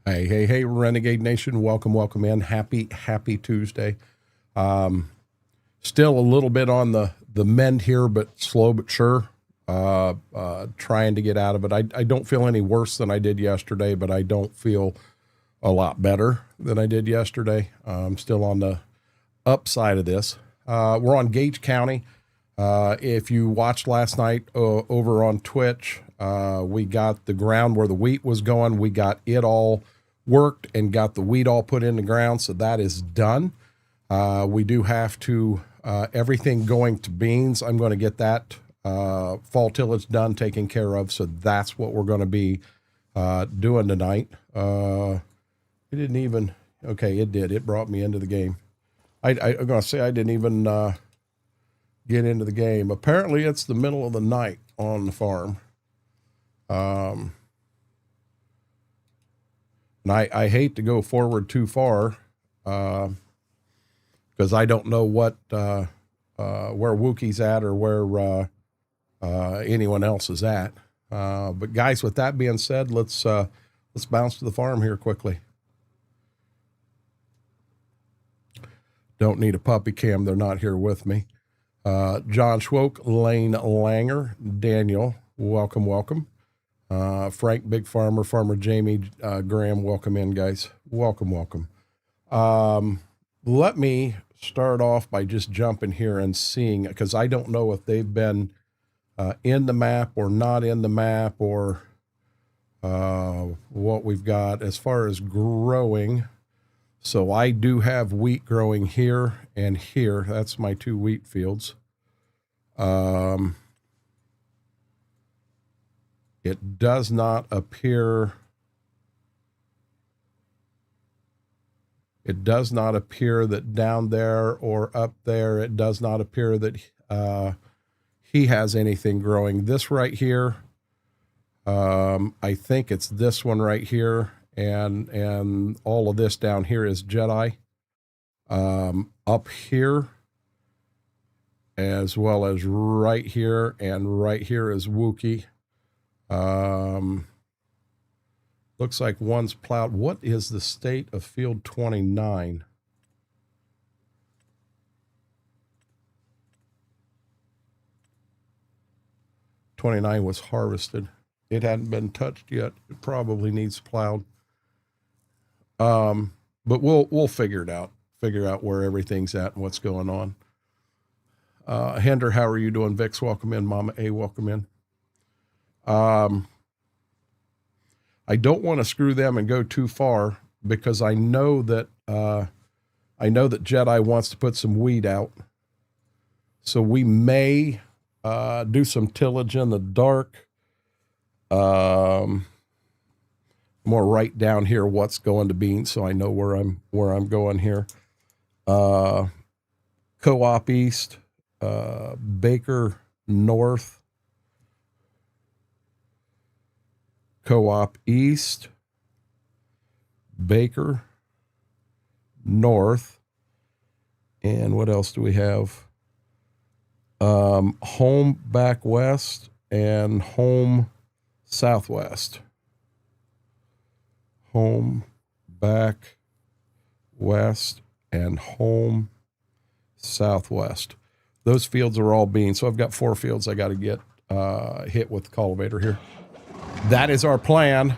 Hey, Renegade Nation. Welcome in. Happy Tuesday. Still a little bit on the mend here, but slow but sure. Trying to get out of it. I don't feel any worse than I did yesterday, but I don't feel a lot better than I did yesterday. I'm still on the upside of this. We're on Gage County. If you watched last night over on Twitch, we got the ground where the wheat was going. We got it all worked and got the wheat all put in the ground, so that is done. We do have to everything going to beans. I'm going to get that fall tillage done, taken care of, so that's what we're going to be doing tonight. It didn't even, okay, it did. It brought me into the game. I'm going to say I didn't even get into the game. Apparently it's the middle of the night on the farm. And I hate to go forward too far because I don't know what where Wookie's at or where anyone else is at. But guys, with that being said, let's bounce to the farm here quickly. Don't need a puppy cam. They're not here with me. John Schwoke, Lane Langer, Daniel, welcome. Frank, Big Farmer, Farmer Jamie, Graham, welcome in, guys. Welcome. Let me start off by just jumping here and seeing, because I don't know if they've been in the map or not in the map or what we've got as far as growing. So I do have wheat growing here and here. That's my two wheat fields. It does not appear that down there or up there, it does not appear that he has anything growing. This right here, I think it's this one right here, and all of this down here is Jedi. Up here, as well as right here, and right here is Wookie. Looks like one's plowed. What is the state of field 29? '29 was harvested. It hadn't been touched yet. It probably needs plowed. But we'll figure it out. Figure out where everything's at and what's going on. Hender, how are you doing? Vix, welcome in. Mama A, welcome in. I don't want to screw them and go too far because I know that Jedi wants to put some weed out. So we may do some tillage in the dark. I'm gonna write down here what's going to beans so I know where I'm going here. Co-op East, Baker North. Co-op East, Baker North, and what else do we have? Home back west and home southwest. Home back west and home southwest. Those fields are all beans. So I've got 4 fields I got to get hit with the cultivator here. That is our plan.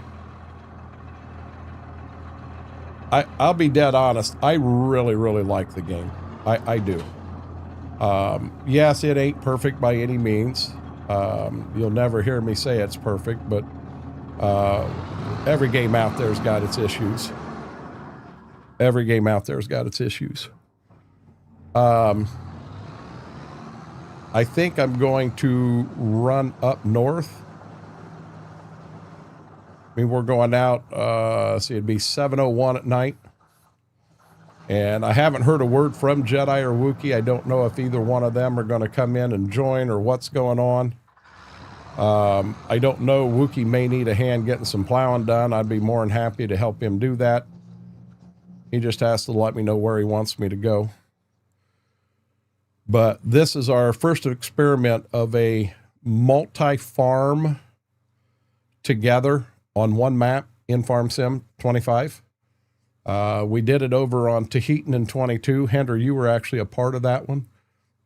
I'll be dead honest. I really like the game. I do. Yes, it ain't perfect by any means. You'll never hear me say it's perfect, but every game out there's got its issues. Every game out there's got its issues. I think I'm going to run up north. I mean, we're going out, see, it'd be 7:01 at night. And I haven't heard a word from Jedi or Wookie. I don't know if either one of them are going to come in and join or what's going on. I don't know. Wookie may need a hand getting some plowing done. I'd be more than happy to help him do that. He just has to let me know where he wants me to go. But this is our first experiment of a multi-farm together on one map. in Farm Sim 25. We did it over on Tahitian in 22. Hendra, you were actually a part of that one.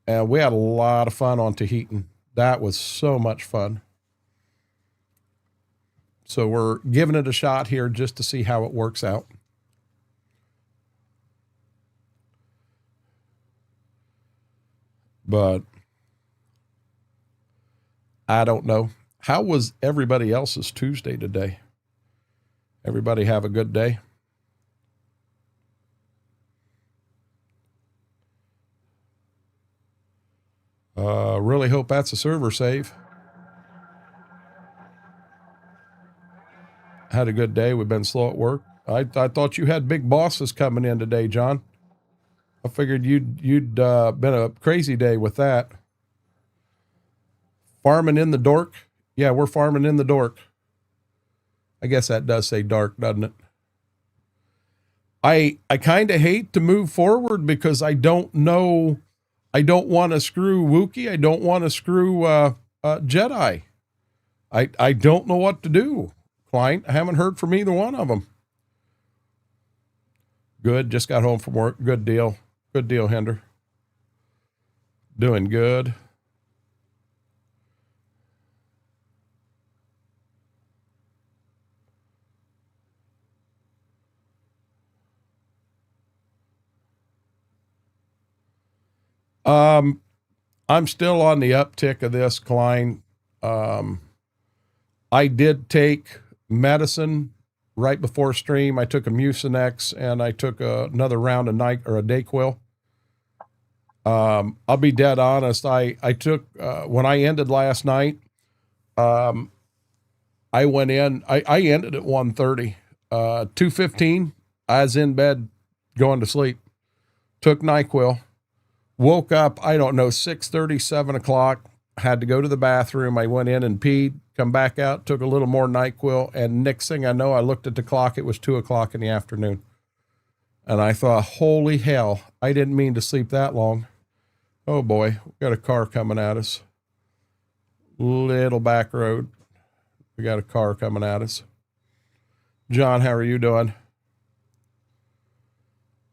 And we had a lot of fun on Tahitian. That was so much fun. So we're giving it a shot here just to see how it works out. But I don't know. How was everybody else's Tuesday today? Everybody have a good day? Really hope that's a server save. Had a good day. We've been slow at work. I thought you had big bosses coming in today, John. I figured you'd been a crazy day with that. Farming in the dork. Yeah, we're farming in the dork. I guess that does say dark, doesn't it? I kind of hate to move forward because I don't know. I don't want to screw Wookiee. I don't want to screw Jedi. I don't know what to do, client. I haven't heard from either one of them. Good. Just got home from work. Good deal. Good deal, Hender. Doing good. I'm still on the uptick of this, Klein. I did take medicine right before stream. I took a Mucinex and I took another round of a Dayquil. I'll be dead honest. I took, when I ended last night, I went in, I ended at 1:30, 2:15. I was in bed going to sleep, took NyQuil. Woke up, I don't know, 6:30, 7 o'clock, had to go to the bathroom. I went in and peed, come back out, took a little more NyQuil, and next thing I know, I looked at the clock, it was 2 o'clock in the afternoon. And I thought, holy hell, I didn't mean to sleep that long. Oh boy, we got a car coming at us. Little back road. We got a car coming at us. John, how are you doing?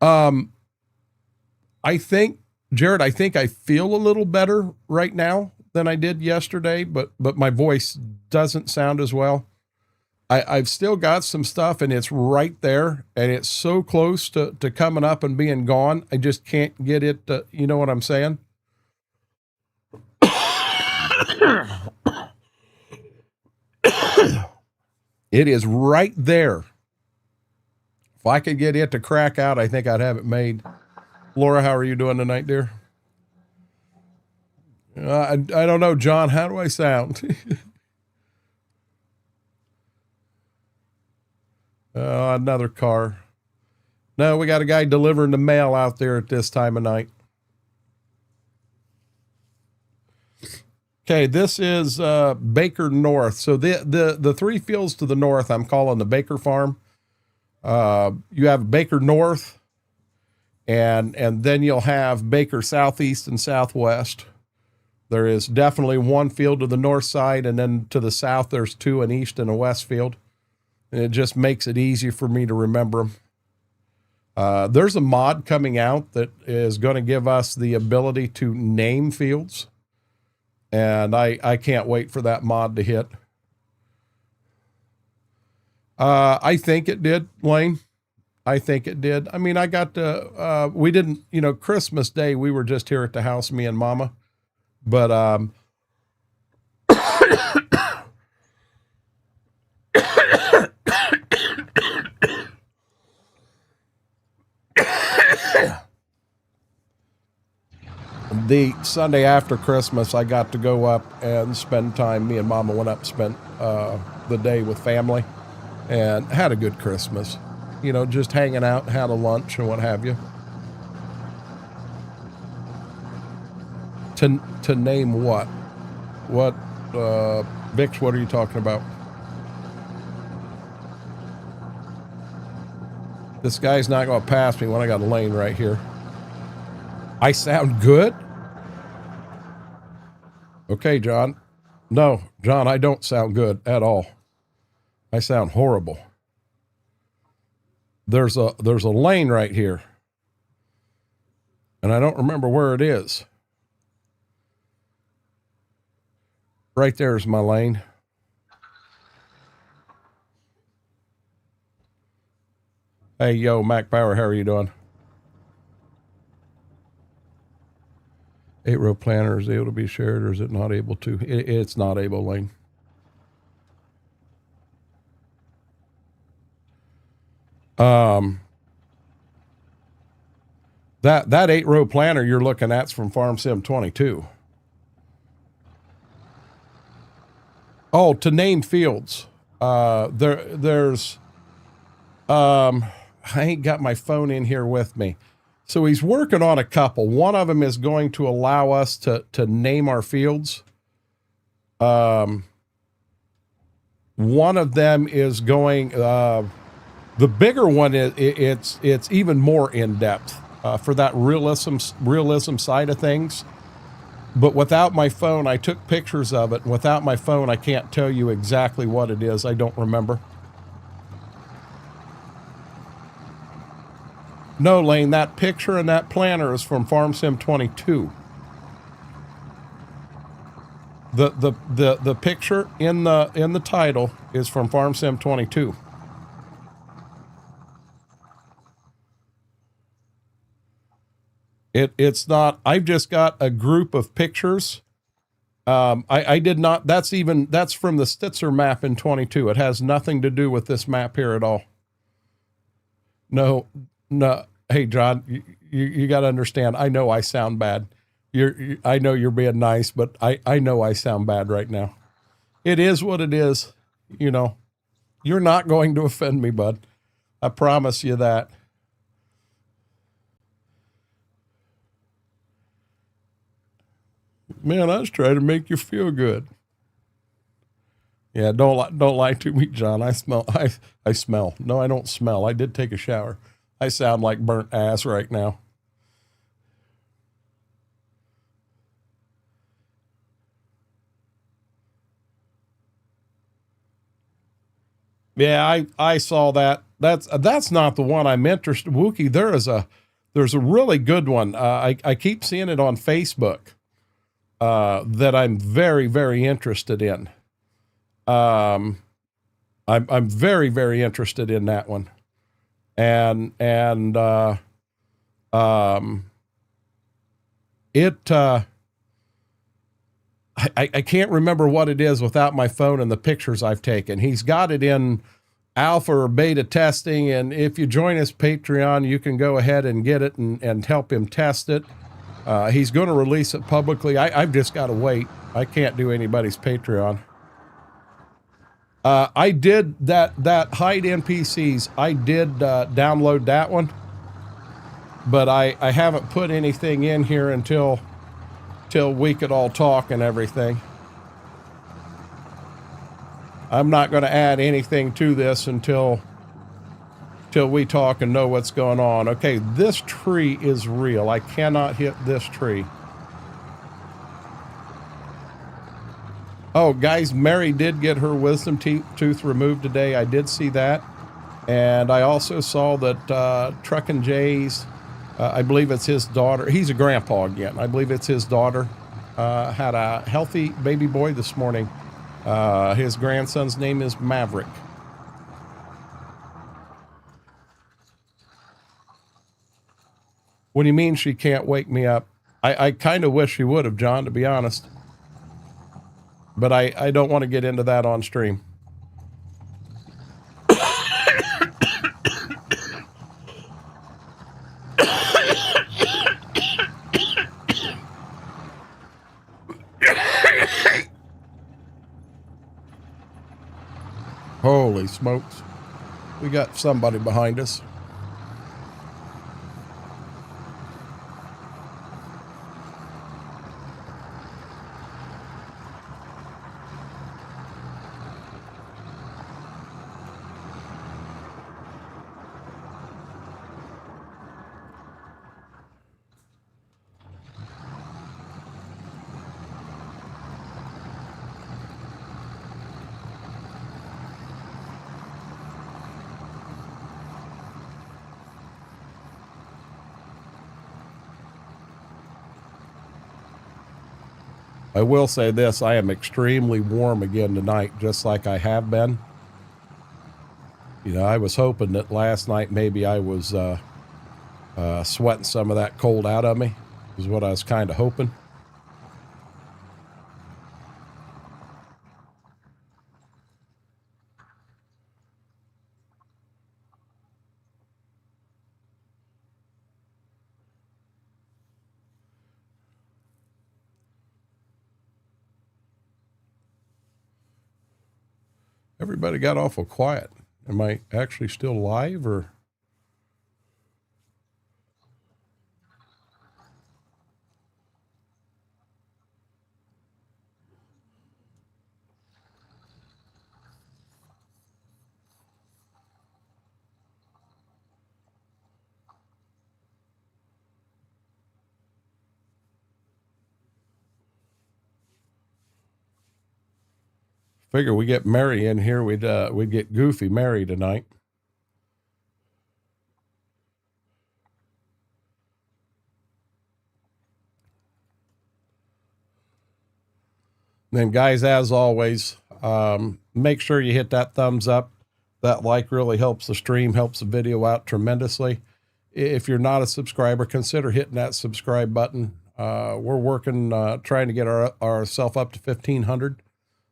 I think, Jared, I think I feel a little better right now than I did yesterday, but my voice doesn't sound as well. I've still got some stuff and it's right there and it's so close to coming up and being gone. I just can't get it to, you know what I'm saying? It is right there. If I could get it to crack out, I think I'd have it made. Laura, how are you doing tonight, dear? I don't know, John. How do I sound? Another car. No, we got a guy delivering the mail out there at this time of night. Okay, this is Baker North. So the three fields to the north, I'm calling the Baker Farm. You have Baker North, and then you'll have Baker Southeast and Southwest. There is definitely one field to the north side, and then to the south, there's two, an east and a west field. And it just makes it easy for me to remember them. There's a mod coming out that is going to give us the ability to name fields. And I can't wait for that mod to hit. I think it did, Lane. I think it did. I mean, I got to, we didn't, Christmas Day, we were just here at the house, me and Mama. But, the Sunday after Christmas, I got to go up and spend time. Me and Mama went up and spent the day with family and had a good Christmas. Just hanging out, had a lunch and what have you. To name what? What, Vix, what are you talking about? This guy's not going to pass me when I got a lane right here. I sound good? Okay, John. No, John, I don't sound good at all. I sound horrible. there's a lane right here, and I don't remember where it is. Right there is my lane. Hey, yo, Mac Power, how are you doing? 8-row planter, is able to be shared, or is it not able to? It's not able, Lane. That 8-row planter you're looking at's from Farm Sim 22. Oh, to name fields. There's I ain't got my phone in here with me. So he's working on a couple. One of them is going to allow us to name our fields. One of them is going, the bigger one is it's even more in depth for that realism side of things. But without my phone, I took pictures of it. Without my phone, I can't tell you exactly what it is. I don't remember. No, Lane, that picture and that planter is from Farm Sim 22. The picture in the title is from Farm Sim 22. It's not. I've just got a group of pictures. I did not. That's from the Stitzer map in 22. It has nothing to do with this map here at all. No. Hey, John, you got to understand. I know I sound bad. I know you're being nice, but I know I sound bad right now. It is what it is. You know, you're not going to offend me, bud. I promise you that. Man, I was trying to make you feel good. Yeah, don't lie to me, John. I smell. No, I don't smell. I did take a shower. I sound like burnt ass right now. Yeah, I saw that. That's not the one I'm interested. Wookie, there's a really good one. I keep seeing it on Facebook. That I'm very, very interested in. I'm very, very interested in that one. And I can't remember what it is without my phone and the pictures I've taken. He's got it in alpha or beta testing, and if you join his Patreon, you can go ahead and get it and help him test it. He's going to release it publicly. I've just got to wait. I can't do anybody's Patreon. I did that hide NPCs. I did download that one, but I haven't put anything in here until we could all talk and everything. I'm not going to add anything to this until we talk and know what's going on. Okay, this tree is real. I cannot hit this tree. Oh, guys, Mary did get her wisdom tooth removed today. I did see that. And I also saw that Truckin' Jay's, I believe it's his daughter. He's a grandpa again. I believe it's his daughter. Had a healthy baby boy this morning. His grandson's name is Maverick. What do you mean she can't wake me up? I kind of wish she would have, John, to be honest. But I don't want to get into that on stream. Holy smokes. We got somebody behind us. I will say this, I am extremely warm again tonight, just like I have been. You know, I was hoping that last night maybe I was sweating some of that cold out of me, is what I was kind of hoping. Everybody got awful quiet. Am I actually still live, or? Figure we get Mary in here, we'd get Goofy Mary tonight. And then, guys, as always, make sure you hit that thumbs up. That like really helps the stream, helps the video out tremendously. If you're not a subscriber, consider hitting that subscribe button. We're working, trying to get ourselves up to 1,500.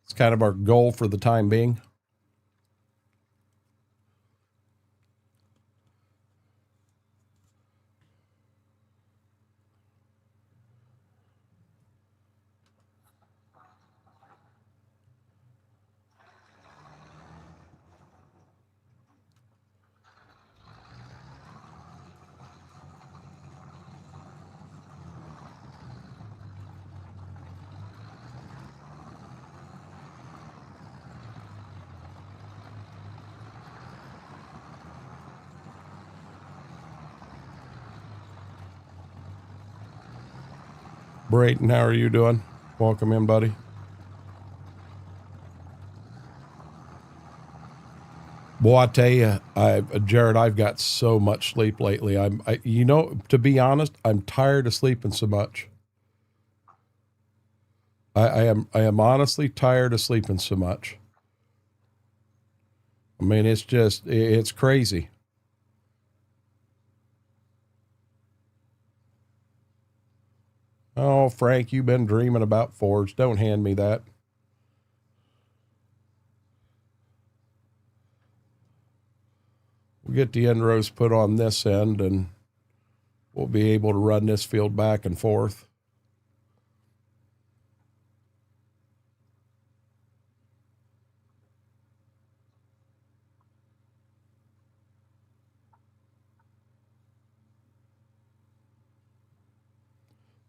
It's kind of our goal for the time being. Brayton, how are you doing? Welcome in, buddy. Boy, I tell you, Jared, I've got so much sleep lately. You know, to be honest, I'm tired of sleeping so much. I am honestly tired of sleeping so much. I mean, it's crazy. Oh, Frank, you've been dreaming about Fords. Don't hand me that. We'll get the end rows put on this end, and we'll be able to run this field back and forth.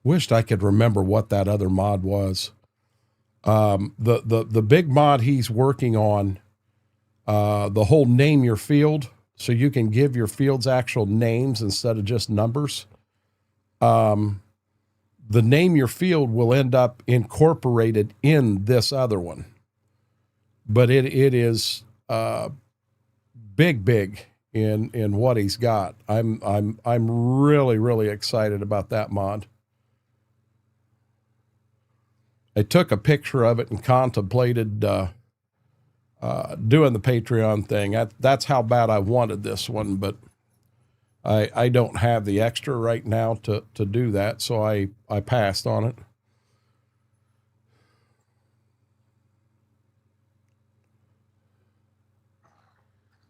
Wished I could remember what that other mod was. The big mod he's working on, the whole name your field, so you can give your fields actual names instead of just numbers. The name your field will end up incorporated in this other one, but it is big in what he's got. I'm really excited about that mod. I took a picture of it and contemplated doing the Patreon thing. That's how bad I wanted this one, but I don't have the extra right now to do that, so I passed on it.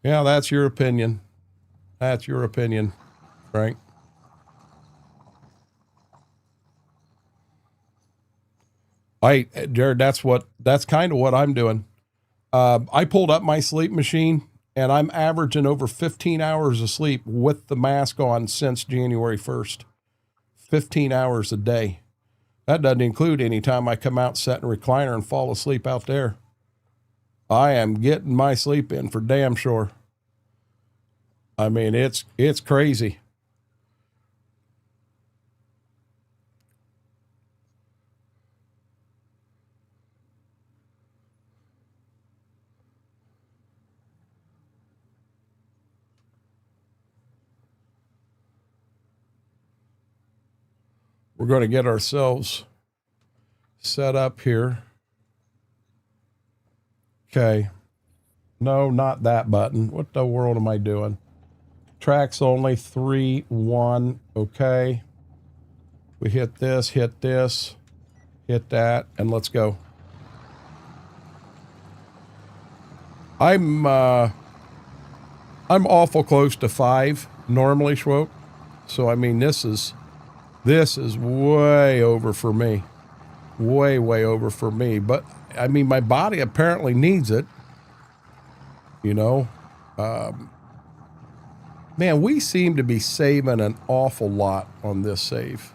Yeah, that's your opinion. That's your opinion, Frank. Jared, that's kind of what I'm doing. I pulled up my sleep machine, and I'm averaging over 15 hours of sleep with the mask on since January 1st. 15 hours a day. That doesn't include any time I come out, sit in a recliner, and fall asleep out there. I am getting my sleep in for damn sure. I mean, it's crazy. We're going to get ourselves set up here. Okay. No, not that button. What the world am I doing? Tracks only 3, 1. Okay. We hit this, hit that, and let's go. I'm awful close to 5 normally, Schwoke. So I mean, this is way over for me. Way over for me. But I mean, my body apparently needs it. You know, man, we seem to be saving an awful lot on this save,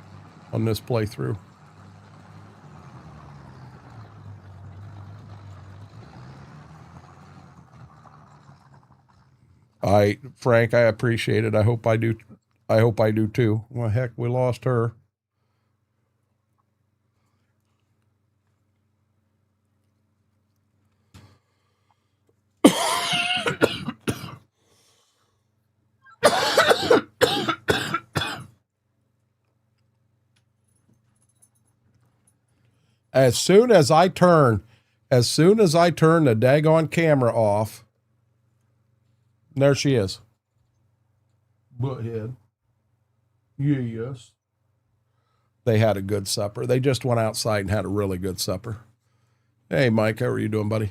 on this playthrough. Frank, I appreciate it. I hope I do. I hope I do too. Well, heck, we lost her. As soon as I turn the daggone camera off, there she is. Butthead. Yes. They had a good supper. They just went outside and had a really good supper. Hey, Mike, how are you doing, buddy?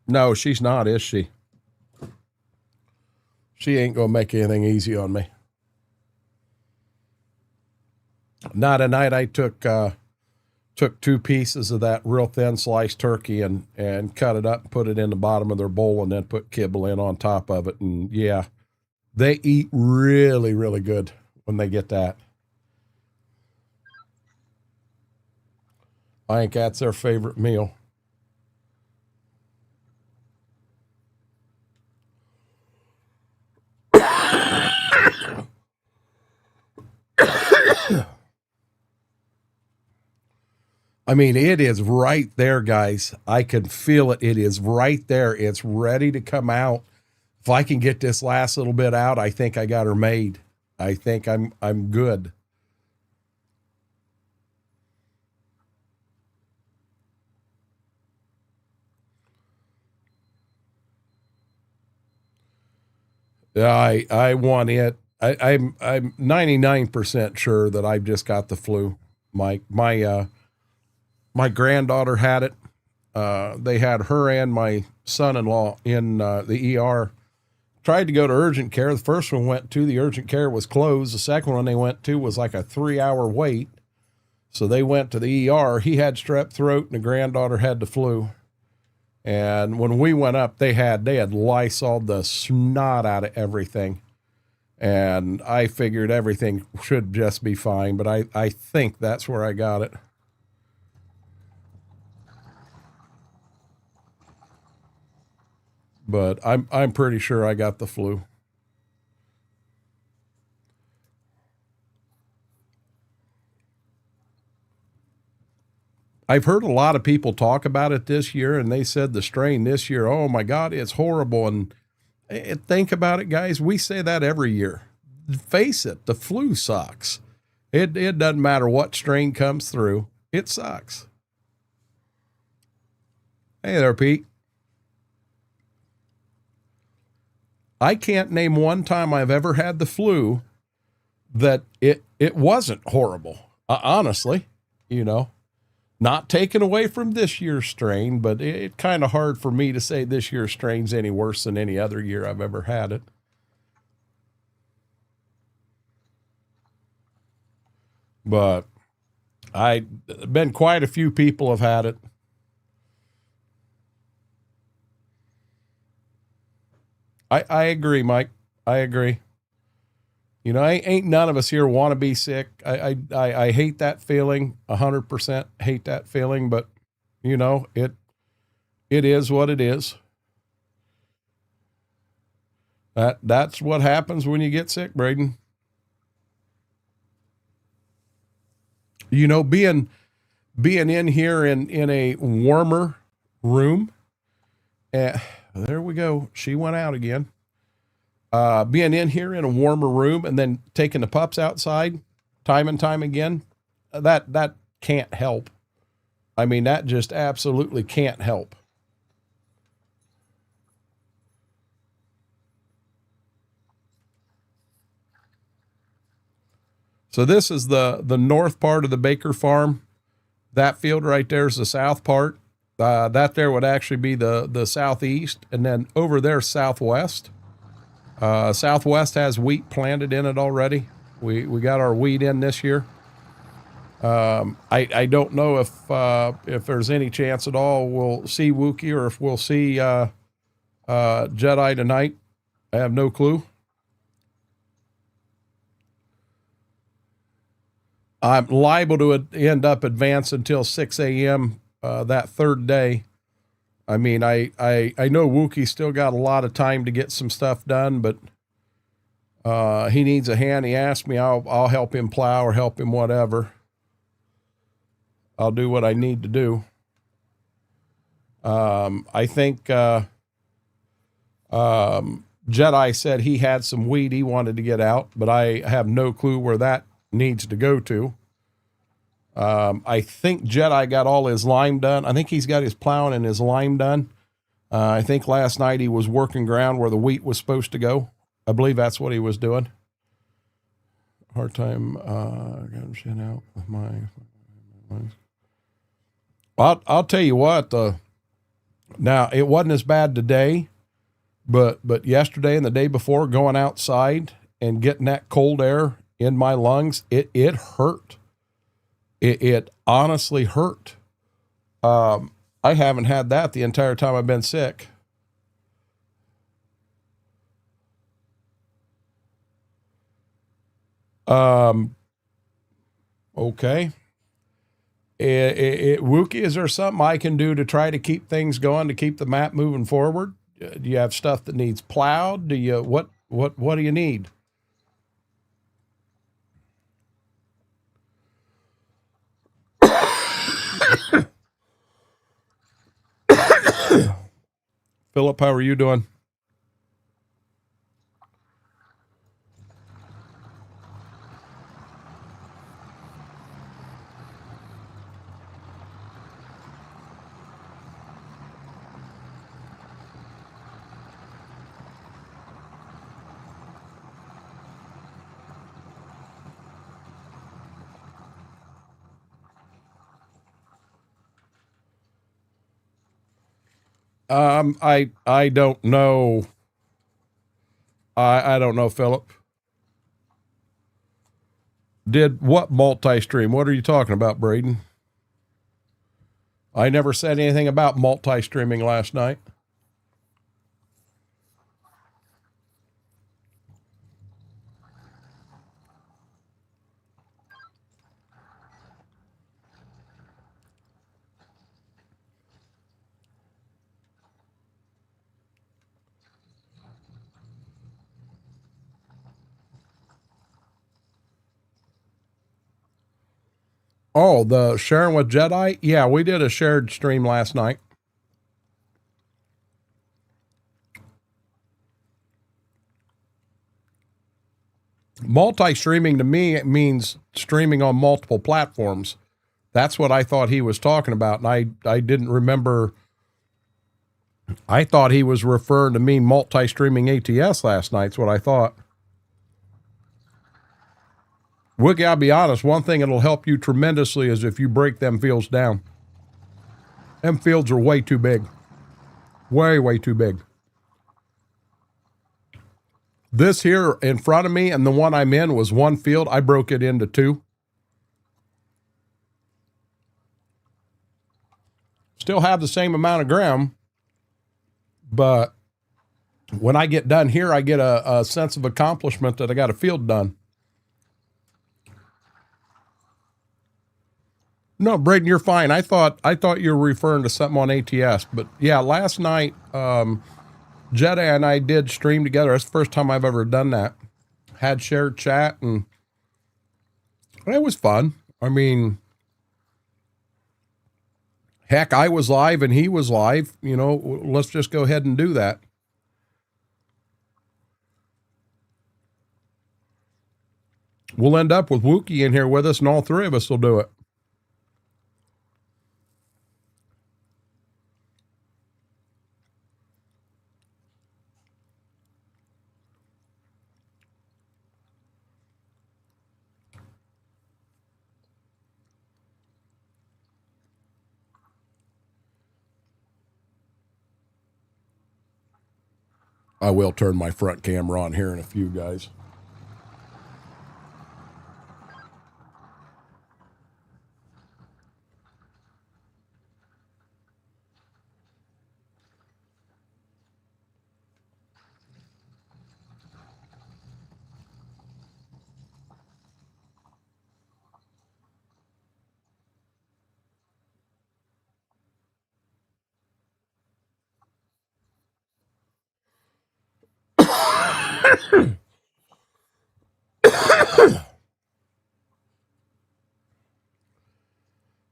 No, she's not, is she? She ain't gonna make anything easy on me. Now tonight I took 2 pieces of that real thin sliced turkey and cut it up and put it in the bottom of their bowl and then put kibble in on top of it. And yeah, they eat really, really good when they get that. I think that's their favorite meal. I mean, it is right there, guys. I can feel it. It is right there. It's ready to come out. If I can get this last little bit out, I think I got her made. I think I'm good. I want it. I'm 99% sure that I've just got the flu, Mike. My granddaughter had it. They had her and my son-in-law in the ER. Tried to go to urgent care. The first one went to, the urgent care was closed. The second one they went to was like a 3-hour wait. So they went to the ER. He had strep throat and the granddaughter had the flu. And when we went up, they had Lysol the snot out of everything. And I figured everything should just be fine, but I think that's where I got it. But I'm pretty sure I got the flu. I've heard a lot of people talk about it this year, and they said the strain this year, oh my God, it's horrible. And think about it, guys. We say that every year. Face it, the flu sucks. It doesn't matter what strain comes through. It sucks. Hey there, Pete. I can't name one time I've ever had the flu that it wasn't horrible. Honestly, not taken away from this year's strain, but it's kind of hard for me to say this year's strain's any worse than any other year I've ever had it. But been quite a few people have had it. I agree, Mike. I agree. Ain't none of us here want to be sick. I hate that feeling. 100% hate that feeling, but it is what it is. That's what happens when you get sick, Braden. Being in here in a warmer room And there we go. She went out again. Being in here in a warmer room and then taking the pups outside time and time again, that can't help. I mean, that just absolutely can't help. So this is the north part of the Baker farm. That field right there is the south part. That there would actually be the southeast, and then over there southwest. Southwest has wheat planted in it already. We got our wheat in this year. I don't know if there's any chance at all we'll see Wookie or if we'll see Jedi tonight. I have no clue. I'm liable to end up advancing until 6 a.m. That third day. I mean, I know Wookie's still got a lot of time to get some stuff done, but he needs a hand. He asked me, I'll help him plow or help him whatever. I'll do what I need to do. I think Jedi said he had some wheat he wanted to get out, but I have no clue where that needs to go to. I think Jedi got all his lime done. I think he's got his plowing and his lime done. I think last night he was working ground where the wheat was supposed to go. I believe that's what he was doing. Hard time getting shit out with my. I'll tell you what. Now it wasn't as bad today, but yesterday and the day before, going outside and getting that cold air in my lungs, it hurt. It honestly hurt. I haven't had that the entire time I've been sick. Okay. Wookie, is there something I can do to try to keep things going, to keep the map moving forward? Do you have stuff that needs plowed? Do you, what do you need? Philip, how are you doing? I don't know. I don't know, Philip. Did what multi-stream? What are you talking about, Braden? I never said anything about multi-streaming last night. Oh, the sharing with Jedi? Yeah, we did a shared stream last night. Multi-streaming to me, it means streaming on multiple platforms. That's what I thought he was talking about. And I didn't remember. I thought he was referring to me multi-streaming ATS last night. That's what I thought. Wookie, I'll be honest, one thing that'll help you tremendously is if you break them fields down. Them fields are way too big. Way, way too big. This here in front of me and the one I'm in was one field. I broke it into two. Still have the same amount of ground, but when I get done here, I get a sense of accomplishment that I got a field done. No, Braden, you're fine. I thought you were referring to something on ATS, but yeah, last night, Jedi and I did stream together. That's the first time I've ever done that. Had shared chat, and it was fun. I mean, Heck, I was live and he was live. You know, let's just go ahead and do that. We'll end up with Wookie in here with us, and all three of us will do it. I will turn my front camera on here in a few, guys.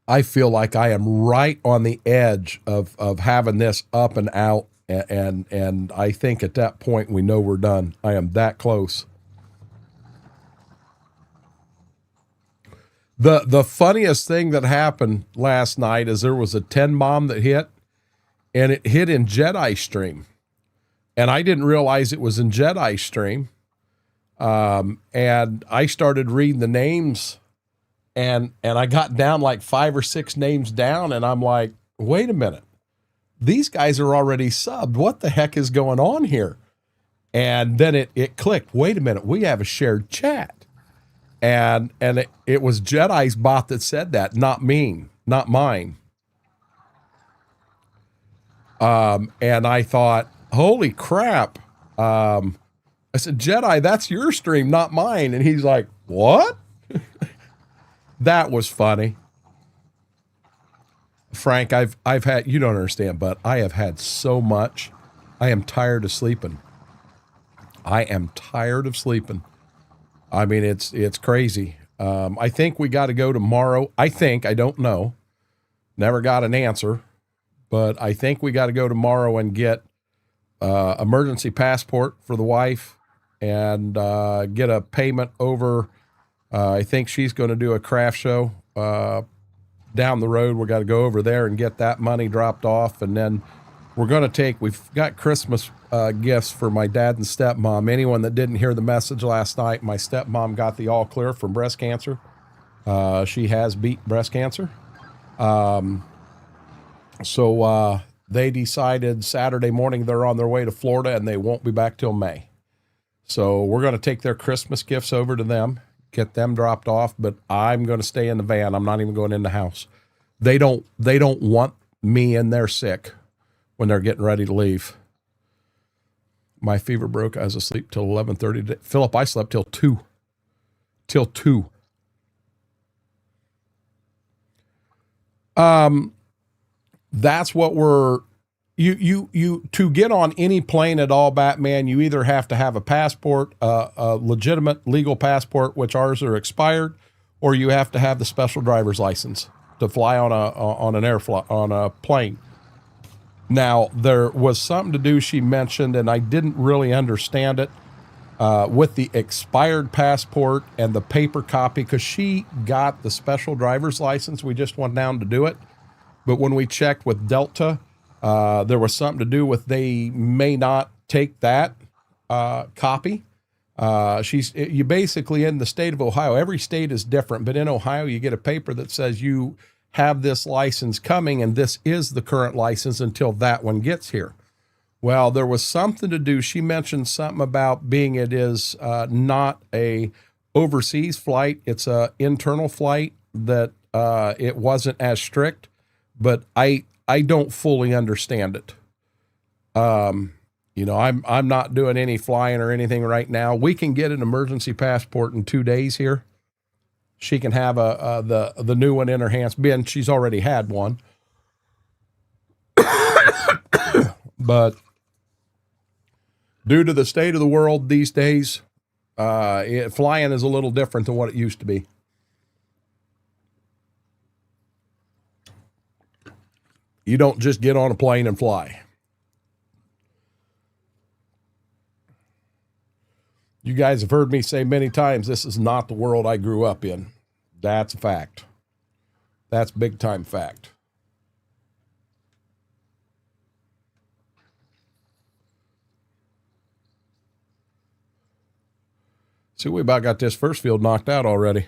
I feel like I am right on the edge of having this up and out, and I think at that point we know we're done. I am that close. The funniest thing that happened last night is there was a 10 bomb that hit, and it hit in Jedi Stream, and I didn't realize it was in Jedi Stream. And I started reading the names, and I got down like 5 or 6 names down, and I'm like, wait a minute, these guys are already subbed. What the heck is going on here? And then it clicked. Wait a minute, we have a shared chat. And it was Jedi's bot that said that, not mine. And I thought, holy crap. I said, Jedi, that's your stream, not mine. And he's like, what? That was funny. Frank, I've had, you don't understand, but I have had so much. I am tired of sleeping. I mean, it's crazy. I think we got to go tomorrow. I don't know. Never got an answer, but I think we got to go tomorrow and get emergency passport for the wife and get a payment over. I think she's going to do a craft show down the road. We got to go over there and get that money dropped off, and then we're going to we've got Christmas gifts for my dad and stepmom. Anyone that didn't hear the message last night, my stepmom got the all clear from breast cancer. She has beat breast cancer. So they decided Saturday morning they're on their way to Florida, and they won't be back till May. So we're going to take their Christmas gifts over to them, get them dropped off, but I'm going to stay in the van. I'm not even going in the house. They don't want me in there sick when they're getting ready to leave. My fever broke. I was asleep till 11:30 today. Philip, I slept till 2. That's what you to get on any plane at all, Batman, you either have to have a passport, a legitimate legal passport, which ours are expired, or you have to have the special driver's license to fly on a plane. Now, there was something to do she mentioned, and I didn't really understand it, with the expired passport and the paper copy, because she got the special driver's license. We just went down to do it. But when we checked with Delta, there was something to do with they may not take that copy. You basically, in the state of Ohio, every state is different, but in Ohio, you get a paper that says you have this license coming, and this is the current license until that one gets here. Well, there was something to do. She mentioned something about it is not a overseas flight. It's a internal flight, that it wasn't as strict, but I don't fully understand it. I'm not doing any flying or anything right now. We can get an emergency passport in 2 days here. She can have the new one in her hands. Ben, she's already had one. But due to the state of the world these days, flying is a little different than what it used to be. You don't just get on a plane and fly. You guys have heard me say many times, this is not the world I grew up in. That's a fact. That's big time fact. See, we about got this first field knocked out already.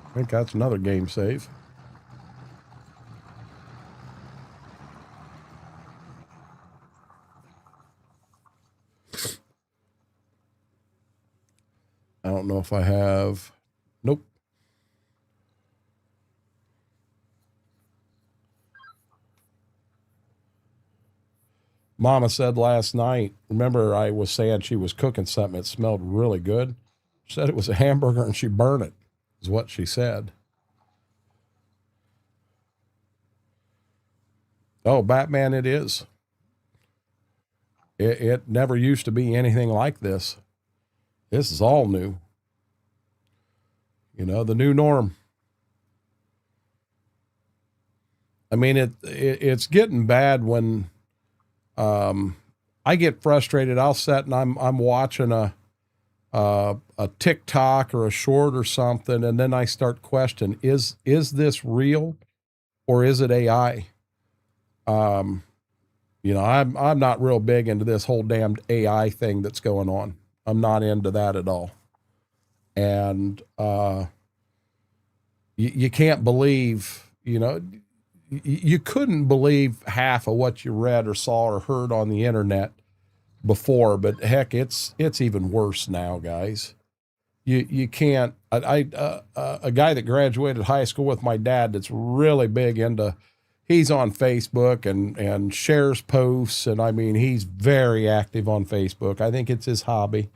I think that's another game save. I don't know if I have. Nope. Mama said last night, remember I was saying she was cooking something that smelled really good? She said it was a hamburger and she burned it, is what she said. Oh, Batman, it is. It never used to be anything like this. This is all new. You know, the new norm. I mean, it's getting bad when I get frustrated. I'll sit and I'm watching a TikTok or a short or something, and then I start questioning, is this real or is it AI? You know, I'm not real big into this whole damned AI thing that's going on. I'm not into that at all. And you can't believe, you know, you couldn't believe half of what you read or saw or heard on the internet before, but heck, it's even worse now, guys. You can't. A guy that graduated high school with my dad that's really big into. He's on Facebook and shares posts, and I mean he's very active on Facebook. I think it's his hobby,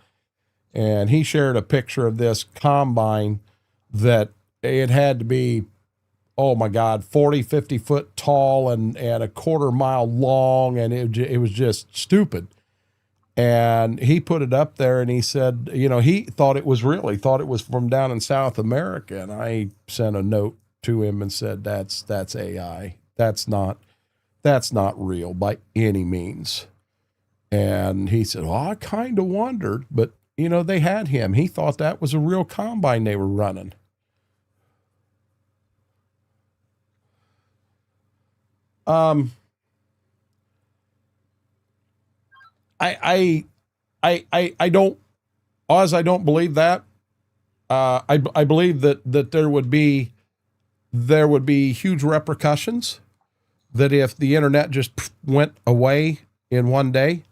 and he shared a picture of this combine that it had to be, oh my God, 40, 50 foot tall and a quarter mile long, and it was just stupid. And he put it up there and he said, you know, he thought it was real. He thought it was from down in South America. And I sent a note to him and said, that's AI. That's not real by any means. And he said, well, I kind of wondered, but you know, they had him. He thought that was a real combine they were running. I don't, Oz, I don't believe that. I believe that there would be huge repercussions, that if the internet just went away in one day.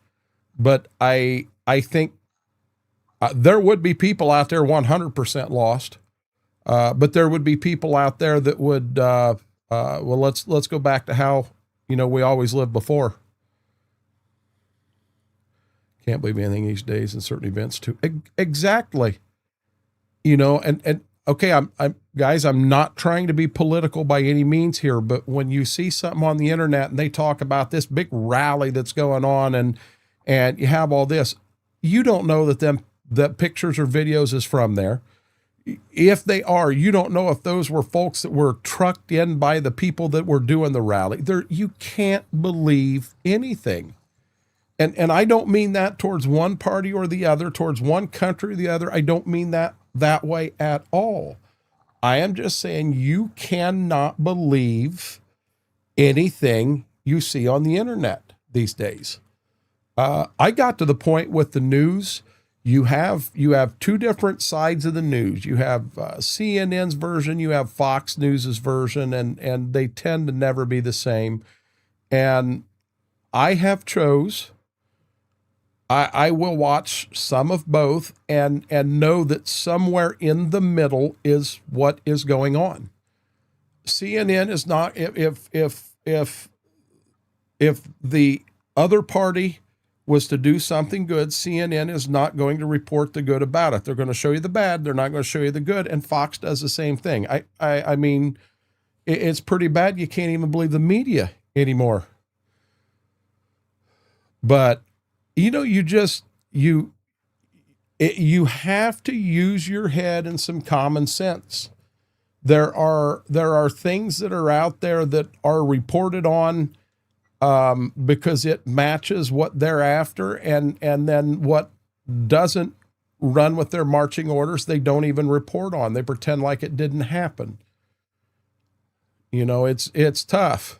But I think there would be people out there 100% lost. But there would be people out there that would, well, let's go back to how, you know, we always lived before. Can't believe anything these days, and certain events too. Exactly. You know, and okay, I'm guys, I'm not trying to be political by any means here, but when you see something on the internet and they talk about this big rally that's going on and you have all this, you don't know that pictures or videos is from there. If they are, you don't know if those were folks that were trucked in by the people that were doing the rally. You can't believe anything. And I don't mean that towards one party or the other, towards one country or the other. I don't mean that way at all. I am just saying you cannot believe anything you see on the internet these days. I got to the point with the news. You have two different sides of the news. You have CNN's version, you have Fox News's version, and they tend to never be the same. And I have chose. I will watch some of both and know that somewhere in the middle is what is going on. CNN is not, if If the other party was to do something good, CNN is not going to report the good about it. They're going to show you the bad. They're not going to show you the good. And Fox does the same thing. I mean, it's pretty bad. You can't even believe the media anymore. But, you know, you have to use your head and some common sense. There are things that are out there that are reported on because it matches what they're after, and then what doesn't run with their marching orders, they don't even report on. They pretend like it didn't happen. You know, it's tough.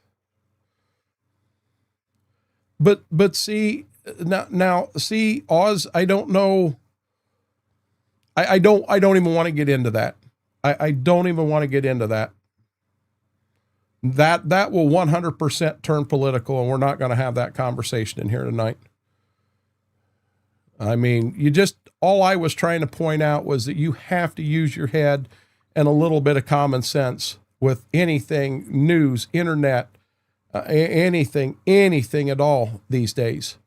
But see now see Oz, I don't know. I don't even want to get into that. I don't even want to get into that. That will 100% turn political, and we're not going to have that conversation in here tonight. I mean, all I was trying to point out was that you have to use your head and a little bit of common sense with anything, news, internet, anything at all these days.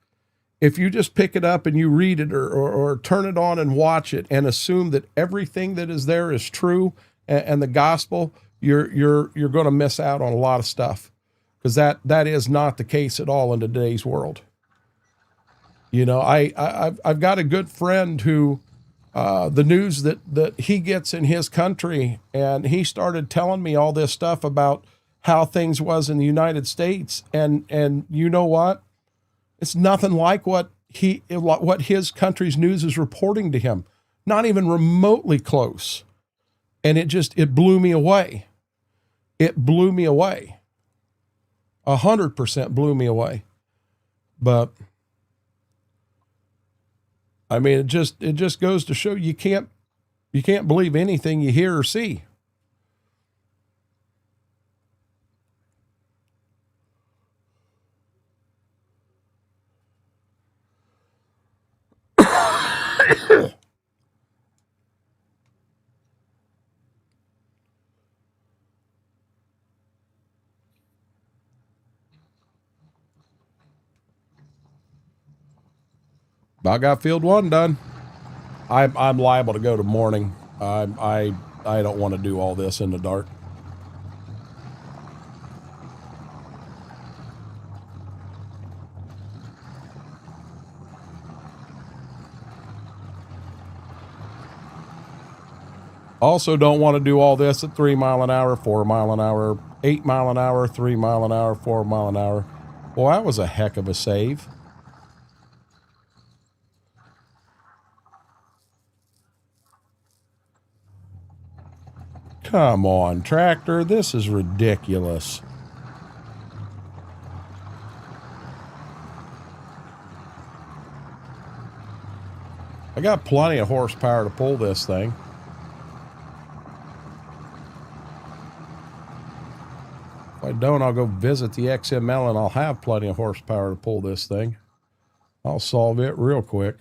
If you just pick it up and you read it or turn it on and watch it and assume that everything that is there is true and the gospel, you're going to miss out on a lot of stuff, because that is not the case at all in today's world. You know, I've got a good friend who the news that he gets in his country, and he started telling me all this stuff about how things was in the United States, and you know what? It's nothing like what his country's news is reporting to him. Not even remotely close. And it blew me away. It blew me away. 100% blew me away. But I mean, it just goes to show you can't believe anything you hear or see. I got field one done. I'm liable to go to morning. I don't want to do all this in the dark. Also don't want to do all this at 3 mile an hour, 4 mile an hour, 8 mile an hour, 3 mile an hour, 4 mile an hour. Well, that was a heck of a save. Come on, tractor, this is ridiculous. I got plenty of horsepower to pull this thing. If I don't, I'll go visit the XML and I'll have plenty of horsepower to pull this thing. I'll solve it real quick.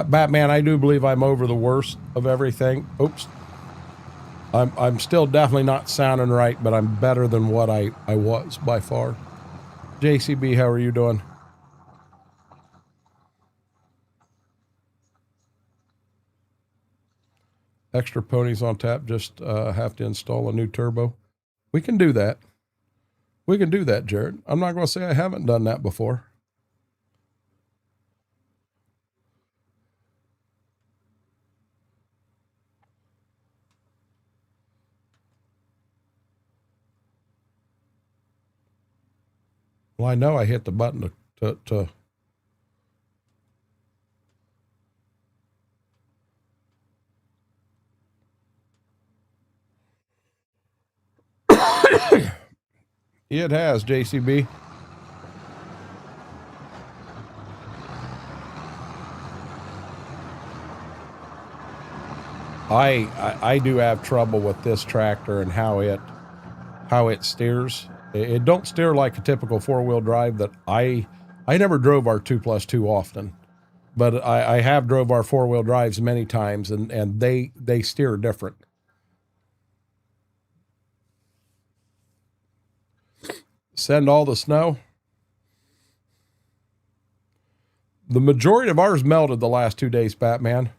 Batman, I do believe I'm over the worst of everything. Oops. I'm still definitely not sounding right, but I'm better than what I was by far. JCB, how are you doing? Extra ponies on tap, just have to install a new turbo. We can do that. We can do that, Jared. I'm not going to say I haven't done that before. Well, I know I hit the button to It has, JCB. I do have trouble with this tractor and how it steers. It don't steer like a typical four-wheel drive that I never drove our 2+2 often, but I have drove our four-wheel drives many times, and they steer different. Send all the snow. The majority of ours melted the last 2 days, Batman.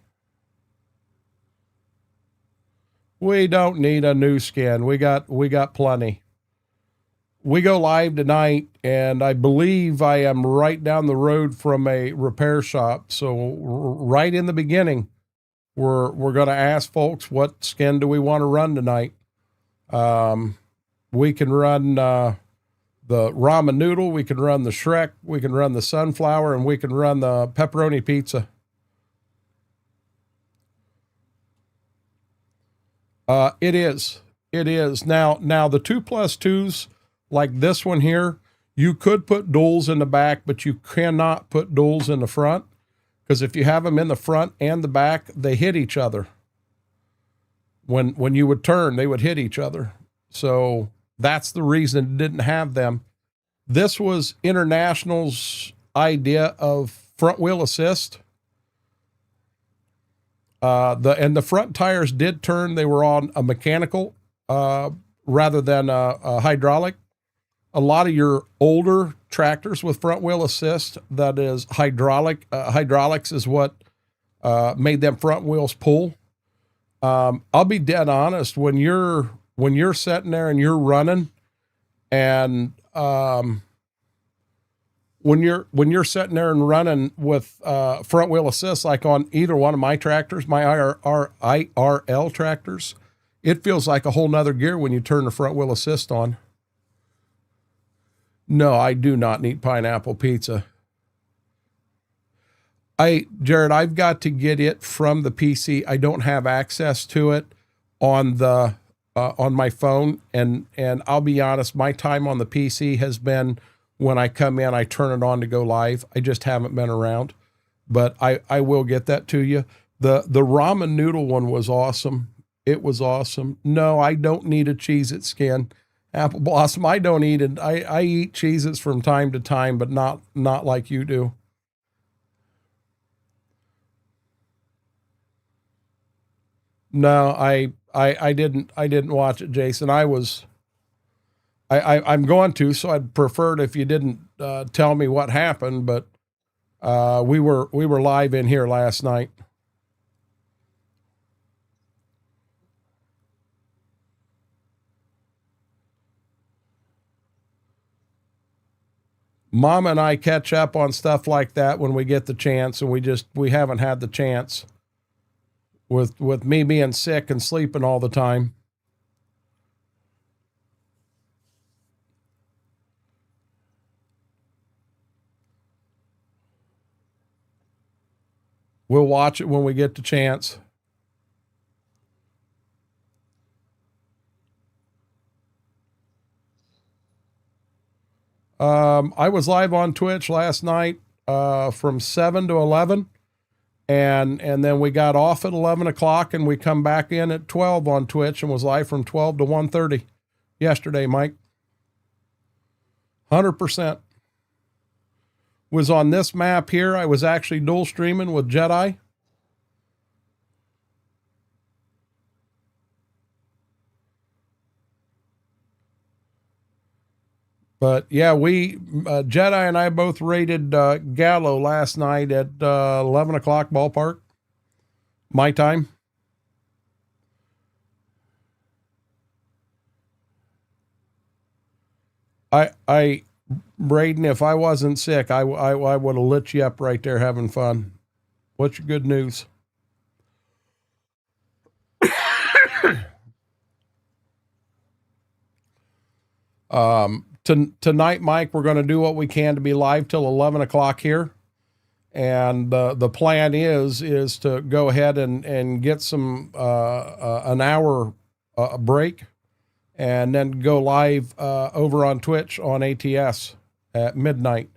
We don't need a new skin. We got plenty. We go live tonight, and I believe I am right down the road from a repair shop. So right in the beginning, we're going to ask folks, what skin do we want to run tonight? We can run the ramen noodle, we can run the Shrek, we can run the sunflower, and we can run the pepperoni pizza. It is. Now the 2+2s, like this one here, you could put duals in the back, but you cannot put duals in the front, because if you have them in the front and the back, they hit each other. When you would turn, they would hit each other. So that's the reason it didn't have them. This was International's idea of front wheel assist. The front tires did turn. They were on a mechanical rather than a hydraulic. A lot of your older tractors with front wheel assist, that is hydraulic. Hydraulics is what made them front wheels pull. I'll be dead honest. When you're sitting there and you're running, and when you're sitting there and running with front wheel assist, like on either one of my tractors, my IRL tractors, it feels like a whole nother gear when you turn the front wheel assist on. No, I do not need pineapple pizza. Jared, I've got to get it from the PC. I don't have access to it on the on my phone, and I'll be honest, my time on the PC has been when I come in, I turn it on to go live. I just haven't been around, but I will get that to you. The ramen noodle one was awesome. It was awesome. No, I don't need a Cheez-It skin. Apple Blossom, I don't eat it. I eat Cheez-Its from time to time, but not like you do. No, I didn't watch it, Jason. I'm going to, so I'd prefer it if you didn't tell me what happened, but we were live in here last night. Mama and I catch up on stuff like that when we get the chance, and we haven't had the chance with me being sick and sleeping all the time. We'll watch it when we get the chance. I was live on Twitch last night from 7 to 11, and then we got off at 11 o'clock, and we come back in at 12 on Twitch and was live from 12 to 1:30 yesterday, Mike. 100%. Was on this map here. I was actually dual streaming with Jedi. But yeah, Jedi and I both rated Gallo last night at 11 o'clock ballpark, my time. Braden, if I wasn't sick, I would have lit you up right there having fun. What's your good news? Tonight, Mike, we're going to do what we can to be live till 11 o'clock here. And the plan is to go ahead and get some an hour break, and then go live over on Twitch on ATS at midnight.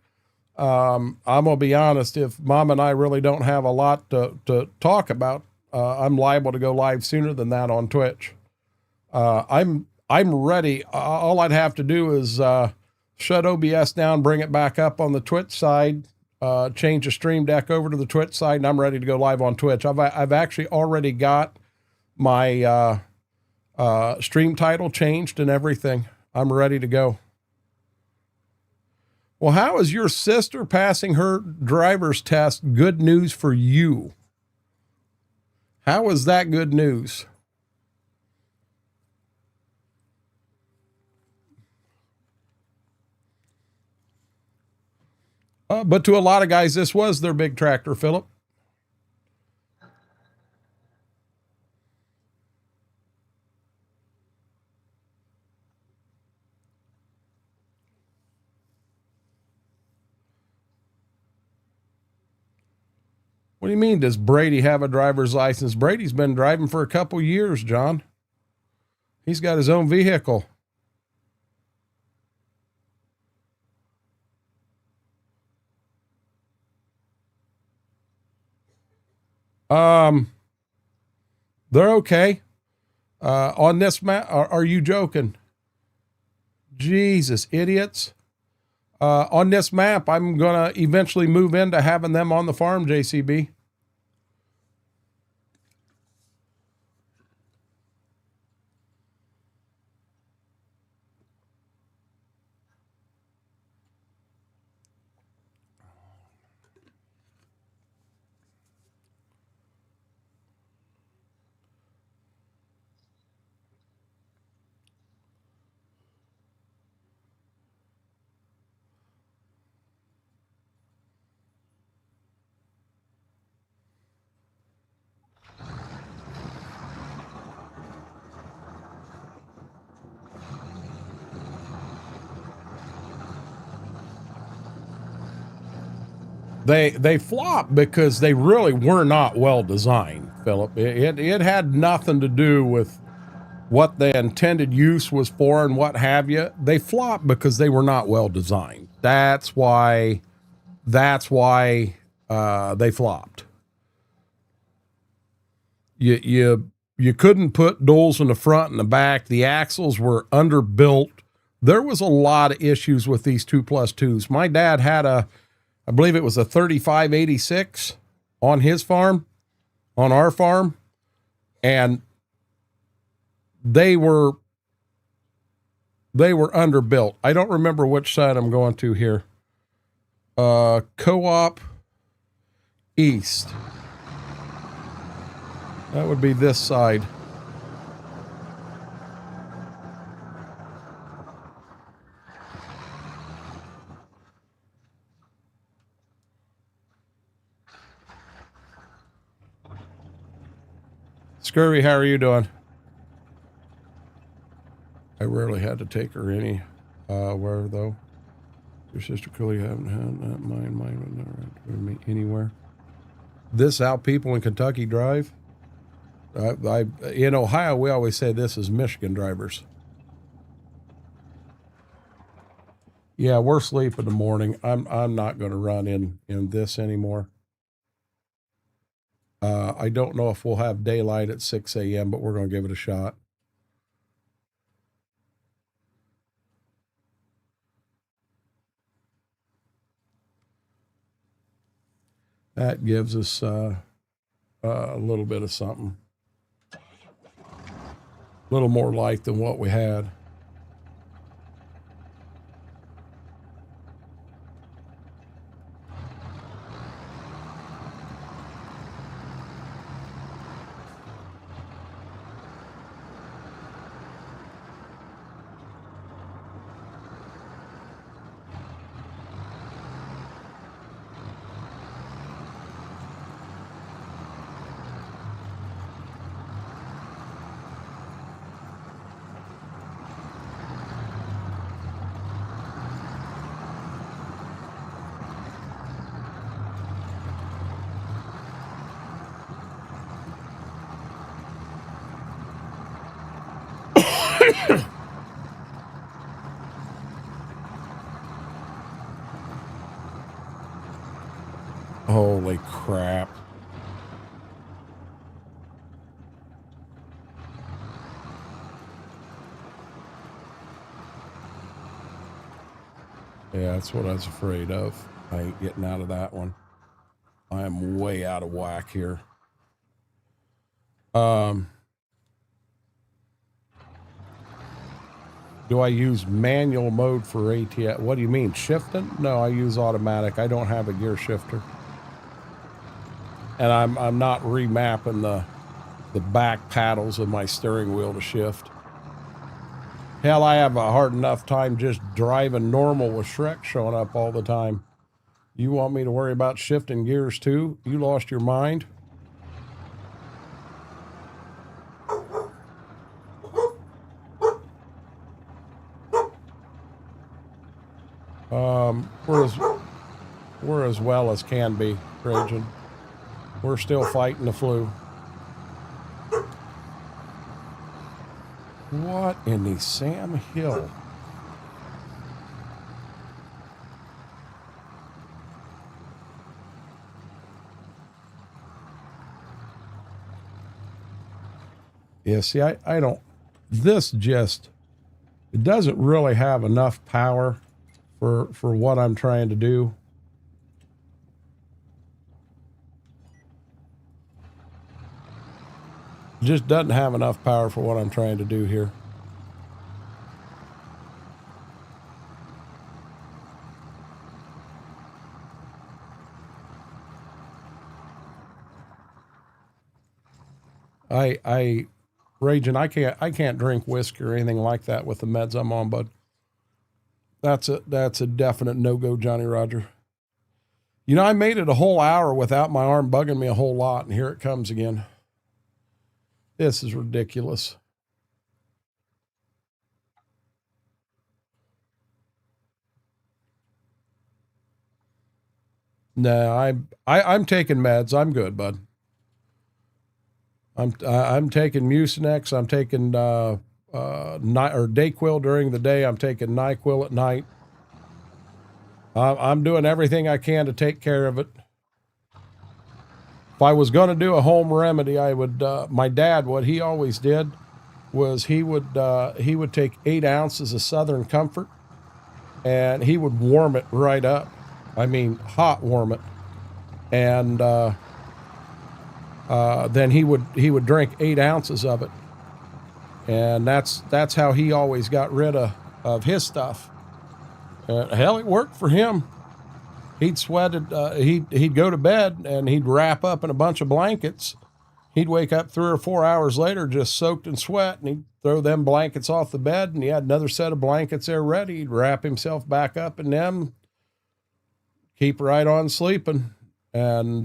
I'm going to be honest, if Mom and I really don't have a lot to talk about, I'm liable to go live sooner than that on Twitch. I'm ready. All I'd have to do is shut OBS down, bring it back up on the Twitch side, change the stream deck over to the Twitch side, and I'm ready to go live on Twitch. I've actually already got my stream title changed and everything. I'm ready to go. Well, how is your sister passing her driver's test good news for you? How is that good news? But to a lot of guys, this was their big tractor, Philip. What do you mean, does Brady have a driver's license? Brady's been driving for a couple years, John. He's got his own vehicle. They're okay. On this map, are you joking? Jesus, idiots. On this map, I'm going to eventually move into having them on the farm, JCB. They flopped because they really were not well designed, Philip. It had nothing to do with what the intended use was for and what have you. They flopped because they were not well designed. That's why they flopped. You couldn't put duals in the front and the back. The axles were underbuilt. There was a lot of issues with these 2+2s. My dad had I believe it was a 3586 on his farm, on our farm, and they were underbuilt. I don't remember which side I'm going to here. Co-op East. That would be this side. Scurvy, how are you doing? I rarely had to take her anywhere though. Your sister clearly haven't had that. Mine would never have to me anywhere. This how people in Kentucky drive. In Ohio, we always say this is Michigan drivers. Yeah, we're asleep in the morning. I'm not going to run in this anymore. I don't know if we'll have daylight at 6 a.m., but we're going to give it a shot. That gives us a little bit of something. A little more light than what we had. Holy crap. Yeah, that's what I was afraid of. I ain't getting out of that one. I am way out of whack here. Do I use manual mode for ATS? What do you mean, shifting? No, I use automatic. I don't have a gear shifter. And I'm not remapping the back paddles of my steering wheel to shift. Hell, I have a hard enough time just driving normal with Shrek showing up all the time. You want me to worry about shifting gears too? You lost your mind? We're as well as can be, Trajan. We're still fighting the flu. What in the Sam Hill? Yeah, see, I don't, this just, it doesn't really have enough power for what I'm trying to do. It just doesn't have enough power for what I'm trying to do here. Raging, I can't drink whiskey or anything like that with the meds I'm on, bud. That's a definite no-go, Johnny Roger. You know, I made it a whole hour without my arm bugging me a whole lot, and here it comes again. This is ridiculous. No, I'm taking meds. I'm good, bud. I'm taking Mucinex. I'm taking Dayquil during the day. I'm taking NyQuil at night. I'm doing everything I can to take care of it. If I was going to do a home remedy, I would. My dad, what he always did was he would take 8 ounces of Southern Comfort, and he would warm it right up. I mean, hot warm it, and then he would drink 8 ounces of it, and that's how he always got rid of his stuff. Hell, it worked for him. He'd sweated. He'd go to bed and he'd wrap up in a bunch of blankets. He'd wake up 3 or 4 hours later just soaked in sweat, and he'd throw them blankets off the bed, and he had another set of blankets there ready. He'd wrap himself back up in them, keep right on sleeping, and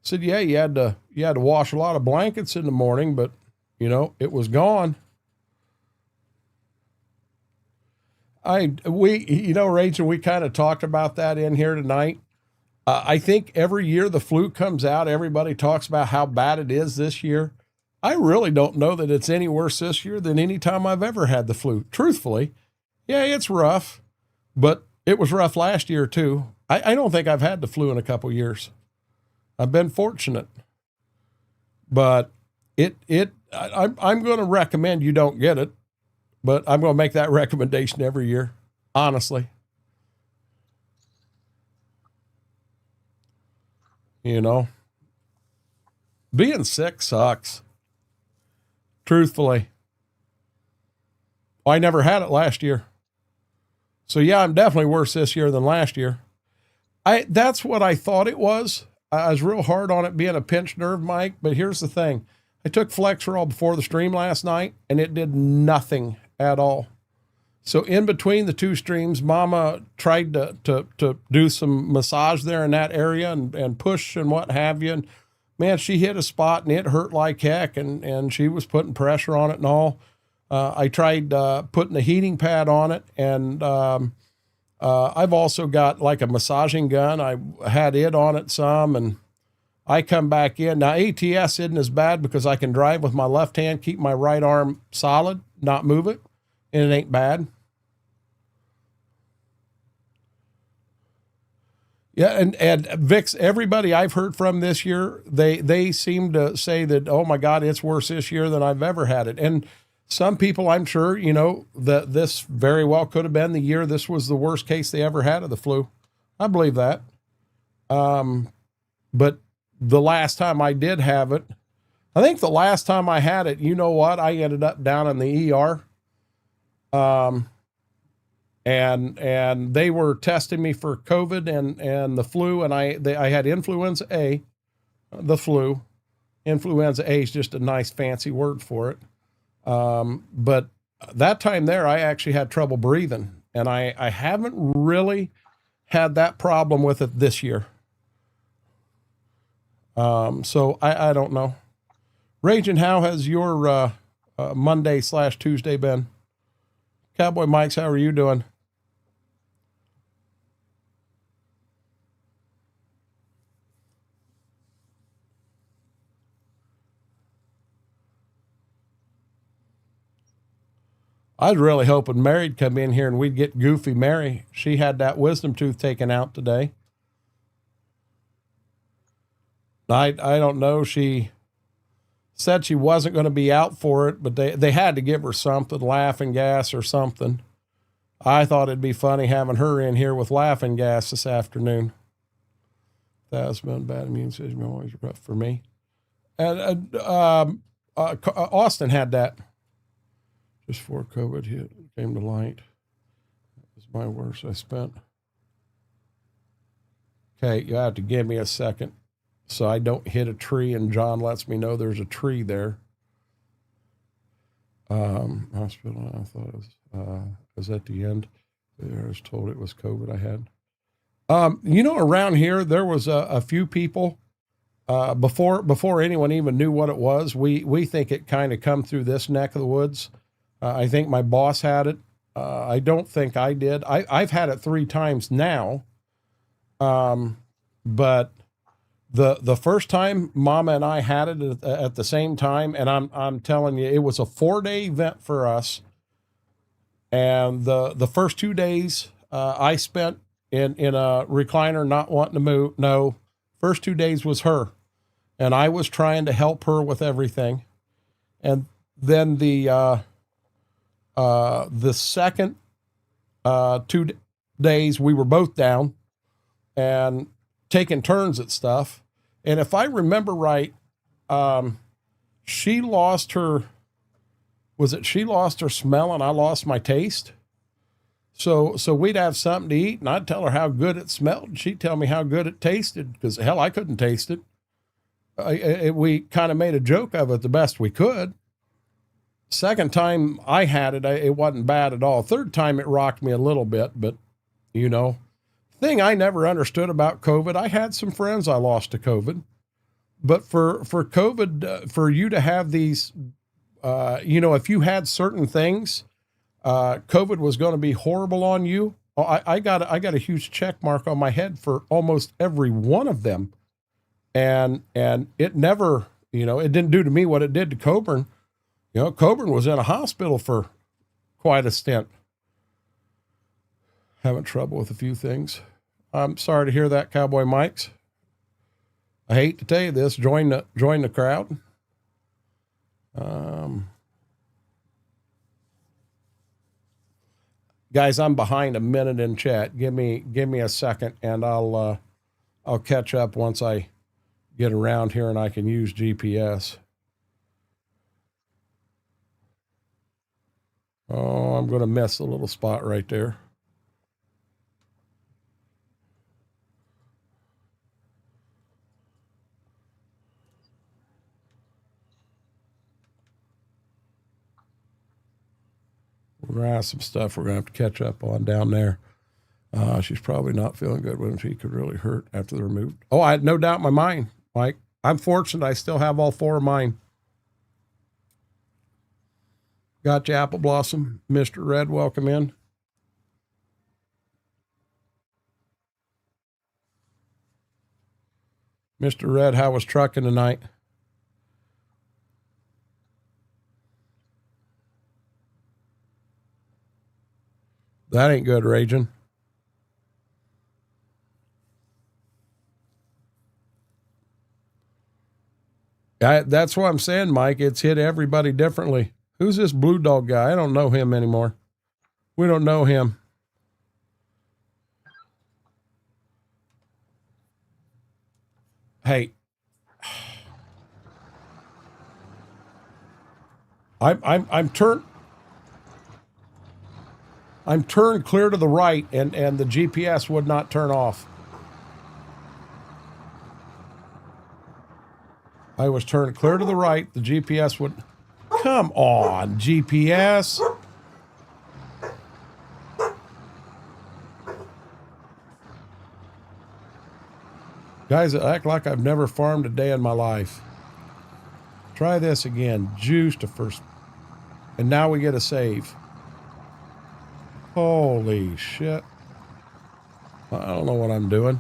said, yeah, you had to wash a lot of blankets in the morning, but you know, it was gone. Rachel, we kind of talked about that in here tonight. I think every year the flu comes out, everybody talks about how bad it is this year. I really don't know that it's any worse this year than any time I've ever had the flu. Truthfully, yeah, it's rough, but it was rough last year too. I don't think I've had the flu in a couple years. I've been fortunate, but I'm going to recommend you don't get it, but I'm going to make that recommendation every year, honestly. You know, being sick sucks. Truthfully. I never had it last year. So yeah, I'm definitely worse this year than last year. That's what I thought it was. I was real hard on it being a pinched nerve, Mike, but here's the thing. I took Flexerol before the stream last night, and it did nothing at all. So in between the two streams, Mama tried to do some massage there in that area and push and what have you. And man, she hit a spot and it hurt like heck, and she was putting pressure on it and all. I tried putting a heating pad on it, and I've also got like a massaging gun. I had it on it some, and I come back in. Now, ATS isn't as bad because I can drive with my left hand, keep my right arm solid, not move it, and it ain't bad. Yeah, and Vix, everybody I've heard from this year, they seem to say that, oh my God, it's worse this year than I've ever had it. And some people, I'm sure, that this very well could have been the year this was the worst case they ever had of the flu. I believe that. But the last time I did have it, I think the last time I had it, you know what? I ended up down in the ER. And they were testing me for COVID and the flu, and I had influenza A, the flu. Influenza A is just a nice fancy word for it. But that time there, I actually had trouble breathing, and I haven't really had that problem with it this year. So I don't know. Raging, how has your Monday/Tuesday been? Cowboy Mike's, how are you doing? I was really hoping Mary'd come in here and we'd get Goofy Mary. She had that wisdom tooth taken out today. I don't know. She said she wasn't going to be out for it, but they had to give her something, laughing gas or something. I thought it'd be funny having her in here with laughing gas this afternoon. That's been bad immune system, always rough for me. And Austin had that just before COVID hit, came to light. That was my worst I spent. Okay, you have to give me a second so I don't hit a tree and John lets me know there's a tree there. Hospital, I thought it was at the end. I was told it was COVID I had. Around here, there was a few people before anyone even knew what it was. We think it kind of come through this neck of the woods. I think my boss had it. I don't think I did. I've had it 3 times now. But the first time Mama and I had it at the same time, and I'm telling you, it was a 4-day event for us. And the first 2 days I spent in a recliner, not wanting to move. No, first 2 days was her, and I was trying to help her with everything. And then the second 2 days we were both down and taking turns at stuff. And if I remember right, she lost her smell and I lost my taste? So we'd have something to eat and I'd tell her how good it smelled. And she'd tell me how good it tasted because hell, I couldn't taste it. We kind of made a joke of it the best we could. Second time I had it, it wasn't bad at all. Third time it rocked me a little bit, but thing I never understood about COVID, I had some friends I lost to COVID, but for COVID, for you to have these, if you had certain things, COVID was going to be horrible on you. I got a huge check mark on my head for almost every one of them. And it never, it didn't do to me what it did to Coburn. Coburn was in a hospital for quite a stint. Having trouble with a few things. I'm sorry to hear that, Cowboy Mike's. I hate to tell you this. Join the crowd. Guys, I'm behind a minute in chat. Give me a second, and I'll catch up once I get around here and I can use GPS. Oh, I'm going to miss a little spot right there. We're going to have some stuff we're going to have to catch up on down there. She's probably not feeling good when she could really hurt after they're removed. Oh, I had no doubt in my mind, Mike. I'm fortunate I still have all 4 of mine. Got you, Apple Blossom. Mr. Red, welcome in. Mr. Red, how was trucking tonight? That ain't good, Raging. That's what I'm saying, Mike. It's hit everybody differently. Who's this Blue Dog guy? I don't know him anymore. We don't know him. Hey, I'm turned clear to the right, and the GPS would not turn off. I was turned clear to the right. The GPS would. Come on, GPS. Guys that act like I've never farmed a day in my life. Try this again. Juice to first. And now we get a save. Holy shit. I don't know what I'm doing.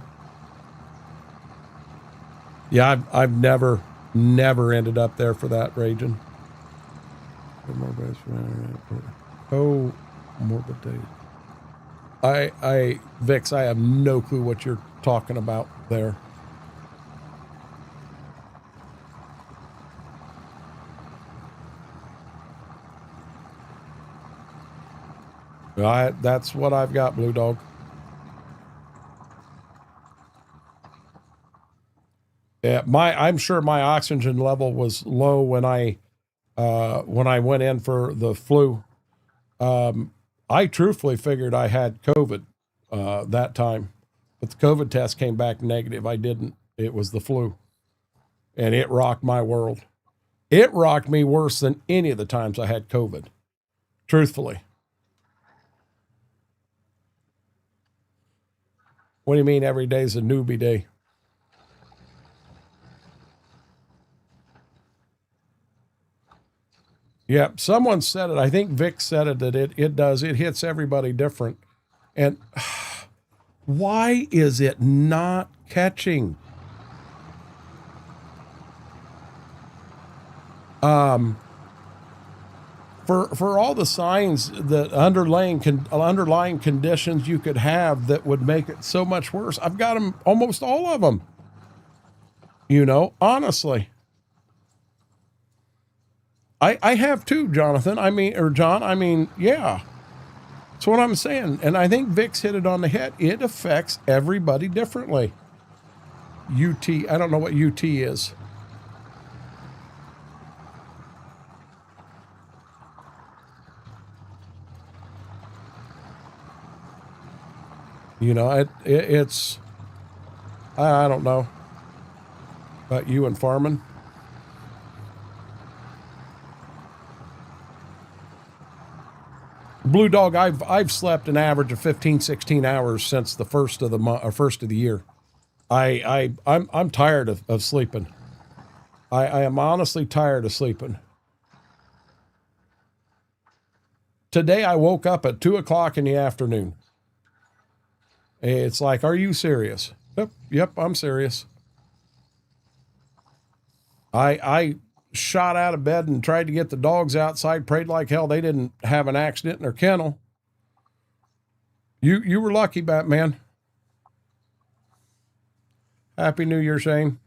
Yeah, I've never ended up there for that raging. Oh, morbid day. Vix, I have no clue what you're talking about there. That's what I've got, Blue Dog. Yeah, I'm sure my oxygen level was low when I went in for the flu. I truthfully figured I had COVID that time, but the COVID test came back negative. I didn't. It was the flu, and it rocked my world. It rocked me worse than any of the times I had COVID, truthfully. What do you mean every day's a newbie day? Yeah, someone said it. I think Vic said it, that it does. It hits everybody different. And why is it not catching? For all the signs that underlying conditions you could have that would make it so much worse, I've got them, almost all of them. You know, honestly. I have too, Jonathan. John. Yeah. That's what I'm saying. And I think Vic's hit it on the head. It affects everybody differently. UT, I don't know what UT is. You know, it's, I don't know about you and farming. Blue Dog, I've slept an average of 15, 16 hours since the first of the month or first of the year. I'm tired of sleeping. I am honestly tired of sleeping. Today I woke up at 2:00 in the afternoon. It's like, are you serious? Yep, I'm serious. I shot out of bed and tried to get the dogs outside, prayed like hell they didn't have an accident in their kennel. You were lucky, Batman. Happy New Year, Shane.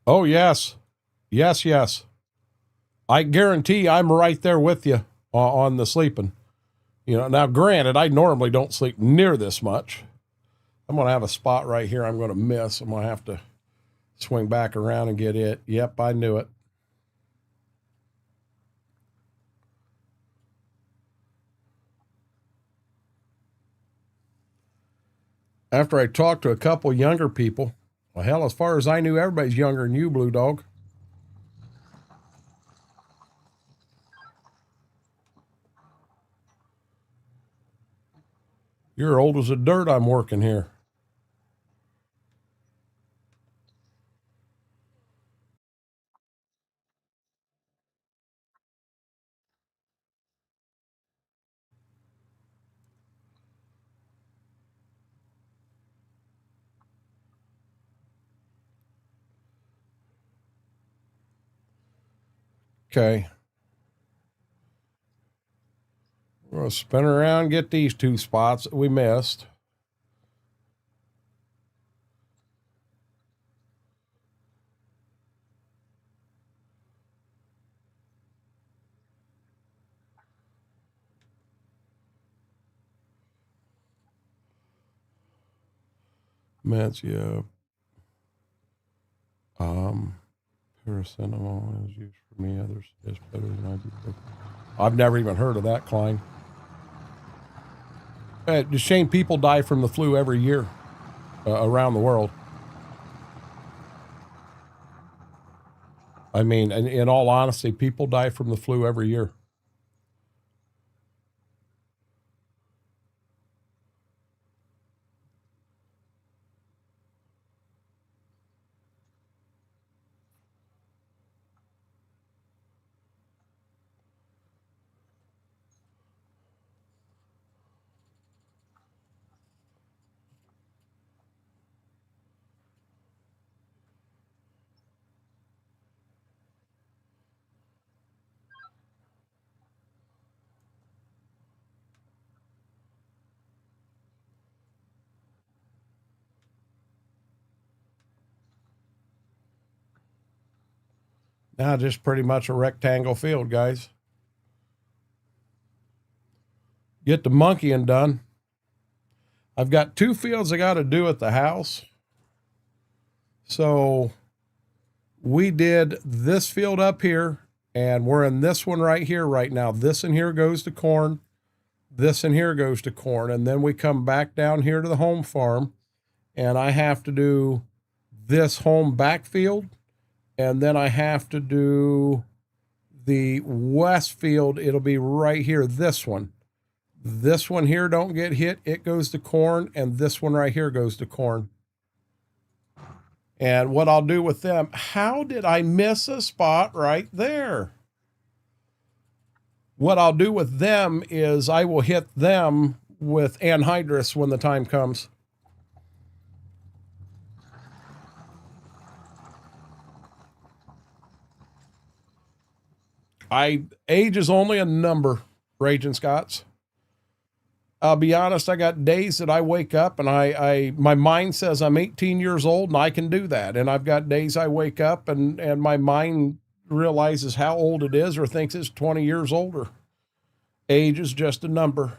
Oh, yes. Yes. I guarantee I'm right there with you on the sleeping. You know, now granted, I normally don't sleep near this much. I'm going to have a spot right here I'm going to miss. I'm going to have to swing back around and get it. Yep, I knew it. After I talked to a couple younger people, well, hell, as far as I knew, everybody's younger than you, Blue Dog. You're old as the dirt I'm working here. Okay. We're going to spin around, get these 2 spots that we missed. Metzia. Paracetamol is used for me. Others is better than ibuprofen. I've never even heard of that, Klein. It's a shame people die from the flu every year around the world. I mean, in all honesty, people die from the flu every year. Now just pretty much a rectangle field, guys. Get the monkeying done. I've got 2 fields I got to do at the house. So we did this field up here, and we're in this one right here right now. This in here goes to corn. This in here goes to corn. And then we come back down here to the home farm, and I have to do this home backfield. And then I have to do the west field. It'll be right here, this one. This one here don't get hit. It goes to corn, and this one right here goes to corn. And what I'll do with them, how did I miss a spot right there? What I'll do with them is I will hit them with anhydrous when the time comes. Age is only a number, Raging Scots. I'll be honest, I got days that I wake up and my mind says I'm 18 years old and I can do that. And I've got days I wake up and my mind realizes how old it is or thinks it's 20 years older. Age is just a number.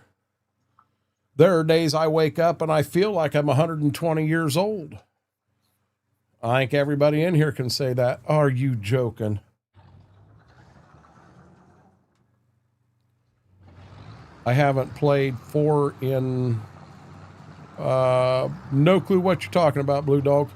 There are days I wake up and I feel like I'm 120 years old. I think everybody in here can say that. Are you joking? I haven't played 4 in, no clue what you're talking about, Blue Dog.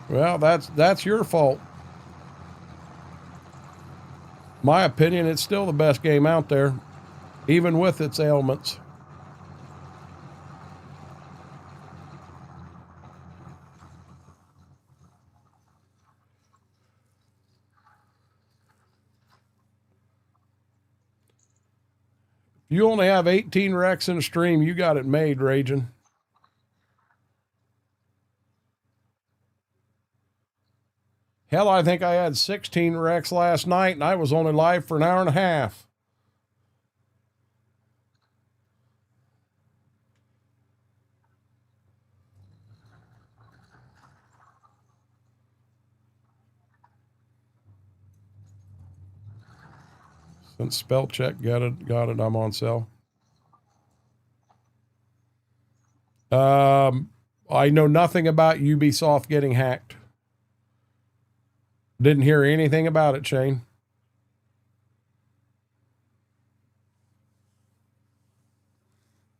Well, that's your fault. My opinion, it's still the best game out there, even with its ailments. You only have 18 wrecks in a stream, you got it made, Raging. Hell, I think I had 16 wrecks last night, and I was only live for an hour and a half. Since spell check got it, I'm on sale. I know nothing about Ubisoft getting hacked. Didn't hear anything about it, Shane.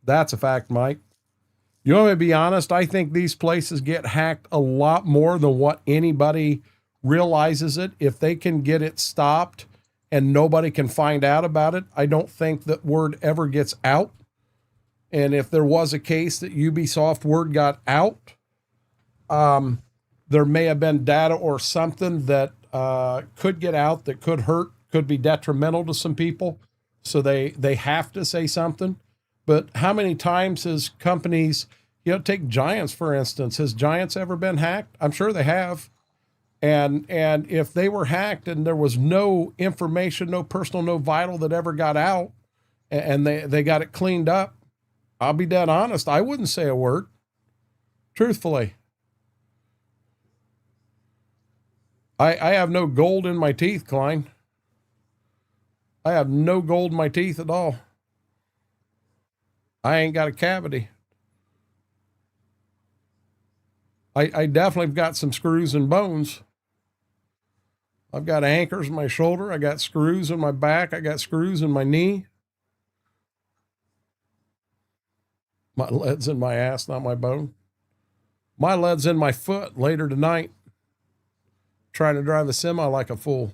That's a fact, Mike. You want me to be honest? I think these places get hacked a lot more than what anybody realizes it. If they can get it stopped and nobody can find out about it, I don't think that word ever gets out. And if there was a case that Ubisoft word got out, there may have been data or something that could get out that could hurt, could be detrimental to some people. So they have to say something. But how many times has companies You know, take Giants, for instance. Has Giants ever been hacked? I'm sure they have. And if they were hacked and there was no information, no personal, no vital that ever got out, and they got it cleaned up, I'll be dead honest, I wouldn't say a word. Truthfully. I have no gold in my teeth, Klein. I have no gold in my teeth at all. I ain't got a cavity. I definitely have got some screws and bones. I've got anchors in my shoulder. I got screws in my back. I got screws in my knee. My lead's in my ass, not my bone. My lead's in my foot later tonight, trying to drive a semi like a fool.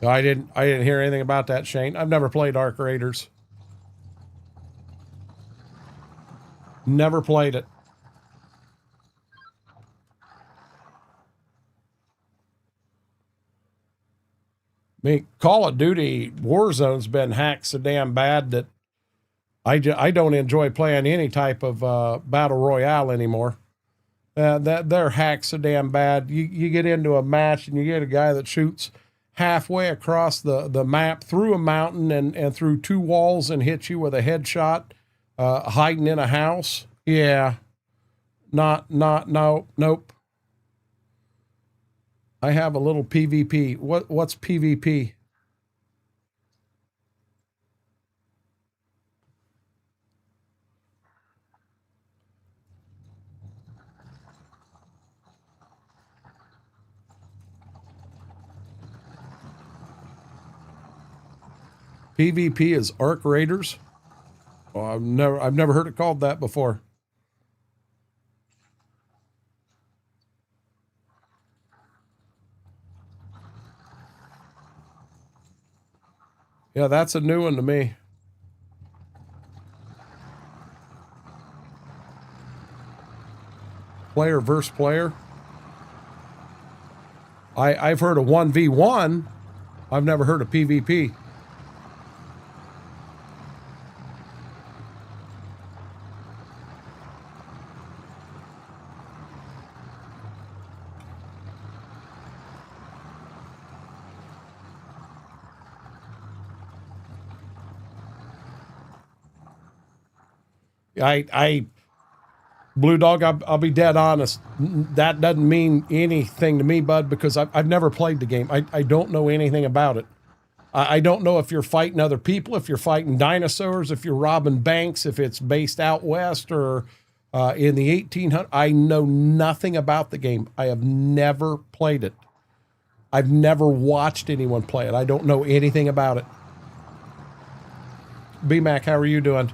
I didn't hear anything about that, Shane. I've never played Arc Raiders. Never played it. I mean, Call of Duty Warzone's been hacked so damn bad that I don't enjoy playing any type of battle royale anymore. That they're hacked so damn bad. You get into a match and you get a guy that shoots halfway across the map through a mountain and through two walls and hits you with a headshot, hiding in a house. Yeah, nope. I have a little PvP. What's PvP? PvP is Arc Raiders. Oh, I've never heard it called that before. Yeah, that's a new one to me. Player versus player. I've heard of 1v1. I've never heard of PvP. I Blue Dog, I'll be dead honest. That doesn't mean anything to me, bud, because I've never played the game. I don't know anything about it. I don't know if you're fighting other people, if you're fighting dinosaurs, if you're robbing banks, if it's based out west or in the 1800s. I know nothing about the game. I have never played it. I've never watched anyone play it. I don't know anything about it. B-Mac, how are you doing?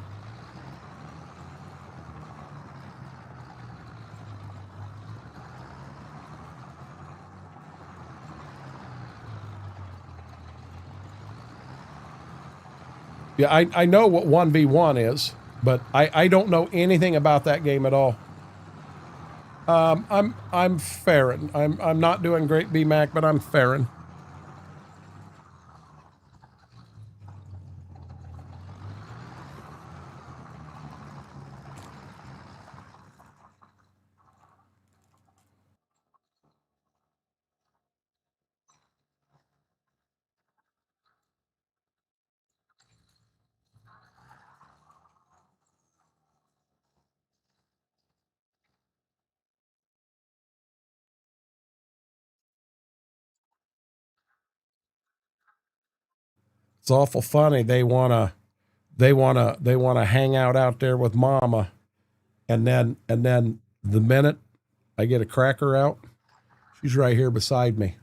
Yeah, I know what 1v1 is, but I don't know anything about that game at all. I'm faring. I'm not doing great, B-Mac, but I'm faring. It's awful funny. They wanna hang out there with Mama, and then the minute I get a cracker out, she's right here beside me.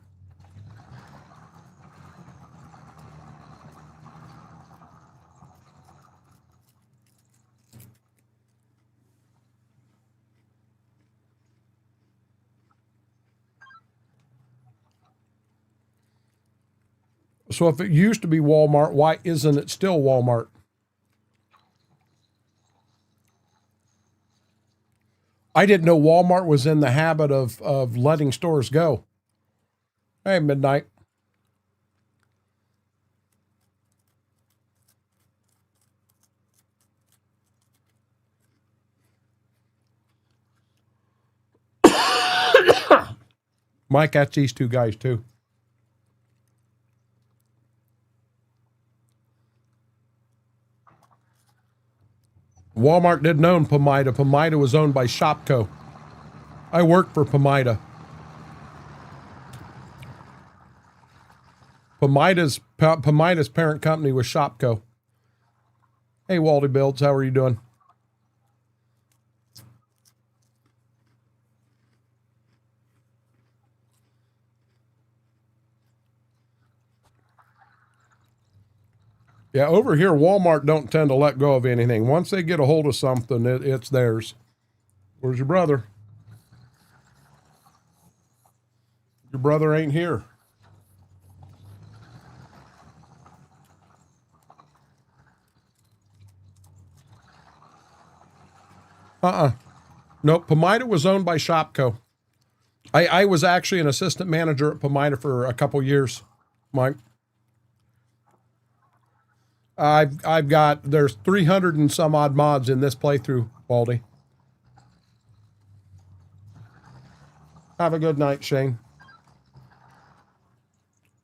So if it used to be Walmart, why isn't it still Walmart? I didn't know Walmart was in the habit of letting stores go. Hey, Midnight. Mike, that's these two guys too. Walmart didn't own Pomida. Pomida was owned by Shopko. I worked for Pomida. Pomida's parent company was Shopko. Hey, Waldy Builds, how are you doing? Yeah, over here, Walmart don't tend to let go of anything. Once they get a hold of something, it's theirs. Where's your brother? Your brother ain't here. Nope, Pomida was owned by Shopko. I was actually an assistant manager at Pomida for a couple years, Mike. I've got, there's 300 and some odd mods in this playthrough, Baldy. Have a good night, Shane.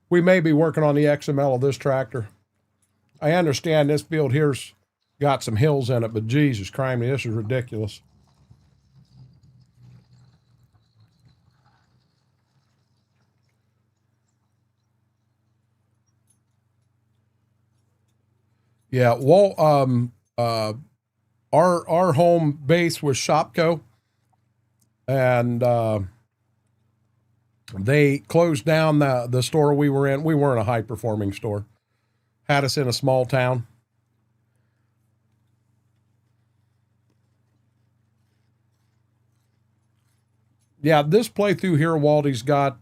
We may be working on the XML of this tractor. I understand this field here's got some hills in it, but Jesus Christ, this is ridiculous. Yeah, well, our home base was Shopko, and they closed down the store we were in. We weren't a high performing store. Had us in a small town. Yeah, this playthrough here, Waldy's got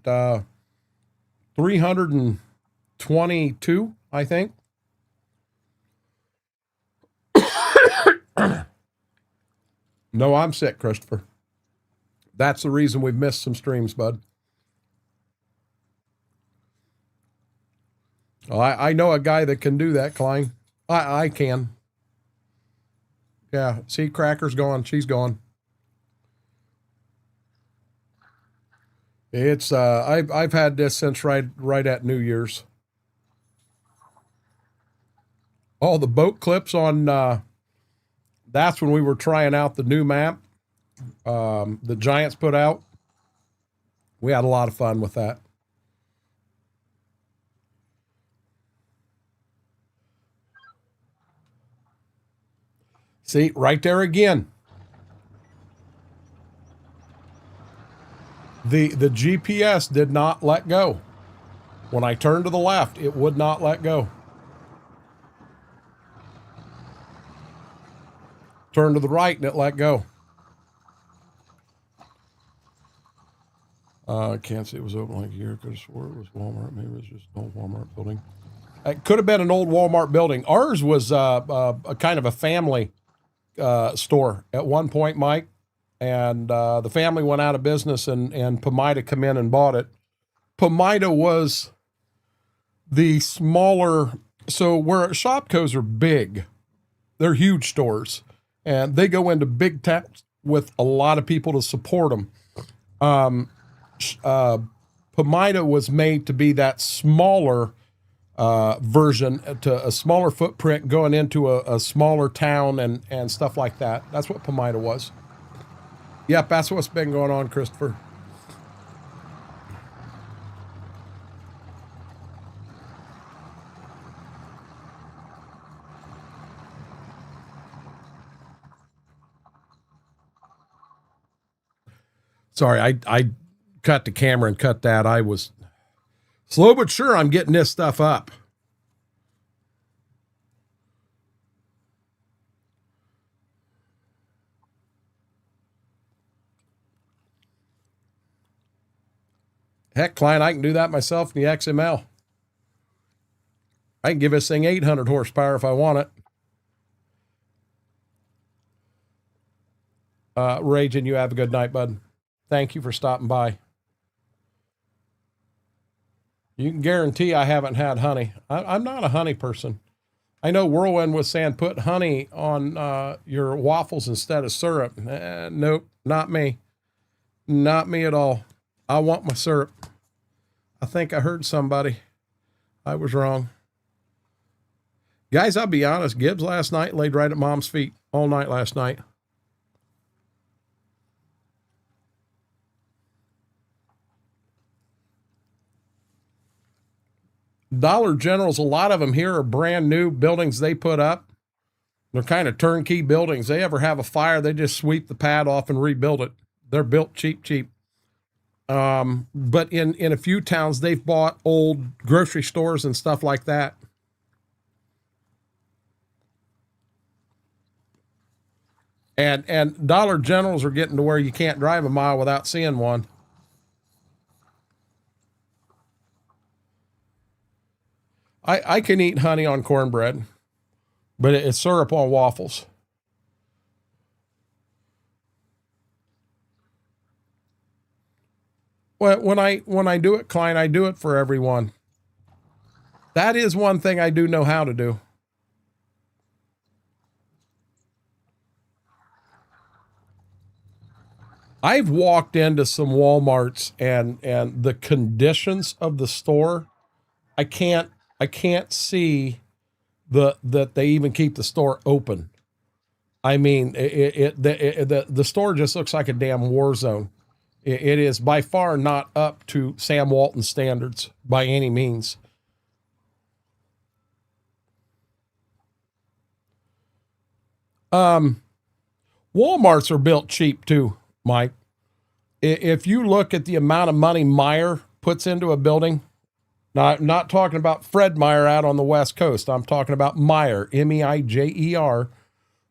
322, I think. No, I'm sick, Christopher. That's the reason we've missed some streams, bud. Well, I know a guy that can do that, Klein. I can. Yeah, see, Cracker's gone. She's gone. It's I've had this since right at New Year's. Oh, the boat clips on that's when we were trying out the new map the Giants put out. We had a lot of fun with that. See, right there again. The GPS did not let go. When I turned to the left, it would not let go. Turn to the right and it let go. I can't see it was open like a year. Could have swore it was Walmart. Maybe it was just an old Walmart building. It could have been an old Walmart building. Ours was a kind of a family store at one point, Mike. And the family went out of business and Pomida come in and bought it. Pomida was the smaller, so where Shopkos are big, they're huge stores. And they go into big towns with a lot of people to support them. Pomida was made to be that smaller version, to a smaller footprint going into a smaller town and stuff like that. That's what Pomida was. Yep, that's what's been going on, Christopher. Sorry, I cut the camera and cut that. I was slow but sure I'm getting this stuff up. Heck, Klein, I can do that myself in the XML. I can give this thing 800 horsepower if I want it. Raging, you have a good night, bud. Thank you for stopping by. You can guarantee I haven't had honey. I'm not a honey person. I know Whirlwind was saying put honey on your waffles instead of syrup. Nope, not me. Not me at all. I want my syrup. I think I heard somebody. I was wrong. Guys, I'll be honest. Gibbs last night laid right at Mom's feet all night last night. Dollar Generals, a lot of them here are brand new buildings they put up. They're kind of turnkey buildings. They ever have a fire, they just sweep the pad off and rebuild it. They're built cheap. But in a few towns, they've bought old grocery stores and stuff like that. And Dollar Generals are getting to where you can't drive a mile without seeing one. I can eat honey on cornbread, but it's syrup on waffles. Well, when I do it, Klein, I do it for everyone. That is one thing I do know how to do. I've walked into some Walmarts and the conditions of the store, I can't see that they even keep the store open. I mean, the store just looks like a damn war zone. It is by far not up to Sam Walton standards by any means. Walmarts are built cheap too, Mike. If you look at the amount of money Meijer puts into a building, now, I'm not talking about Fred Meyer out on the West Coast. I'm talking about Meijer, M-E-I-J-E-R,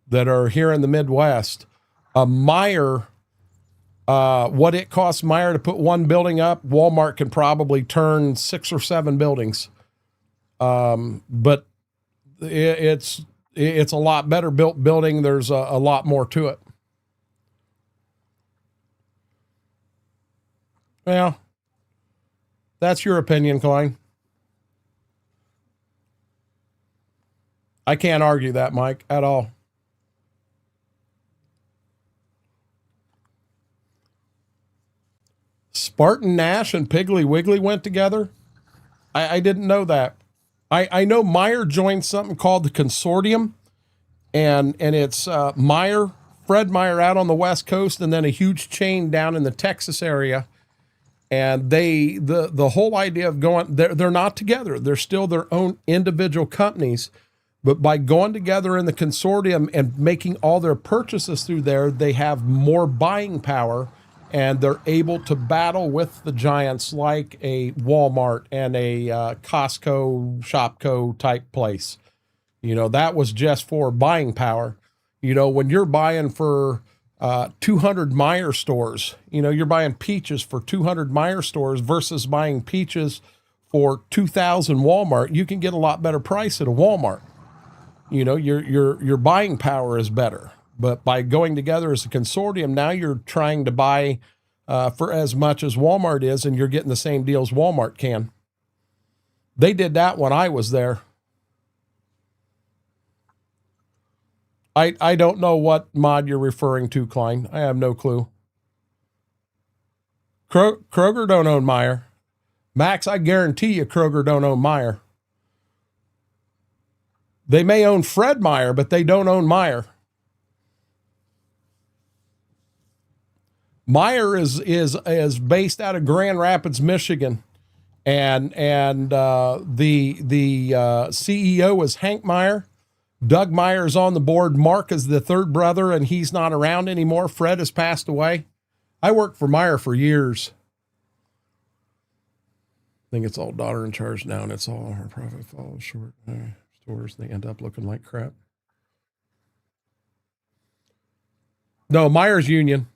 that are here in the Midwest. Meijer, what it costs Meijer to put one building up, Walmart can probably turn 6 or 7 buildings. But it's a lot better built building. There's a lot more to it. Well, that's your opinion, Klein. I can't argue that, Mike, at all. Spartan Nash and Piggly Wiggly went together? I didn't know that. I know Meijer joined something called the Consortium, and it's Meijer, Fred Meyer out on the West Coast, and then a huge chain down in the Texas area. And the whole idea of going, they're not together. They're still their own individual companies, but by going together in the consortium and making all their purchases through there, they have more buying power and they're able to battle with the giants like a Walmart and a Costco, Shopco type place. You know, that was just for buying power. You know, when you're buying for 200 Meijer stores, you know, you're buying peaches for 200 Meijer stores versus buying peaches for 2,000 Walmart. You can get a lot better price at a Walmart. You know, your buying power is better, but by going together as a consortium, now you're trying to buy for as much as Walmart is, and you're getting the same deals Walmart can. They did that when I was there. I don't know what mod you're referring to, Klein. I have no clue. Kroger don't own Meijer. Max, I guarantee you Kroger don't own Meijer. They may own Fred Meyer, but they don't own Meijer. Meijer is based out of Grand Rapids, Michigan, and the CEO is Hank Meyer. Doug Meyer is on the board. Mark is the third brother, and he's not around anymore. Fred has passed away. I worked for Meijer for years. I think it's all daughter in charge now, and it's all her profit falls short. Stores, they end up looking like crap. No, Meijer's union.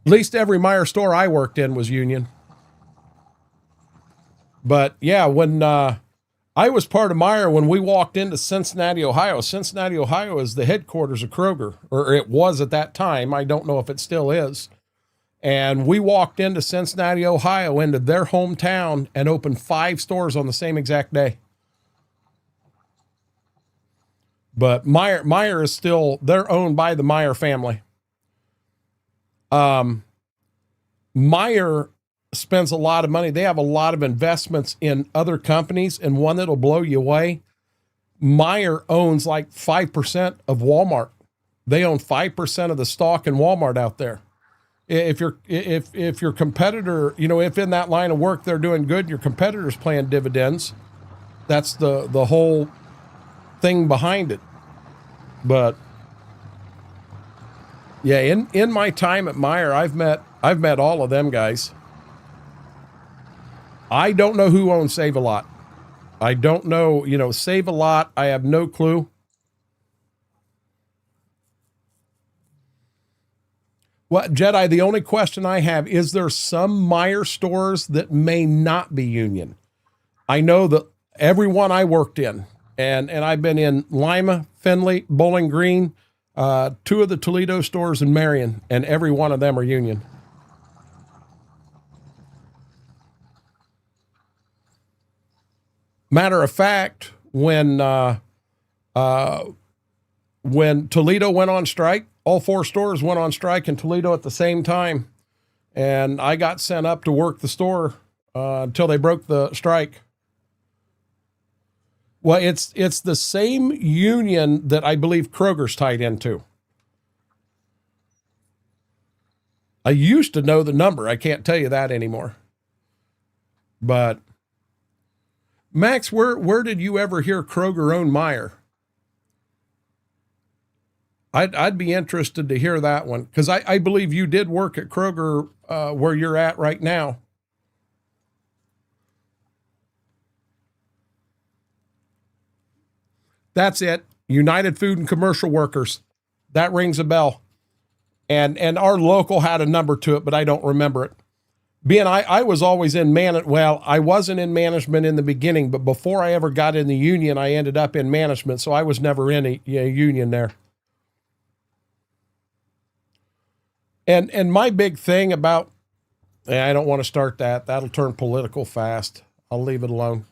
At least every Meijer store I worked in was union. But yeah, when I was part of Meijer when we walked into Cincinnati, Ohio. Cincinnati, Ohio is the headquarters of Kroger, or it was at that time. I don't know if it still is. And we walked into Cincinnati, Ohio, into their hometown, and opened 5 stores on the same exact day. But Meijer is still, they're owned by the Meijer family. Meijer spends a lot of money. They have a lot of investments in other companies, and one that'll blow you away. Meijer owns like 5% of Walmart. They own 5% of the stock in Walmart out there. If your competitor, if in that line of work they're doing good, your competitor's paying dividends. That's the whole thing behind it. But yeah, in my time at Meijer, I've met all of them guys. I don't know who owns Save-A-Lot. I don't know, Save-A-Lot, I have no clue. Well, Jedi, the only question I have, is there some Meijer stores that may not be union? I know that every one I worked in, and I've been in Lima, Findlay, Bowling Green, 2 of the Toledo stores in Marion, and every one of them are union. Matter of fact, when Toledo went on strike, all 4 stores went on strike in Toledo at the same time. And I got sent up to work the store until they broke the strike. Well, it's the same union that I believe Kroger's tied into. I used to know the number. I can't tell you that anymore. But Max, where did you ever hear Kroger own Meijer? I'd be interested to hear that one, because I believe you did work at Kroger where you're at right now. That's it. United Food and Commercial Workers. That rings a bell. And our local had a number to it, but I don't remember it. Being I was always in I wasn't in management in the beginning, but before I ever got in the union, I ended up in management, so I was never in a union there. And my big thing about, I don't want to start that. That'll turn political fast. I'll leave it alone.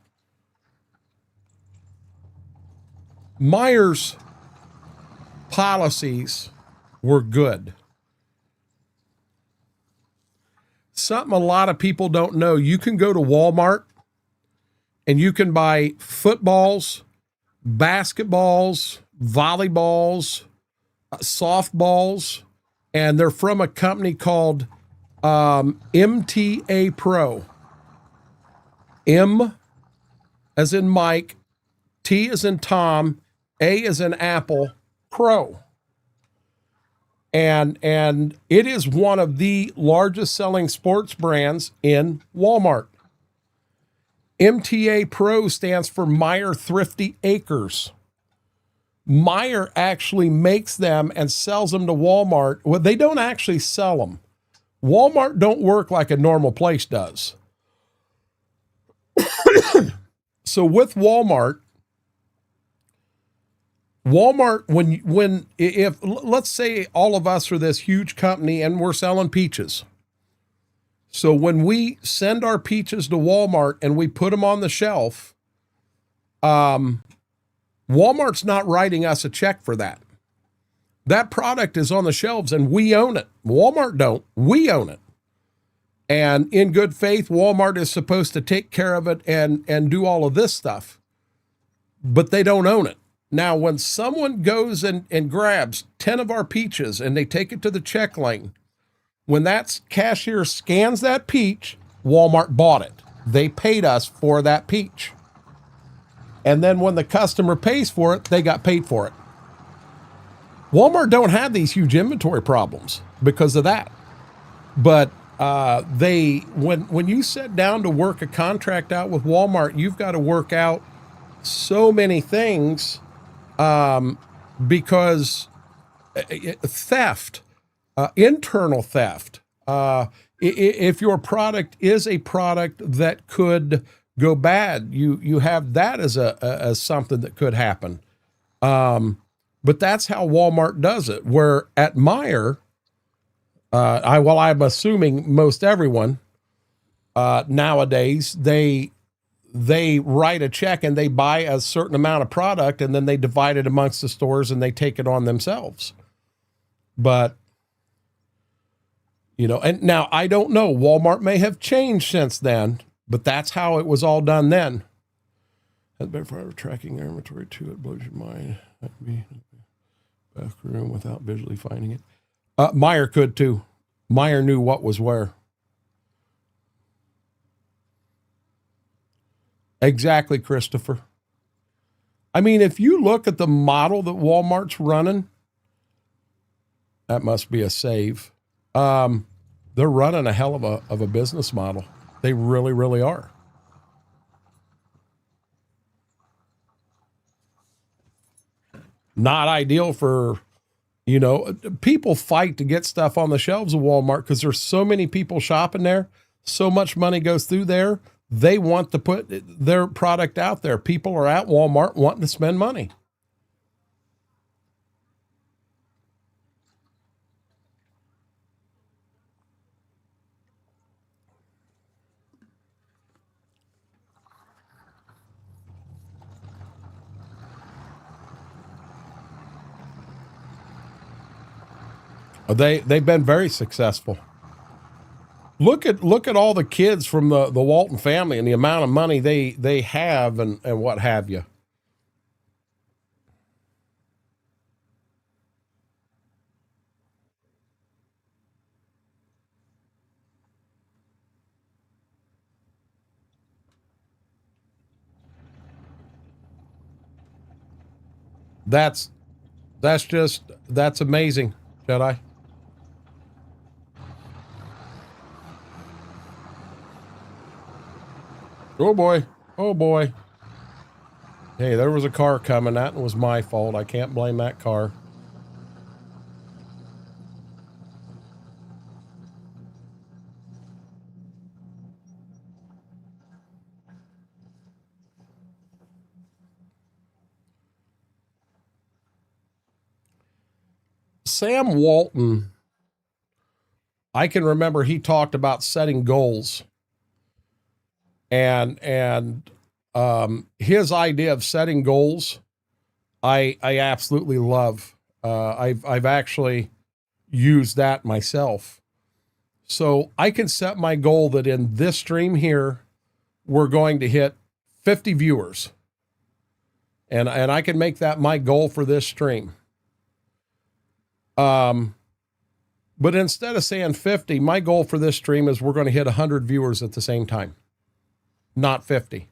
Meijer's policies were good. Something a lot of people don't know. You can go to Walmart and you can buy footballs, basketballs, volleyballs, softballs, and they're from a company called MTA Pro. M as in Mike, T as in Tom, A as in Apple, Pro. And it is one of the largest selling sports brands in Walmart. MTA Pro stands for Meijer Thrifty Acres. Meijer actually makes them and sells them to Walmart. Well, they don't actually sell them. Walmart don't work like a normal place does. So with Walmart, if let's say all of us are this huge company and we're selling peaches. So when we send our peaches to Walmart and we put them on the shelf, Walmart's not writing us a check for that. That product is on the shelves and we own it. Walmart don't. We own it. And in good faith, Walmart is supposed to take care of it and do all of this stuff. But they don't own it. Now, when someone goes and grabs 10 of our peaches and they take it to the check lane, when that cashier scans that peach, Walmart bought it. They paid us for that peach. And then when the customer pays for it, they got paid for it. Walmart don't have these huge inventory problems because of that. But when you sit down to work a contract out with Walmart, you've got to work out so many things because theft, internal theft, if your product is a product that could go bad, you have that as something that could happen. But that's how Walmart does it. Where at Meijer, I'm assuming most everyone nowadays, they write a check and they buy a certain amount of product and then they divide it amongst the stores and they take it on themselves. But, and now I don't know, Walmart may have changed since then, but that's how it was all done then. That's better for tracking their inventory too. It blows your mind. That'd be back room without visually finding it. Meijer could too. Meijer knew what was where. Exactly, Christopher. I mean, if you look at the model that Walmart's running, that must be a save. They're running a hell of a business model. They really, really are. Not ideal for, people fight to get stuff on the shelves of Walmart because there's so many people shopping there. So much money goes through there. They want to put their product out there. People are at Walmart wanting to spend money. They've been very successful. Look at all the kids from the Walton family and the amount of money they have and what have you. That's amazing, Jedi. Oh boy. Oh boy. Hey, there was a car coming. That was my fault. I can't blame that car. Sam Walton, I can remember he talked about setting goals. And his idea of setting goals, I absolutely love. I've actually used that myself. So I can set my goal that in this stream here, we're going to hit 50 viewers. And I can make that my goal for this stream. But instead of saying 50, my goal for this stream is we're going to hit 100 viewers at the same time. Not 50.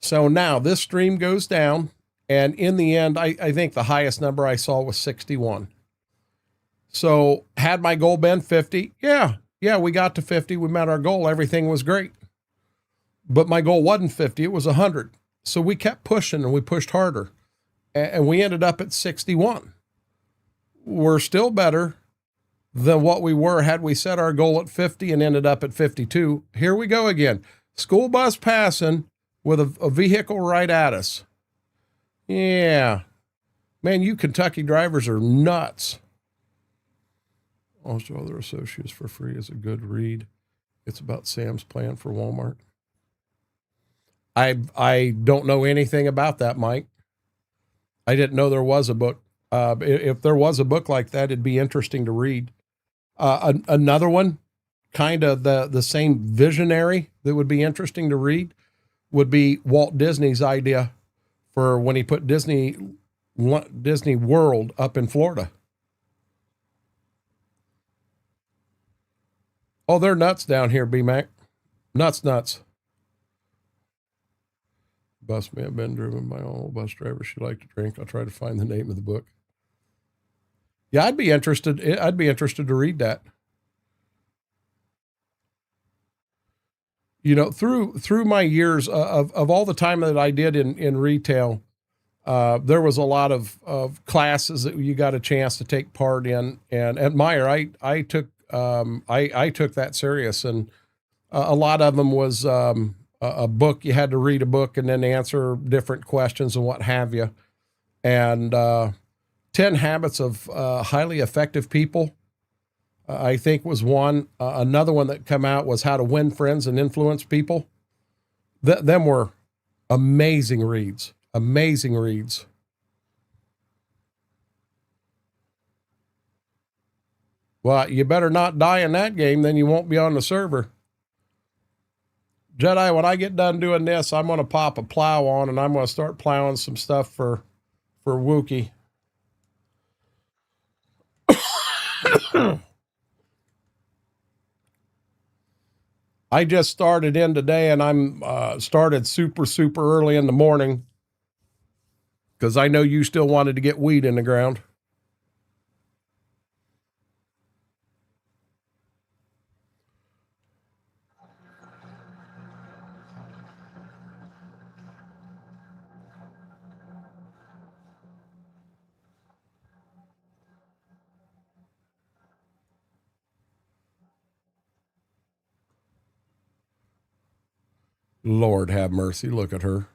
So now this stream goes down, and in the end, I think the highest number I saw was 61. So had my goal been 50, yeah, we got to 50. We met our goal. Everything was great. But my goal wasn't 50. It was 100. So we kept pushing and we pushed harder, and we ended up at 61. We're still better than what we were had we set our goal at 50 and ended up at 52. Here we go again. School bus passing with a vehicle right at us. Yeah. Man, you Kentucky drivers are nuts. Also, Other Associates for Free is a good read. It's about Sam's plan for Walmart. I don't know anything about that, Mike. I didn't know there was a book. If there was a book like that, it'd be interesting to read. Another one, kind of the same visionary that would be interesting to read would be Walt Disney's idea for when he put Disney World up in Florida. Oh, they're nuts down here, B-Mac. Nuts. Bus may have been driven by all bus drivers. She liked to drink. I'll try to find the name of the book. Yeah, I'd be interested to read that. Through my years of all the time that I did in retail, there was a lot of classes that you got a chance to take part in. And at Meijer, I took that serious. And a lot of them was a book. You had to read a book and then answer different questions and what have you. And 10 Habits of Highly Effective People, I think was one. Another one that come out was How to Win Friends and Influence People. Them were amazing reads. Amazing reads. Well, you better not die in that game, then you won't be on the server. Jedi, when I get done doing this, I'm going to pop a plow on and I'm going to start plowing some stuff for Wookie. I just started in today and I'm started super early in the morning because I know you still wanted to get weed in the ground. Lord have mercy, look at her.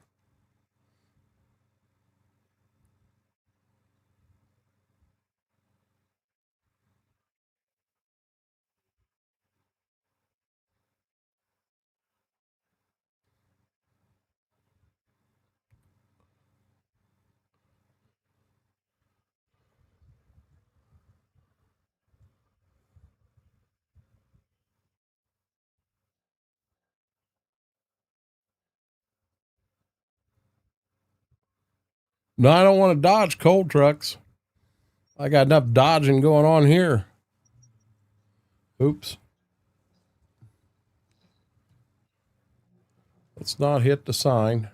No, I don't want to dodge cold trucks. I got enough dodging going on here. Oops. Let's not hit the sign.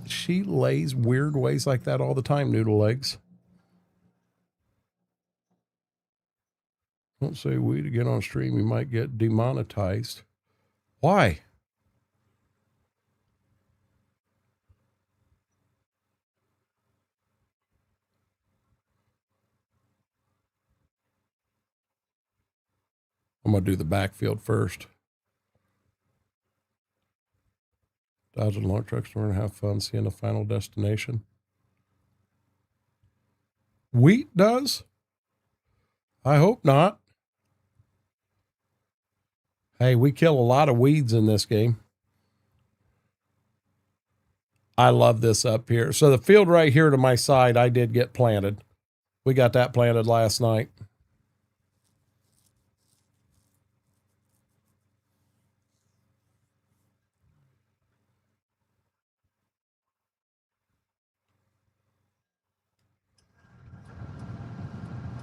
She lays weird ways like that all the time, Noodle Legs. Don't say we to get on stream. You might get demonetized. Why? I'm going to do the backfield first. Dodge and long trucks to have fun seeing the final destination. Wheat does? I hope not. Hey, we kill a lot of weeds in this game. I love this up here. So the field right here to my side, I did get planted. We got that planted last night.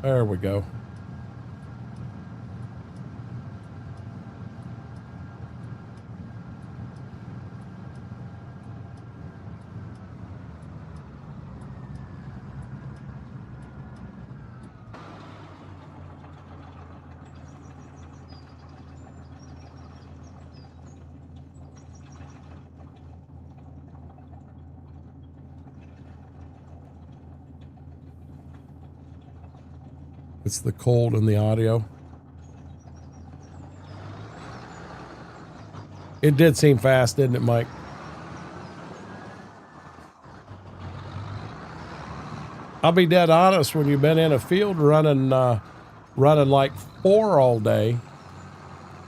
There we go. It's the cold in the audio. It did seem fast, didn't it, Mike? I'll be dead honest, when you've been in a field running like 4 all day,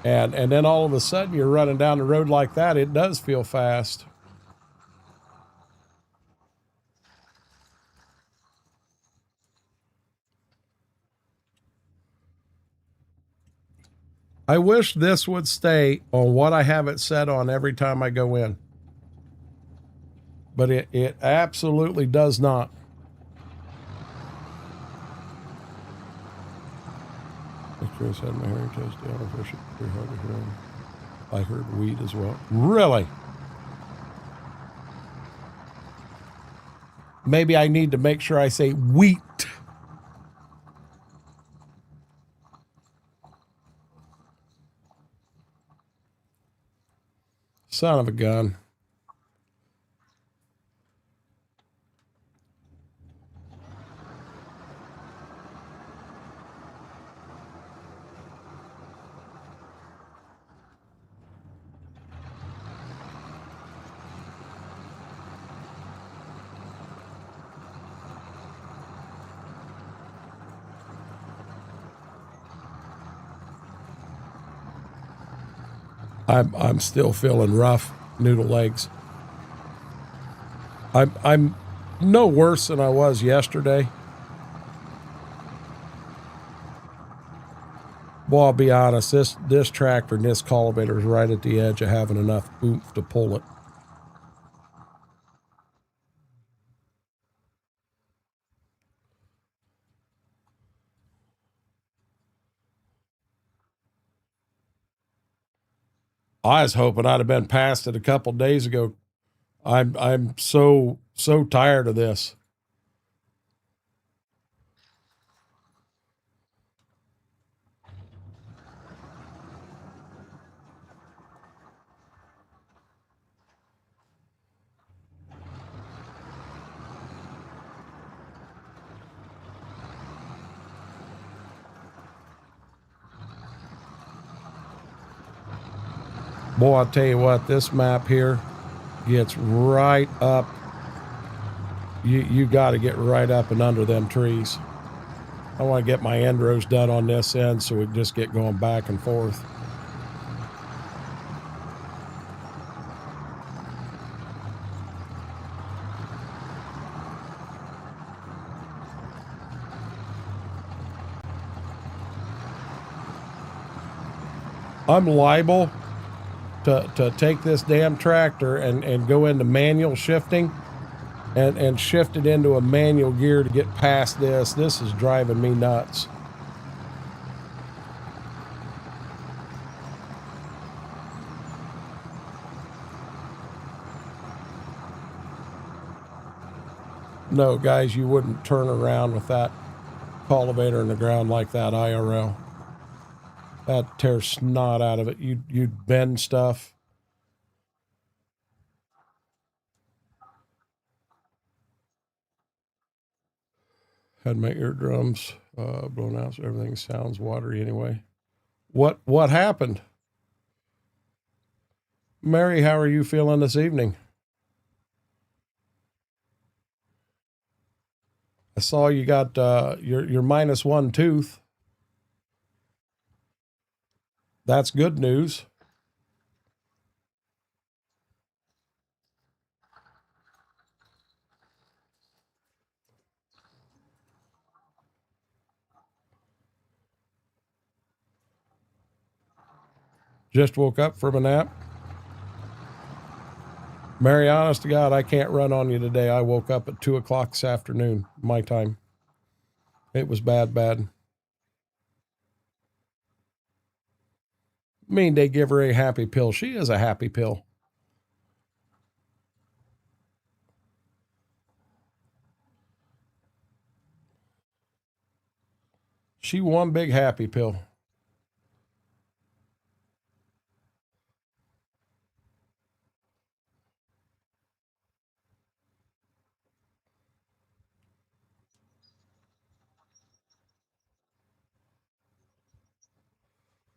and then all of a sudden you're running down the road like that, it does feel fast. I wish this would stay on what I have it set on every time I go in. But it absolutely does not. Chris had my hearing test down. Pretty hard to hear. I heard weed as well. Really? Maybe I need to make sure I say wheat. Son of a gun. I'm still feeling rough, noodle legs. I'm no worse than I was yesterday. Well, I'll be honest, this tractor and this cultivator is right at the edge of having enough oomph to pull it. I was hoping I'd have been past it a couple days ago. I'm so tired of this. Boy, I'll tell you what, this map here gets right up. You got to get right up and under them trees. I want to get my end rows done on this end so we just get going back and forth. I'm liable to take this damn tractor and go into manual shifting and shift it into a manual gear to get past this. This is driving me nuts. No, guys, you wouldn't turn around with that cultivator in the ground like that IRL. That tears snot out of it. You'd bend stuff. Had my eardrums blown out, so everything sounds watery anyway. What happened? Mary, how are you feeling this evening? I saw you got your minus one tooth. That's good news. Just woke up from a nap. Mary, honest to God, I can't run on you today. I woke up at 2 o'clock this afternoon, my time. It was bad. I mean, they give her a happy pill. She is a happy pill. She one big happy pill.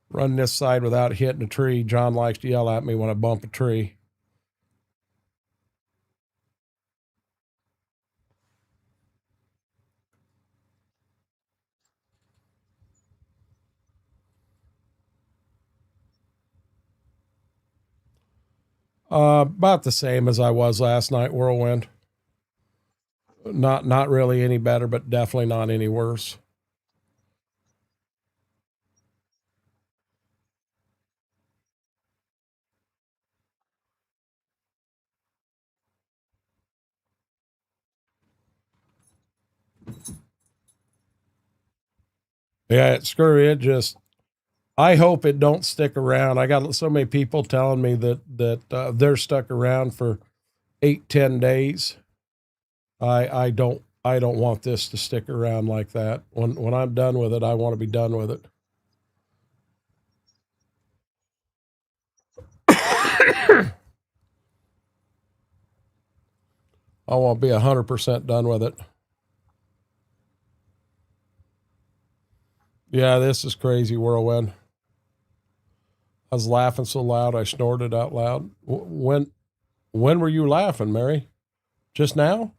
Run this side without hitting a tree. John likes to yell at me when I bump a tree. About the same as I was last night, Whirlwind. Not really any better, but definitely not any worse. Yeah, screw it. Just I hope it don't stick around. I got so many people telling me that they're stuck around for 8-10 days. I don't want this to stick around like that. When I'm done with it, I want to be done with it. I won't be 100% done with it. Yeah, this is crazy whirlwind. I was laughing so loud I snorted out loud. When were you laughing, Mary? Just now?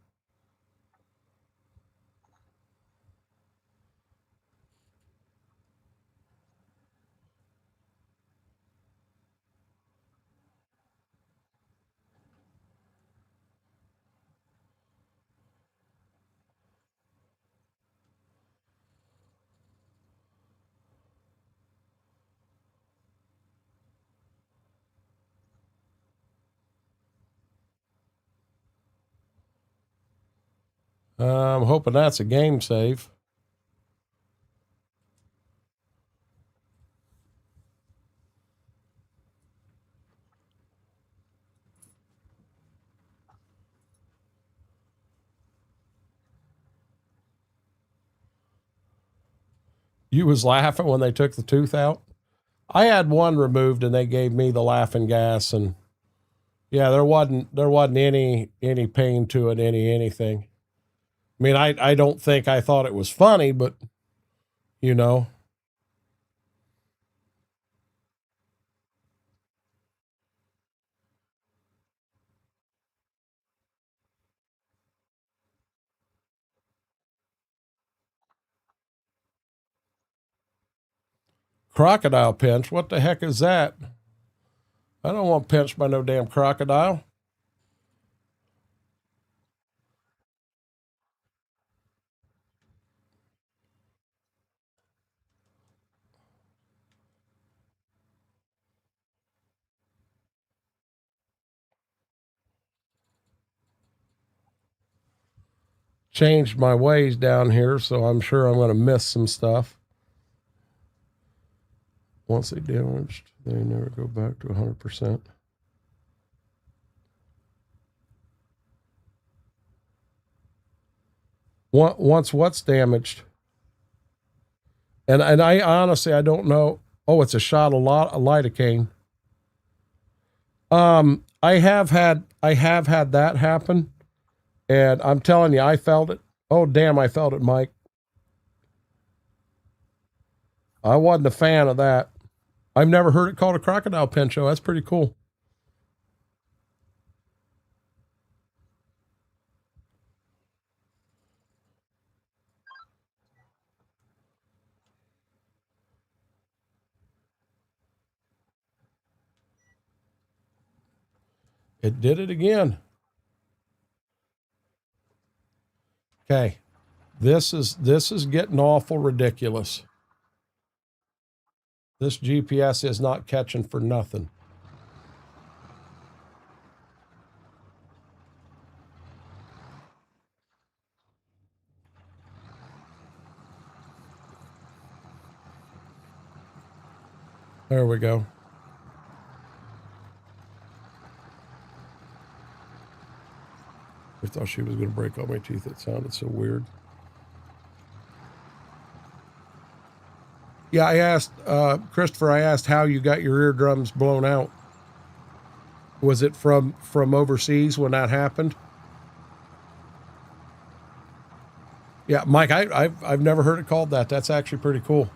I'm hoping that's a game save. You was laughing when they took the tooth out? I had one removed and they gave me the laughing gas, and yeah, there wasn't any pain to it, anything. I mean, I don't think I thought it was funny, but you know, crocodile pinch. What the heck is that? I don't want pinched by no damn crocodile. Changed my ways down here, so I'm sure I'm going to miss some stuff. Once they damaged, they never go back to 100%. Once what's damaged? And I honestly, I don't know. Oh, it's a shot of lidocaine. I have had that happen, and I'm telling you, I felt it. Oh, damn, I felt it, Mike. I wasn't a fan of that. I've never heard it called a crocodile pinch, though. That's pretty cool. It did it again. Okay. This is getting awful ridiculous. This GPS is not catching for nothing. There we go. I thought she was going to break all my teeth. It sounded so weird. Yeah, I asked Christopher. I asked how you got your eardrums blown out. Was it from overseas when that happened? Yeah, Mike, I've never heard it called that. That's actually pretty cool.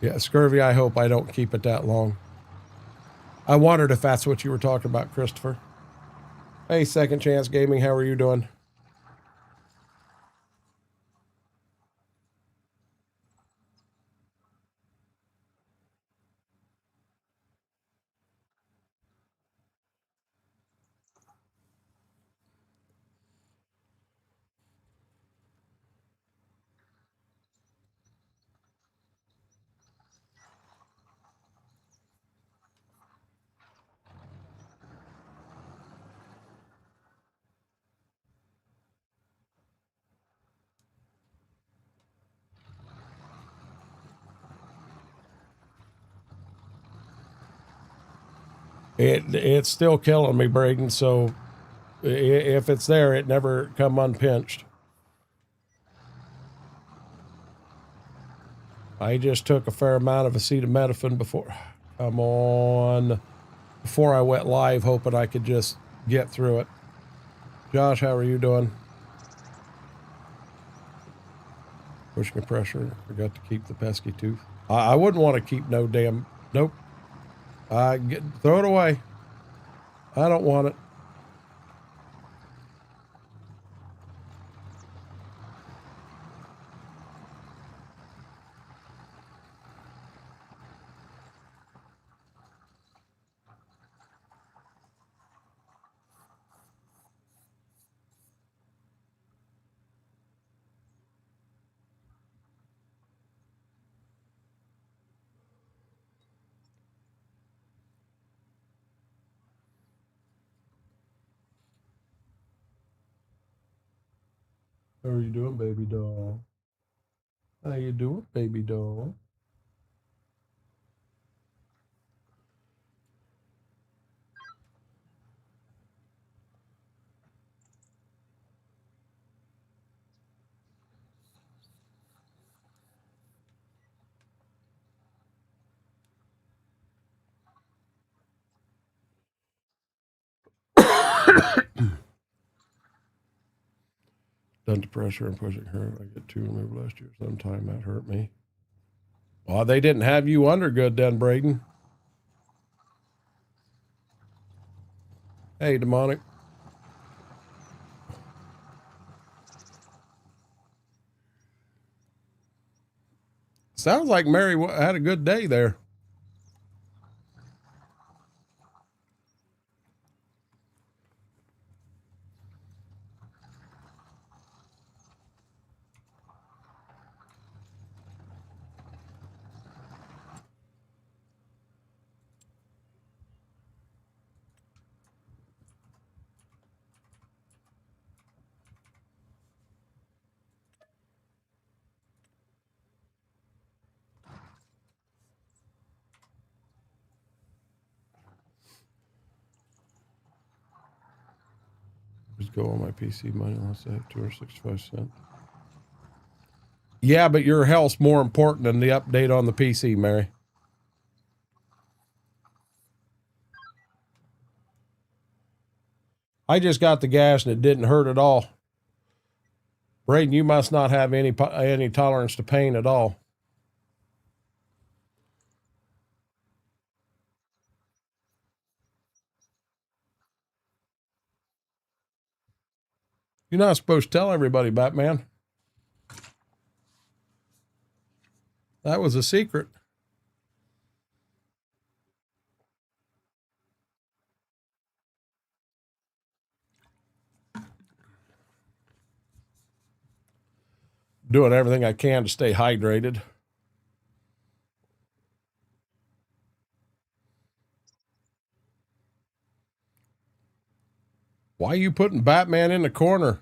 Yeah, scurvy. I hope I don't keep it that long. I wondered if that's what you were talking about, Christopher. Hey, Second Chance Gaming, how are you doing? It's still killing me, Braden. So if it's there, it never come unpinched. I just took a fair amount of acetaminophen before. Come on. Before I went live, hoping I could just get through it. Josh, how are you doing? Push compressor. Forgot to keep the pesky tooth. I wouldn't want to keep no damn. Nope. Throw it away. I don't want it. How are you doing, baby doll? How you doing, baby doll? Done to pressure and pushing her. I get 2 removed last year. Sometime that hurt me. Well, they didn't have you under good then, Braden. Hey, demonic. Sounds like Mary had a good day there. Just go on my PC money unless I have 265 cents. Yeah, but your health's more important than the update on the PC, Mary. I just got the gas and it didn't hurt at all. Braden, you must not have any tolerance to pain at all. You're not supposed to tell everybody, Batman. That was a secret. Doing everything I can to stay hydrated. Why are you putting Batman in the corner?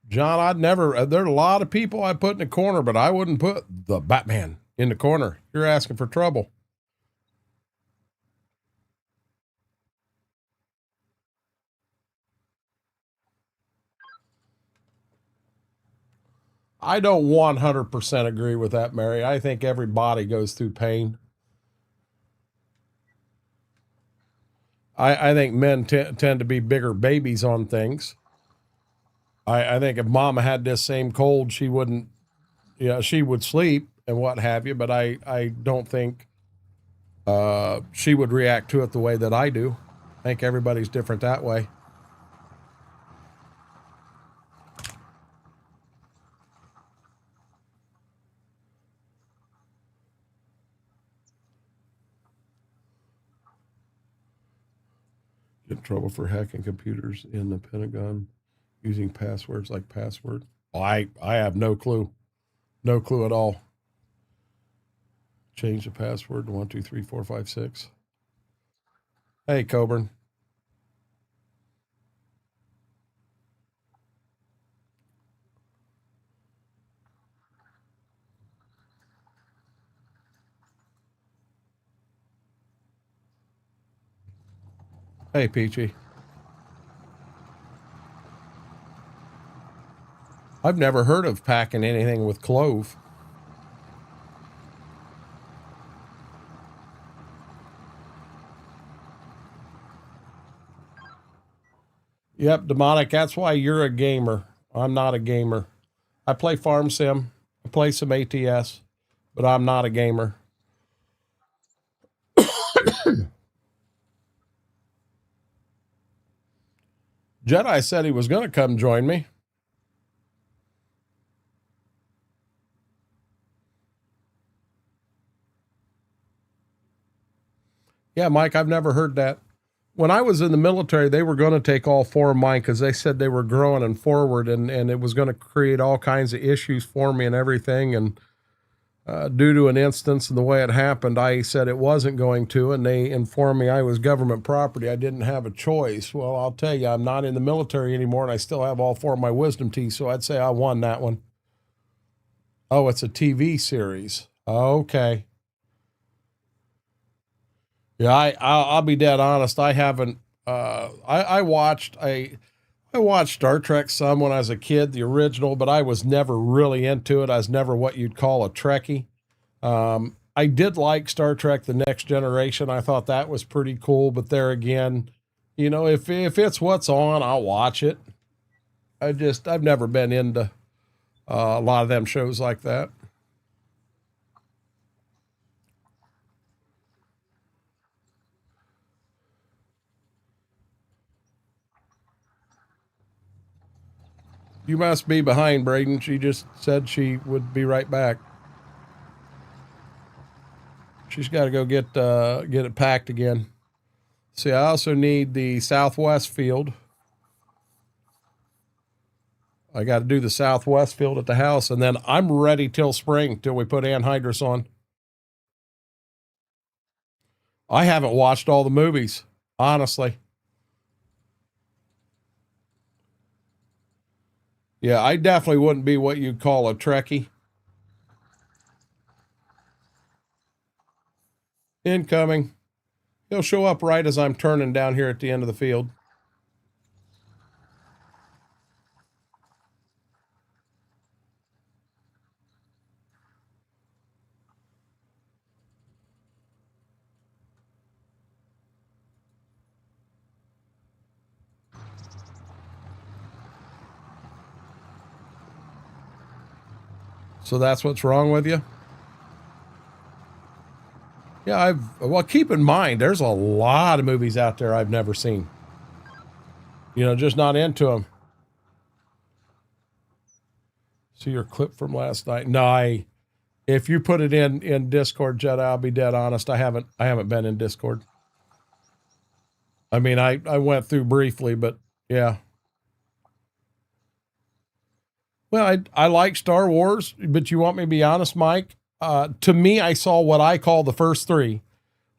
John, there are a lot of people I put in the corner, but I wouldn't put the Batman in the corner. You're asking for trouble. I don't 100% agree with that, Mary. I think everybody goes through pain. I think men tend to be bigger babies on things. I think if Mama had this same cold, she wouldn't, she would sleep and what have you, but I don't think she would react to it the way that I do. I think everybody's different that way. Get in trouble for hacking computers in the Pentagon using passwords like password. Oh, I have no clue. No clue at all. Change the password to 123456. Hey, Coburn. Hey, Peachy. I've never heard of packing anything with clove. Yep, demonic. That's why you're a gamer. I'm not a gamer. I play Farm Sim. I play some ATS, but I'm not a gamer. Jedi said he was going to come join me. Yeah, Mike, I've never heard that. When I was in the military, they were going to take all 4 of mine because they said they were growing and forward, and it was going to create all kinds of issues for me and everything. And due to an instance and the way it happened, I said it wasn't going to, and they informed me I was government property. I didn't have a choice. Well, I'll tell you, I'm not in the military anymore, and I still have all 4 of my wisdom teeth, so I'd say I won that one. Oh, it's a TV series. Okay. Yeah, I'll be dead honest. I haven't. I watched Star Trek some when I was a kid, the original, but I was never really into it. I was never what you'd call a Trekkie. I did like Star Trek: The Next Generation. I thought that was pretty cool. But there again, you know, if it's what's on, I'll watch it. I've never been into a lot of them shows like that. You must be behind, Braden. She just said she would be right back. She's got to go get it packed again. See, I also need the southwest field. I got to do the southwest field at the house, and then I'm ready till spring, till we put anhydrous on. I haven't watched all the movies, honestly. Yeah, I definitely wouldn't be what you'd call a Trekkie. Incoming. He'll show up right as I'm turning down here at the end of the field. So that's what's wrong with you? Yeah, well, keep in mind, there's a lot of movies out there I've never seen. You know, just not into them. See your clip from last night? No, if you put it in Discord, Jedi, I'll be dead honest. I haven't been in Discord. I mean, I went through briefly, but yeah. Well, I like Star Wars, but you want me to be honest, Mike? To me, I saw what I call the first 3.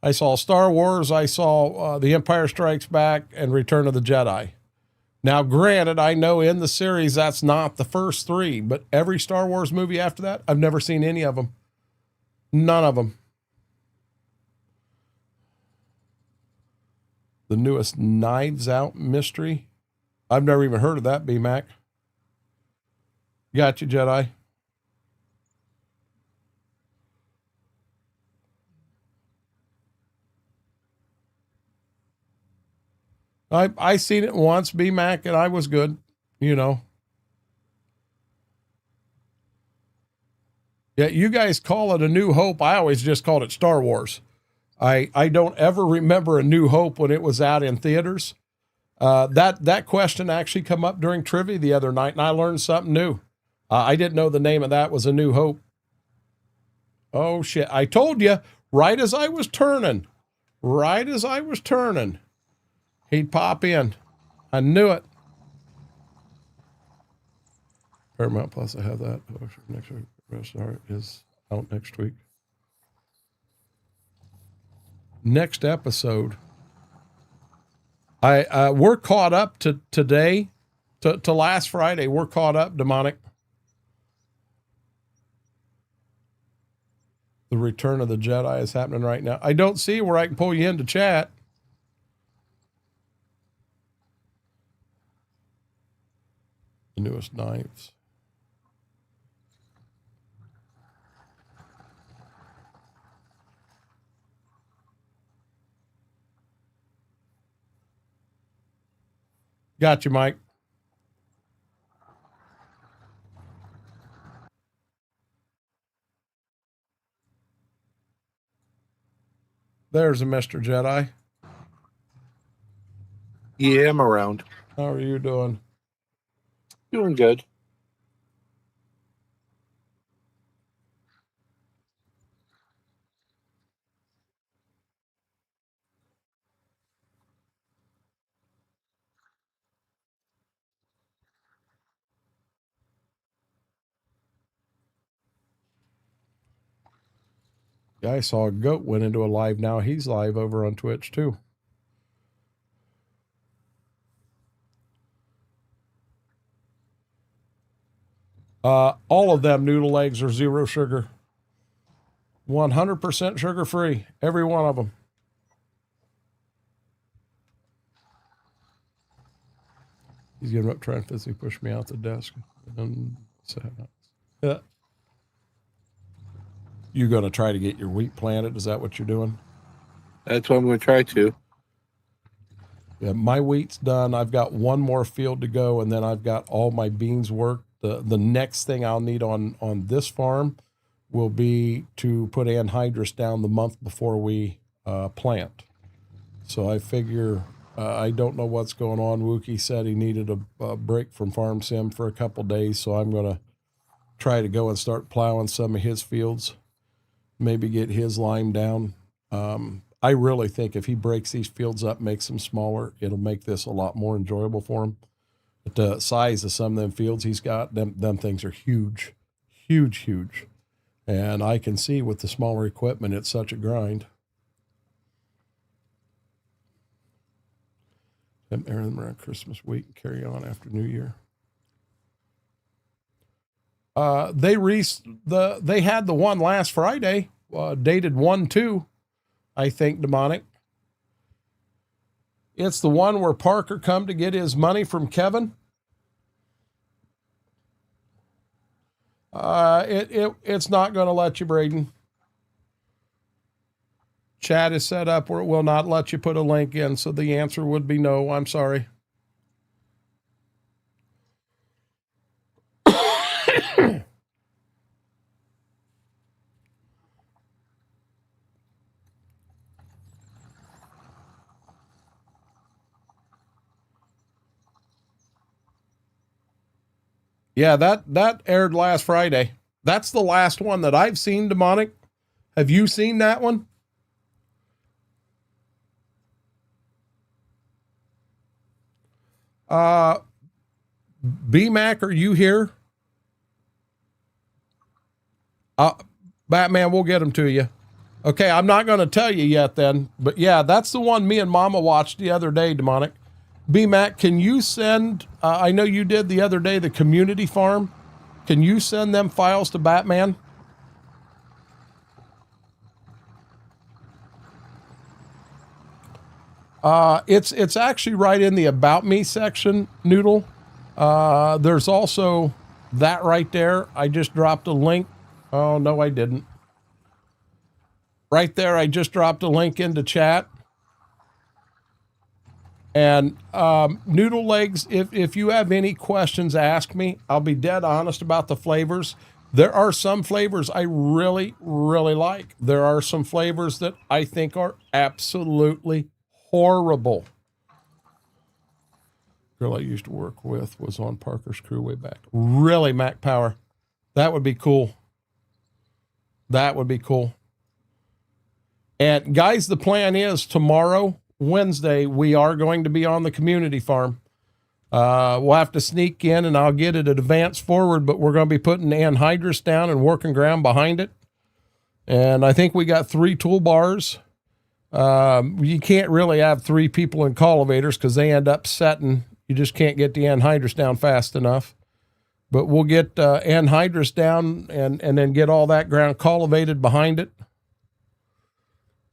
I saw Star Wars, I saw The Empire Strikes Back, and Return of the Jedi. Now, granted, I know in the series that's not the first 3, but every Star Wars movie after that, I've never seen any of them. None of them. The newest Knives Out mystery. I've never even heard of that, B-Mac. Got you, Jedi. I seen it once, B-Mac, and I was good, you know. Yeah, you guys call it A New Hope. I always just called it Star Wars. I don't ever remember A New Hope when it was out in theaters. That question actually come up during trivia the other night, and I learned something new. I didn't know the name of that was A New Hope. Oh, shit. I told you, right as I was turning, he'd pop in. I knew it. Paramount Plus, I have that. Next week, Restart is out next week. Next episode. We're caught up to today, to last Friday. We're caught up, demonic. The Return of the Jedi is happening right now. I don't see where I can pull you into chat. The newest knives. Got you, Mike. There's a Mr. Jedi. Yeah, I'm around. How are you doing? Doing good. Yeah, I saw a goat went into a live now. He's live over on Twitch too. All of them noodle legs are 0 sugar. 100% sugar free. Every one of them. He's giving up trying to physically push me out the desk. And yeah. You going to try to get your wheat planted? Is that what you're doing? That's what I'm going to try to. Yeah, my wheat's done. I've got one more field to go, and then I've got all my beans worked. The next thing I'll need on this farm will be to put anhydrous down the month before we plant. So I figure, I don't know what's going on. Wookie said he needed a break from Farm Sim for a couple days, so I'm going to try to go and start plowing some of his fields, maybe get his lime down. I really think if he breaks these fields up, makes them smaller, it'll make this a lot more enjoyable for him. But the size of some of them fields he's got, them things are huge, huge, huge. And I can see with the smaller equipment, it's such a grind. Them air them around Christmas week and carry on after New Year. They had the one last Friday, dated 1/2. I think, Demonic. It's the one where Parker come to get his money from Kevin. It's not going to let you, Braden. Chat is set up where it will not let you put a link in, so the answer would be no. I'm sorry. Yeah, that aired last Friday. That's the last one that I've seen, Demonic. Have you seen that one? BMac, are you here? Batman, we'll get them to you. Okay, I'm not going to tell you yet then, but yeah, that's the one me and Mama watched the other day, Demonic. BMac, can you send, I know you did the other day, the community farm. Can you send them files to Batman? It's actually right in the About Me section, Noodle. There's also that right there. I just dropped a link. Oh, no, I didn't. Right there, I just dropped a link into chat. And Noodle Legs, if you have any questions, ask me. I'll be dead honest about the flavors. There are some flavors I really, really like. There are some flavors that I think are absolutely horrible. Girl I used to work with was on Parker's crew way back. Really, Mac Power. That would be cool. That would be cool. And guys, the plan is tomorrow, Wednesday, we are going to be on the community farm. We'll have to sneak in and I'll get it at advance forward, but we're going to be putting anhydrous down and working ground behind it. And I think we got 3 toolbars. You can't really have 3 people in cultivators because they end up setting. You just can't get the anhydrous down fast enough. But we'll get anhydrous down and then get all that ground cultivated behind it.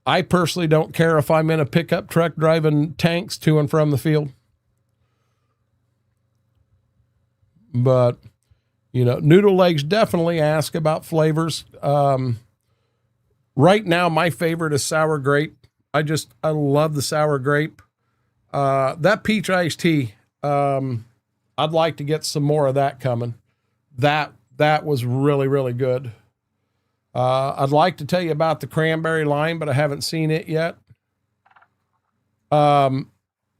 I personally don't care if I'm in a pickup truck driving tanks to and from the field. But, you know, Noodle Legs definitely ask about flavors. Right now, my favorite is sour grape. I love the sour grape. That peach iced tea, I'd like to get some more of that coming. That was really, really good. I'd like to tell you about the cranberry line, but I haven't seen it yet.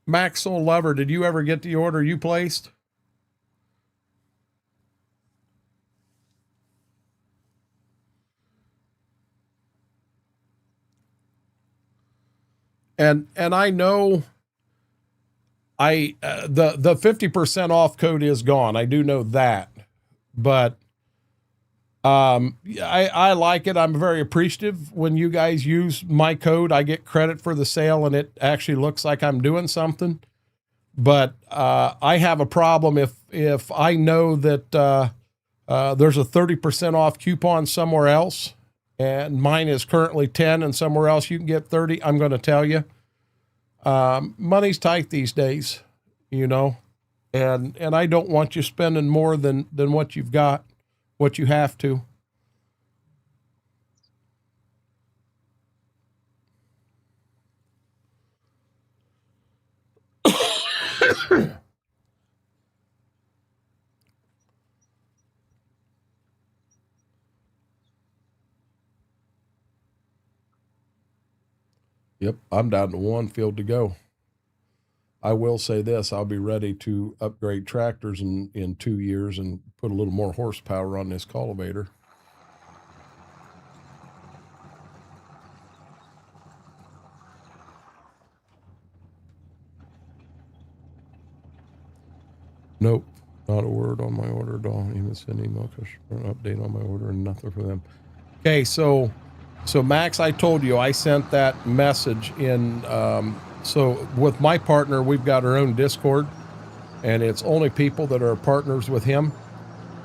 Max Soul Lover, did you ever get the order you placed? And I know the 50% off code is gone. I do know that, but I like it. I'm very appreciative when you guys use my code. I get credit for the sale, and it actually looks like I'm doing something. But I have a problem if I know that there's a 30% off coupon somewhere else, and mine is currently 10, and somewhere else you can get 30. I'm going to tell you, money's tight these days, you know, and I don't want you spending more than what you've got, what you have to. Yep, I'm down to one field to go. I will say this, I'll be ready to upgrade tractors in 2 years and put a little more horsepower on this cultivator. Nope, not a word on my order at all. Even send email for an update on my order and nothing for them. Okay, so Max, I told you I sent that message in. So with my partner, we've got our own Discord, and it's only people that are partners with him.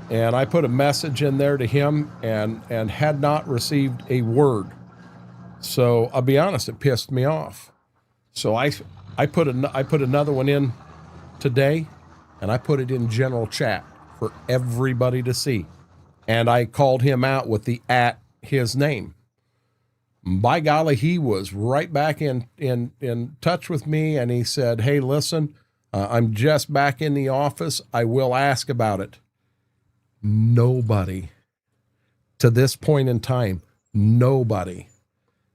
And I put a message in there to him and had not received a word. So I'll be honest, it pissed me off. So I put another one in today, and I put it in general chat for everybody to see. And I called him out with the at his name. By golly, he was right back in touch with me, and he said, hey, listen, I'm just back in the office. I will ask about it. Nobody, to this point in time, nobody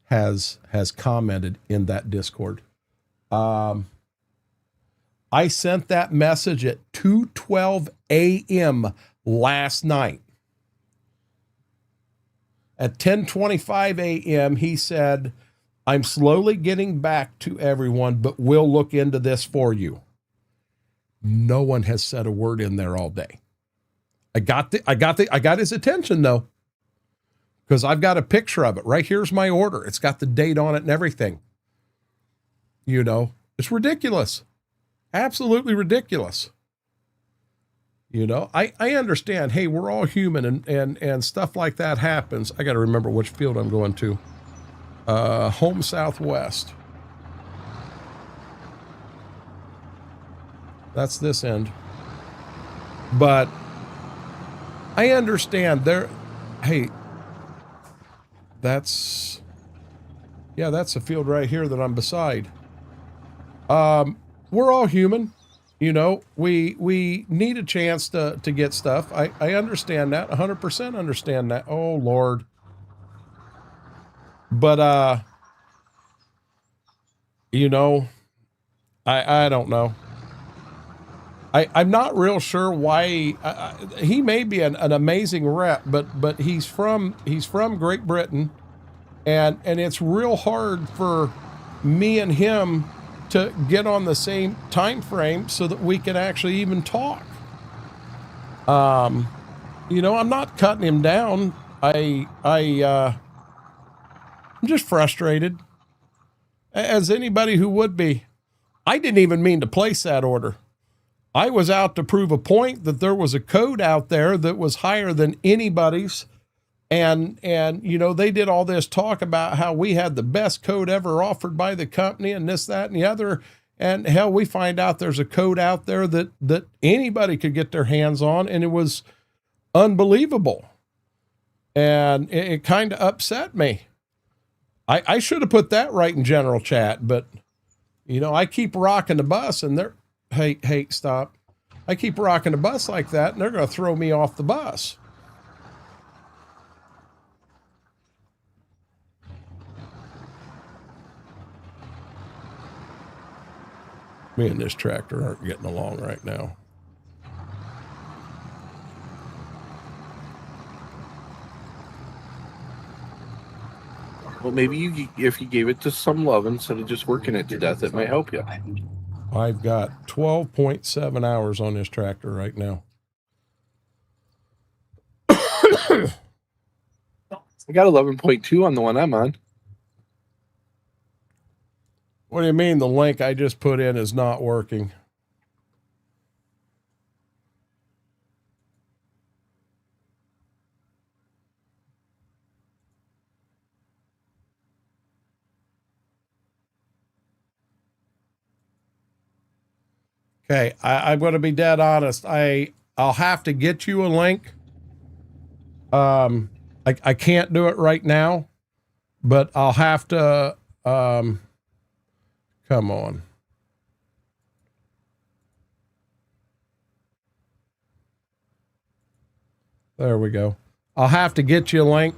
has commented in that Discord. I sent that message at 2:12 a.m. last night. At 10:25 a.m., he said, I'm slowly getting back to everyone, but we'll look into this for you. No one has said a word in there all day. I got his attention though, because I've got a picture of it. Right here's my order. It's got the date on it and everything. You know, it's ridiculous. Absolutely ridiculous. You know, I understand, hey, we're all human and stuff like that happens. I got to remember which field I'm going to. Home Southwest. That's this end. But I understand hey, that's a field right here that I'm beside. We're all human. You know, we need a chance to get stuff. I understand that, 100% understand that. Oh, Lord. But, you know, I don't know. I'm not real sure why. He may be an amazing rep, but he's from Great Britain, and it's real hard for me and him to get on the same time frame so that we can actually even talk. You know, I'm not cutting him down. I'm just frustrated, as anybody who would be. I didn't even mean to place that order. I was out to prove a point that there was a code out there that was higher than anybody's. And, you know, they did all this talk about how we had the best code ever offered by the company and this, that, and the other. And hell, we find out there's a code out there that anybody could get their hands on. And it was unbelievable. And it kind of upset me. I should have put that right in general chat, but you know, I keep rocking the bus and Hey, stop. I keep rocking the bus like that, and they're going to throw me off the bus. Me and this tractor aren't getting along right now. Well, maybe if you gave it to some love instead of just working it to death, it might help you. I've got 12.7 hours on this tractor right now. I got 11.2 on the one I'm on. What do you mean the link I just put in is not working? Okay, I'm going to be dead honest. I'll have to get you a link. I can't do it right now, but I'll have to. Come on. There we go. I'll have to get you a link.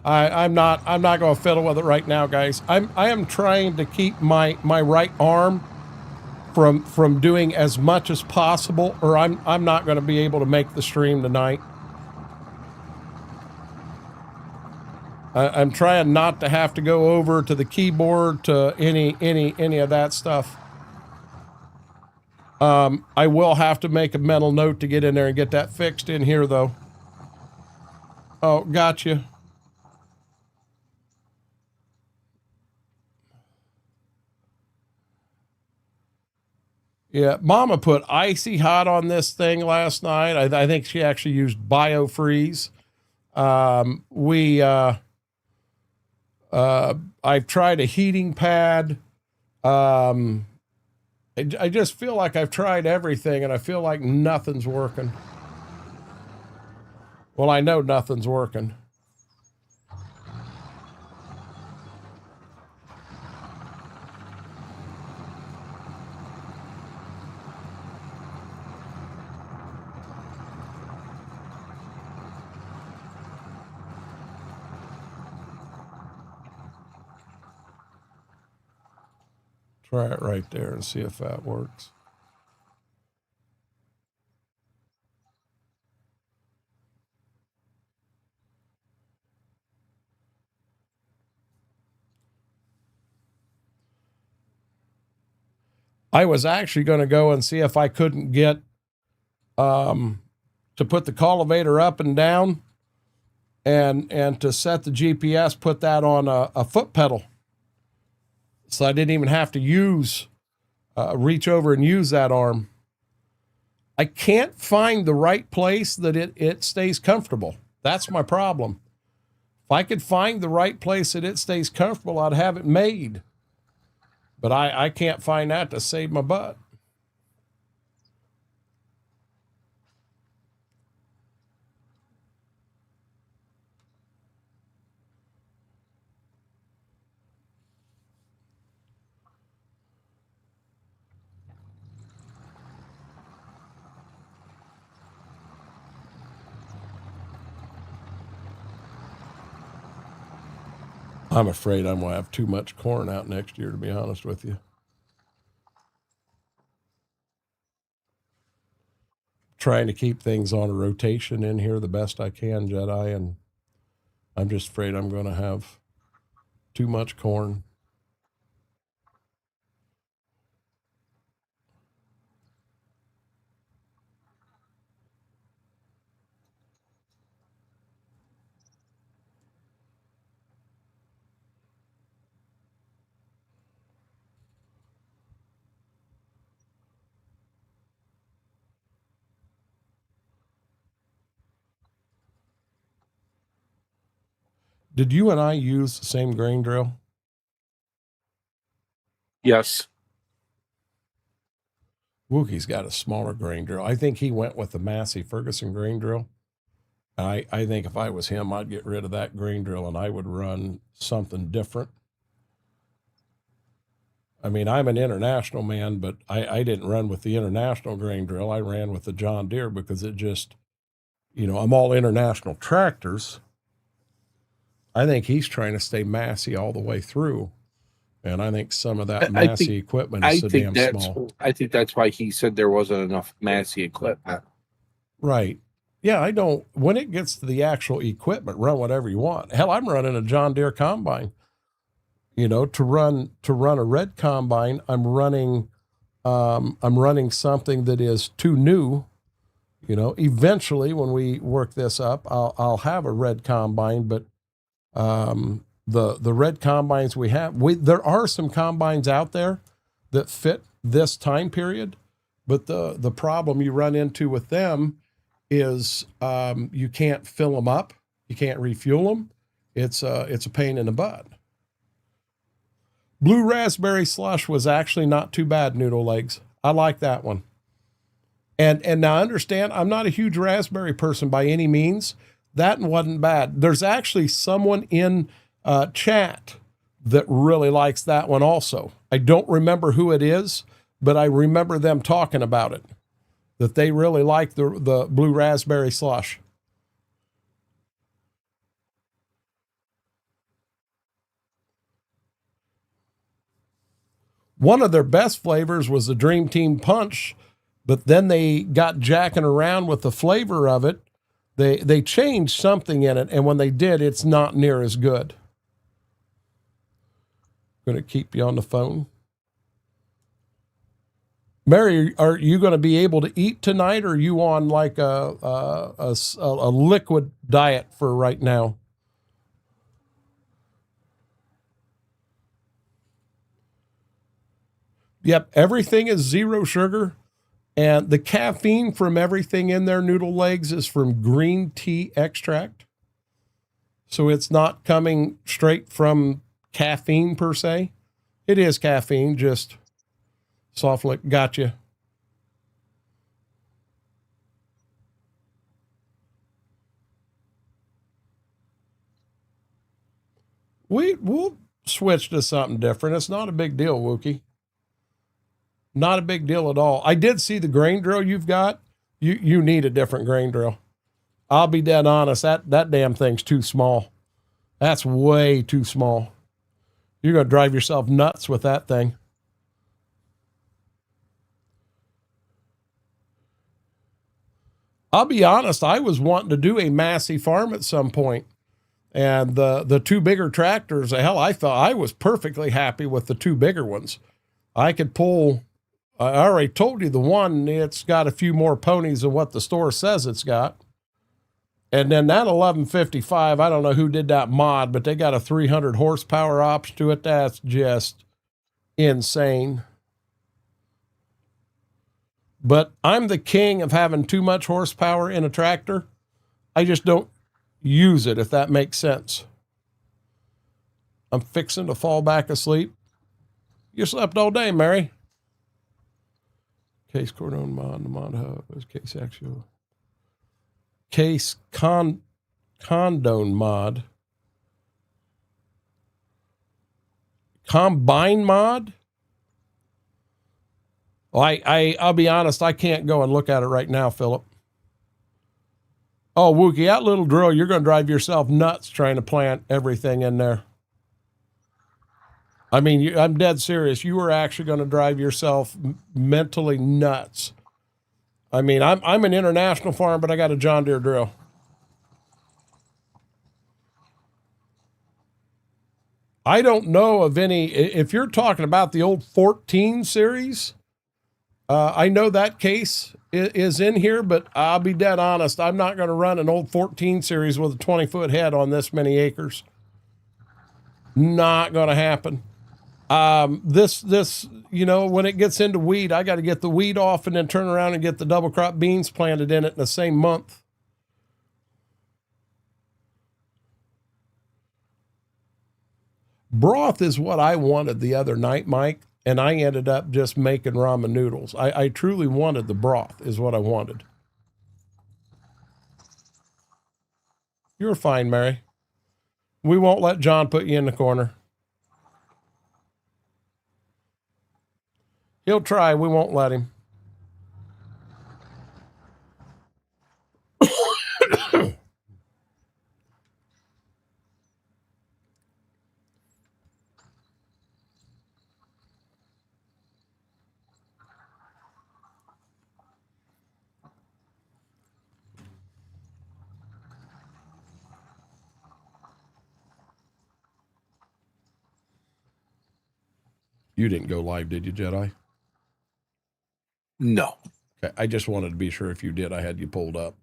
I'm not going to fiddle with it right now, guys. I am trying to keep my right arm from doing as much as possible, or I'm not going to be able to make the stream tonight. I'm trying not to have to go over to the keyboard to any of that stuff. I will have to make a mental note to get in there and get that fixed in here, though. Oh, gotcha. Yeah, Mama put icy hot on this thing last night. I think she actually used biofreeze. I've tried a heating pad. I just feel like I've tried everything, and I feel like nothing's working. Well, I know nothing's working. Try it right there and see if that works. I was actually going to go and see if I couldn't get to put the cultivator up and down and to set the GPS, put that on a foot pedal. So I didn't even have to reach over and use that arm. I can't find the right place that it stays comfortable. That's my problem. If I could find the right place that it stays comfortable, I'd have it made. But I can't find that to save my butt. I'm afraid I'm going to have too much corn out next year, to be honest with you. Trying to keep things on a rotation in here the best I can, Jedi, and I'm just afraid I'm going to have too much corn. Did you and I use the same grain drill? Yes. Wookie's got a smaller grain drill. I think he went with the Massey Ferguson grain drill. I think if I was him, I'd get rid of that grain drill and I would run something different. I mean, I'm an international man, but I didn't run with the international grain drill. I ran with the John Deere because it just, you know, I'm all international tractors. I think he's trying to stay Massey all the way through. And I think some of that Massey equipment is so damn small. I think that's why he said there wasn't enough Massey equipment. Right. Yeah, I don't. When it gets to the actual equipment, run whatever you want. Hell, I'm running a John Deere combine. You know, to run a red combine, I'm running something that is too new. You know, eventually when we work this up, I'll have a red combine, but the red combines we have, there are some combines out there that fit this time period, but the problem you run into with them is you can't fill them up, you can't refuel them. It's a pain in the butt. Blue raspberry slush was actually not too bad, Noodle Legs. I like that one. And now understand, I'm not a huge raspberry person by any means. That wasn't bad. There's actually someone in chat that really likes that one also. I don't remember who it is, but I remember them talking about it, that they really like the blue raspberry slush. One of their best flavors was the Dream Team Punch, but then they got jacking around with the flavor of it. They changed something in it, and when they did, it's not near as good. I'm going to keep you on the phone. Mary, are you going to be able to eat tonight, or are you on like a liquid diet for right now? Yep, everything is zero sugar. And the caffeine from everything in there, Noodle Legs, is from green tea extract. So it's not coming straight from caffeine per se. It is caffeine, just soft lick. Gotcha. We'll switch to something different. It's not a big deal, Wookie. Not a big deal at all. I did see the grain drill you've got. You need a different grain drill. I'll be dead honest. That damn thing's too small. That's way too small. You're going to drive yourself nuts with that thing. I'll be honest. I was wanting to do a Massey farm at some point, and the two bigger tractors, hell, I thought I was perfectly happy with the two bigger ones. I could pull. I already told you the one, it's got a few more ponies than what the store says it's got. And then that 1155, I don't know who did that mod, but they got a 300 horsepower option to it. That's just insane. But I'm the king of having too much horsepower in a tractor. I just don't use it, if that makes sense. I'm fixing to fall back asleep. You slept all day, Mary. Case cordon mod, the mod hub is case actual. Case condone mod. Combine mod? Well, I'll be honest, I can't go and look at it right now, Philip. Oh, Wookie, that little drill, you're going to drive yourself nuts trying to plant everything in there. I mean, I'm dead serious. You are actually going to drive yourself mentally nuts. I mean, I'm an international farm, but I got a John Deere drill. I don't know of any. If you're talking about the old 14 series, I know that case is in here, but I'll be dead honest. I'm not going to run an old 14 series with a 20-foot head on this many acres. Not going to happen. This, you know, when it gets into weed, I got to get the weed off and then turn around and get the double crop beans planted in it in the same month. Broth is what I wanted the other night, Mike, and I ended up just making ramen noodles. I truly wanted the broth is what I wanted. You're fine, Mary. We won't let John put you in the corner. He'll try. We won't let him. You didn't go live, did you, Jedi? No. Okay, I just wanted to be sure if you did, I had you pulled up.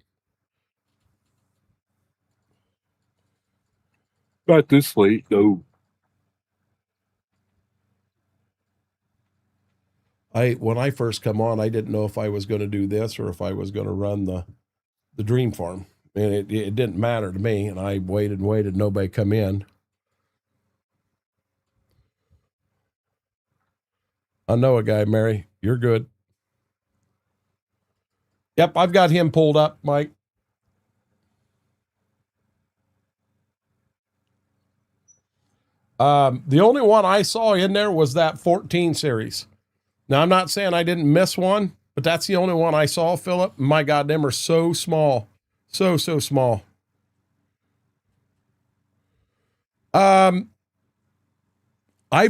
Not this late, no. When I first come on, I didn't know if I was going to do this or if I was going to run the dream farm. And it didn't matter to me. And I waited and waited. Nobody come in. I know a guy, Mary. You're good. Yep, I've got him pulled up, Mike. The only one I saw in there was that 14 series. Now, I'm not saying I didn't miss one, but that's the only one I saw, Philip. My God, them are so small. So small. I've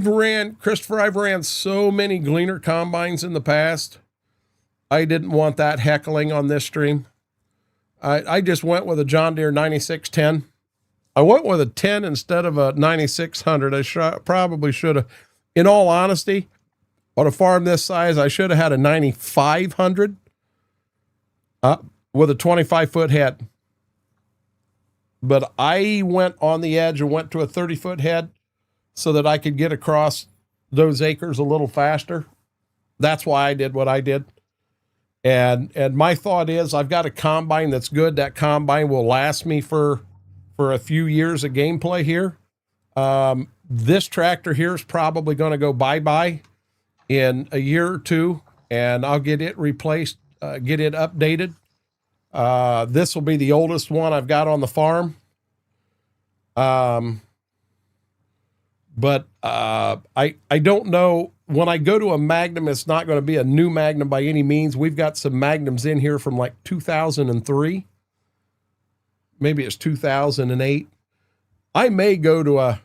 ran so many Gleaner combines in the past. I didn't want that heckling on this stream. I just went with a John Deere 9610. I went with a 10 instead of a 9600. I probably should have, in all honesty, on a farm this size, I should have had a 9500 with a 25-foot head. But I went on the edge and went to a 30-foot head so that I could get across those acres a little faster. That's why I did what I did. And my thought is I've got a combine that's good. That combine will last me for a few years of gameplay here. This tractor here is probably going to go bye-bye in a year or two, and I'll get it replaced, get it updated. This will be the oldest one I've got on the farm. But I don't know. When I go to a Magnum, it's not going to be a new Magnum by any means. We've got some Magnums in here from like 2003. Maybe it's 2008. I may go to a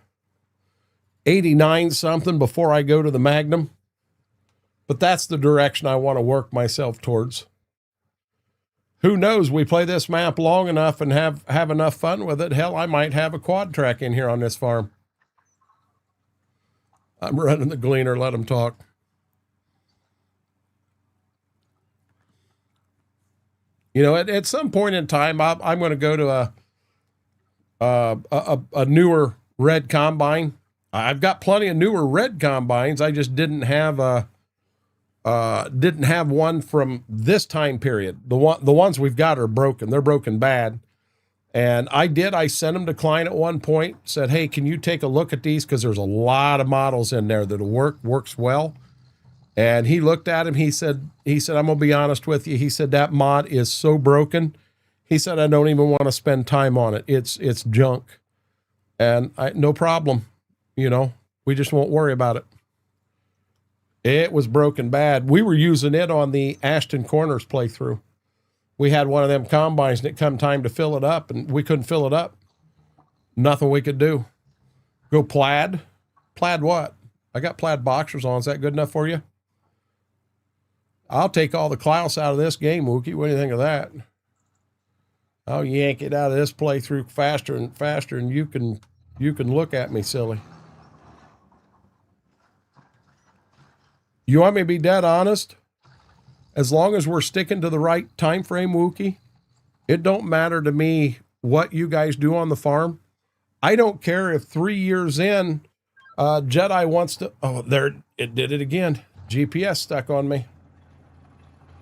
89 something before I go to the Magnum. But that's the direction I want to work myself towards. Who knows? We play this map long enough and have enough fun with it. Hell, I might have a quad track in here on this farm. I'm running the Gleaner. Let him talk. You know, at some point in time, I'm going to go to a newer red combine. I've got plenty of newer red combines. I just didn't have one from this time period. The ones we've got are broken. They're broken bad. And I sent them to client at one point, said, hey, can you take a look at these? Because there's a lot of models in there that'll works well. And he looked at him. He said, I'm going to be honest with you. He said, that mod is so broken. He said, I don't even want to spend time on it. It's junk. And no problem. You know, we just won't worry about it. It was broken bad. We were using it on the Ashton Corners playthrough. We had one of them combines and it come time to fill it up and we couldn't fill it up. Nothing we could do. Go plaid. Plaid what? I got plaid boxers on. Is that good enough for you? I'll take all the Klaus out of this game, Wookie. What do you think of that? I'll yank it out of this playthrough faster and faster, and you can look at me silly. You want me to be dead honest? As long as we're sticking to the right time frame, Wookie, it don't matter to me what you guys do on the farm. I don't care if 3 years in, Jedi wants to... Oh, there, it did it again. GPS stuck on me.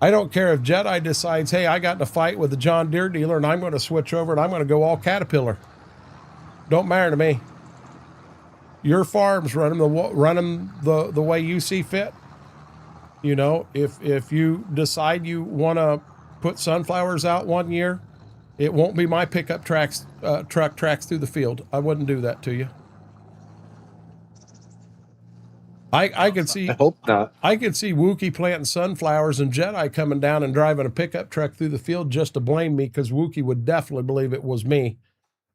I don't care if Jedi decides, hey, I got in a fight with the John Deere dealer and I'm going to switch over and I'm going to go all Caterpillar. Don't matter to me. Your farm's running the way you see fit. You know, if you decide you want to put sunflowers out one year, it won't be my pickup truck tracks through the field. I wouldn't do that to you. I could see I hope not. I could see Wookie planting sunflowers and Jedi coming down and driving a pickup truck through the field just to blame me, because Wookie would definitely believe it was me,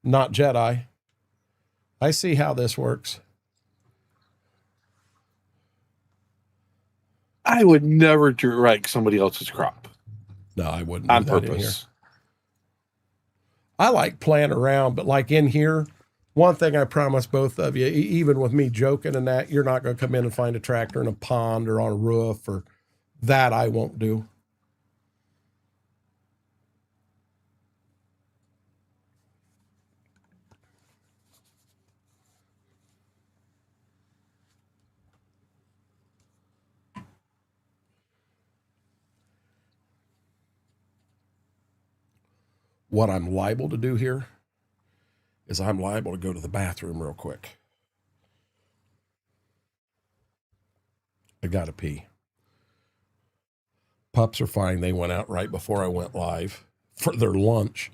not Jedi. I see how this works. I would never direct somebody else's crop No, I wouldn't do on that in here. purpose. I like playing around, but like in here, one thing I promise both of you, even with me joking and that, you're not going to come in and find a tractor in a pond or on a roof, or that I won't do. What I'm liable to do here is I'm liable to go to the bathroom real quick. I got to pee. Pups are fine. They went out right before I went live for their lunch.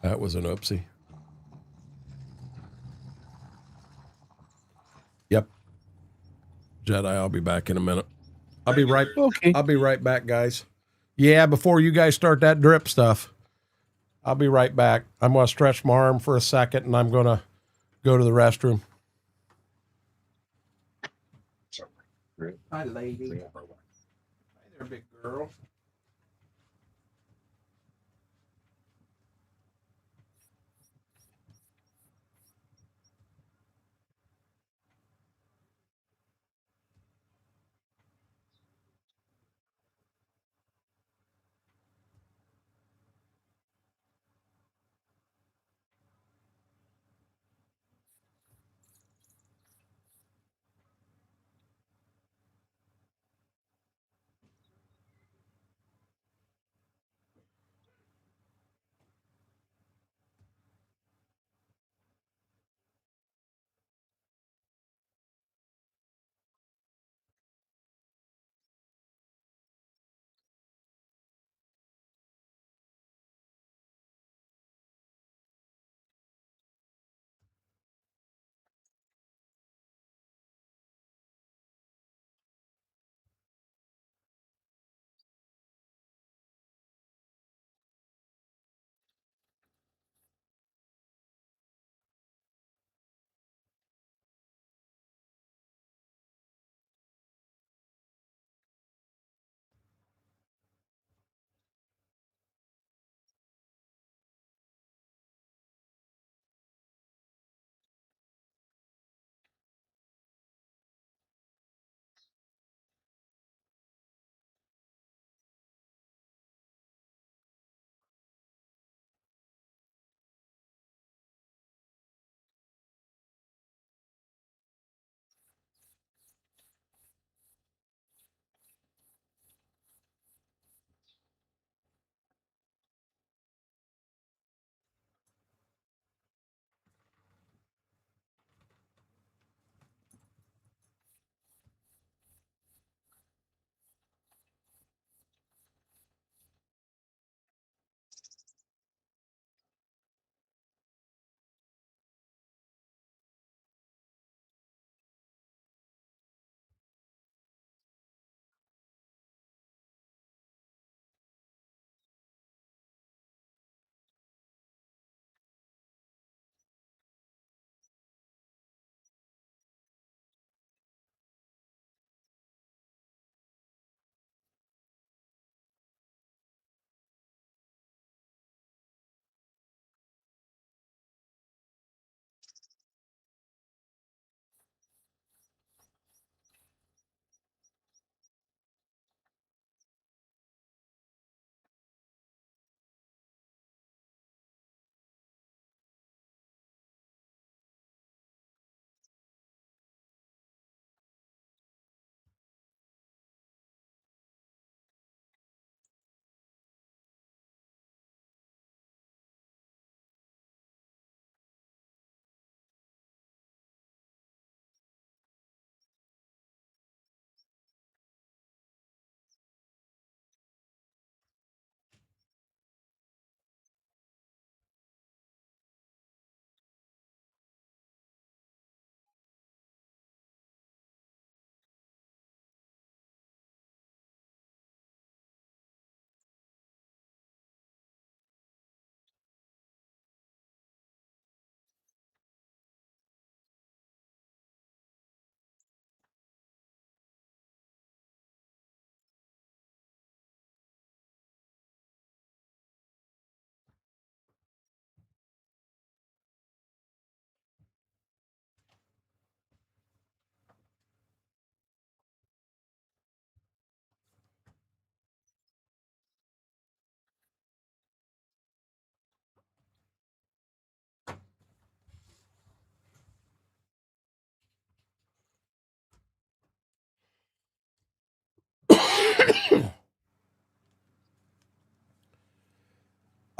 That was an oopsie. Yep. Jedi, I'll be back in a minute. I'll be right back, guys. Yeah, before you guys start that drip stuff, I'll be right back. I'm going to stretch my arm for a second, and I'm going to go to the restroom. Hi, lady. Hi there, big girl.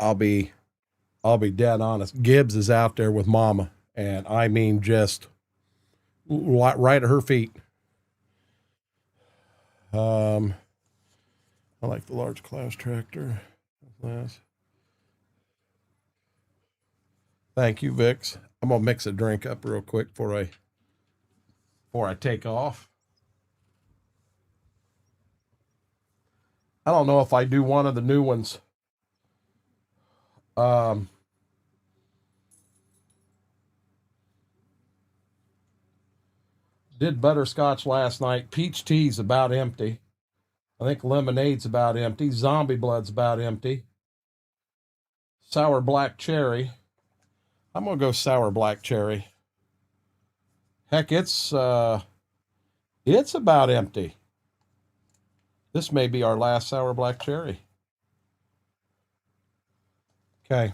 I'll be dead honest. Gibbs is out there with Mama, and I mean just right at her feet. I like the large class tractor. Thank you, Vix. I'm gonna mix a drink up real quick before I take off. I don't know if I do one of the new ones. Did butterscotch last night. Peach tea's about empty. I think lemonade's about empty. Zombie blood's about empty. Sour black cherry. I'm gonna go sour black cherry. Heck, it's about empty. This may be our last sour black cherry. Okay.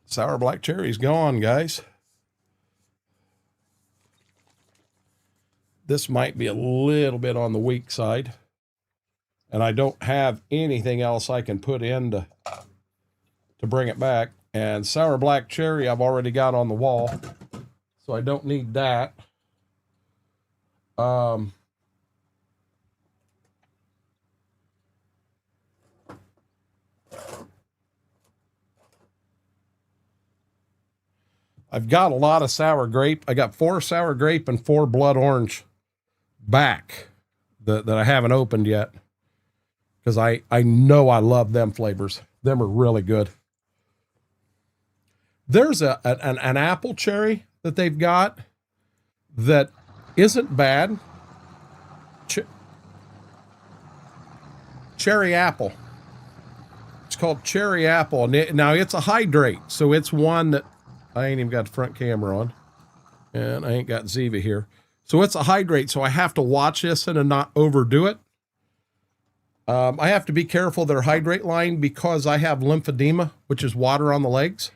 Sour black cherry's gone, guys. This might be a little bit on the weak side. And I don't have anything else I can put in to bring it back. And sour black cherry I've already got on the wall, so I don't need that. I've got a lot of sour grape. I got 4 sour grape and 4 blood orange back that I haven't opened yet, because I know I love them flavors. Them are really good. There's an apple cherry that they've got that isn't bad. Cherry apple. It's called cherry apple. Now it's a hydrate, so it's one that I ain't even got the front camera on, and I ain't got Ziva here. So it's a hydrate, so I have to watch this and not overdo it. I have to be careful their hydrate line because I have lymphedema, which is water on the legs.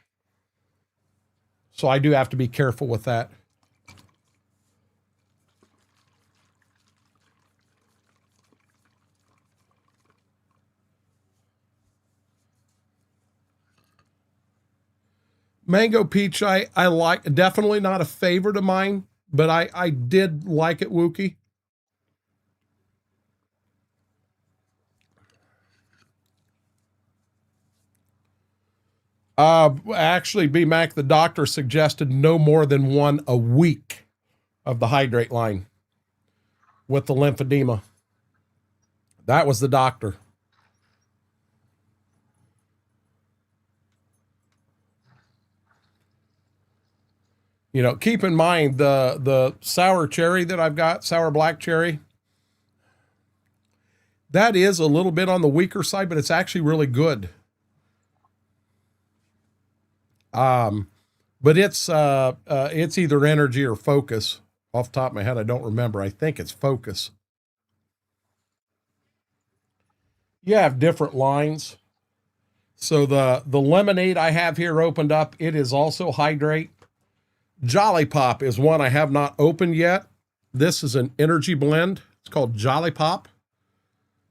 So I do have to be careful with that. Mango peach, I like. Definitely not a favorite of mine, but I did like it, Wookie. Actually, B-Mac, the doctor suggested no more than 1 a week of the hydrate line with the lymphedema. That was the doctor. You know, keep in mind the sour cherry that I've got, sour black cherry, that is a little bit on the weaker side, but it's actually really good. But it's either energy or focus. Off the top of my head, I don't remember. I think it's focus. You have different lines. So the lemonade I have here opened up, it is also hydrate. Jolly Pop is one I have not opened yet. This is an energy blend. It's called Jolly Pop.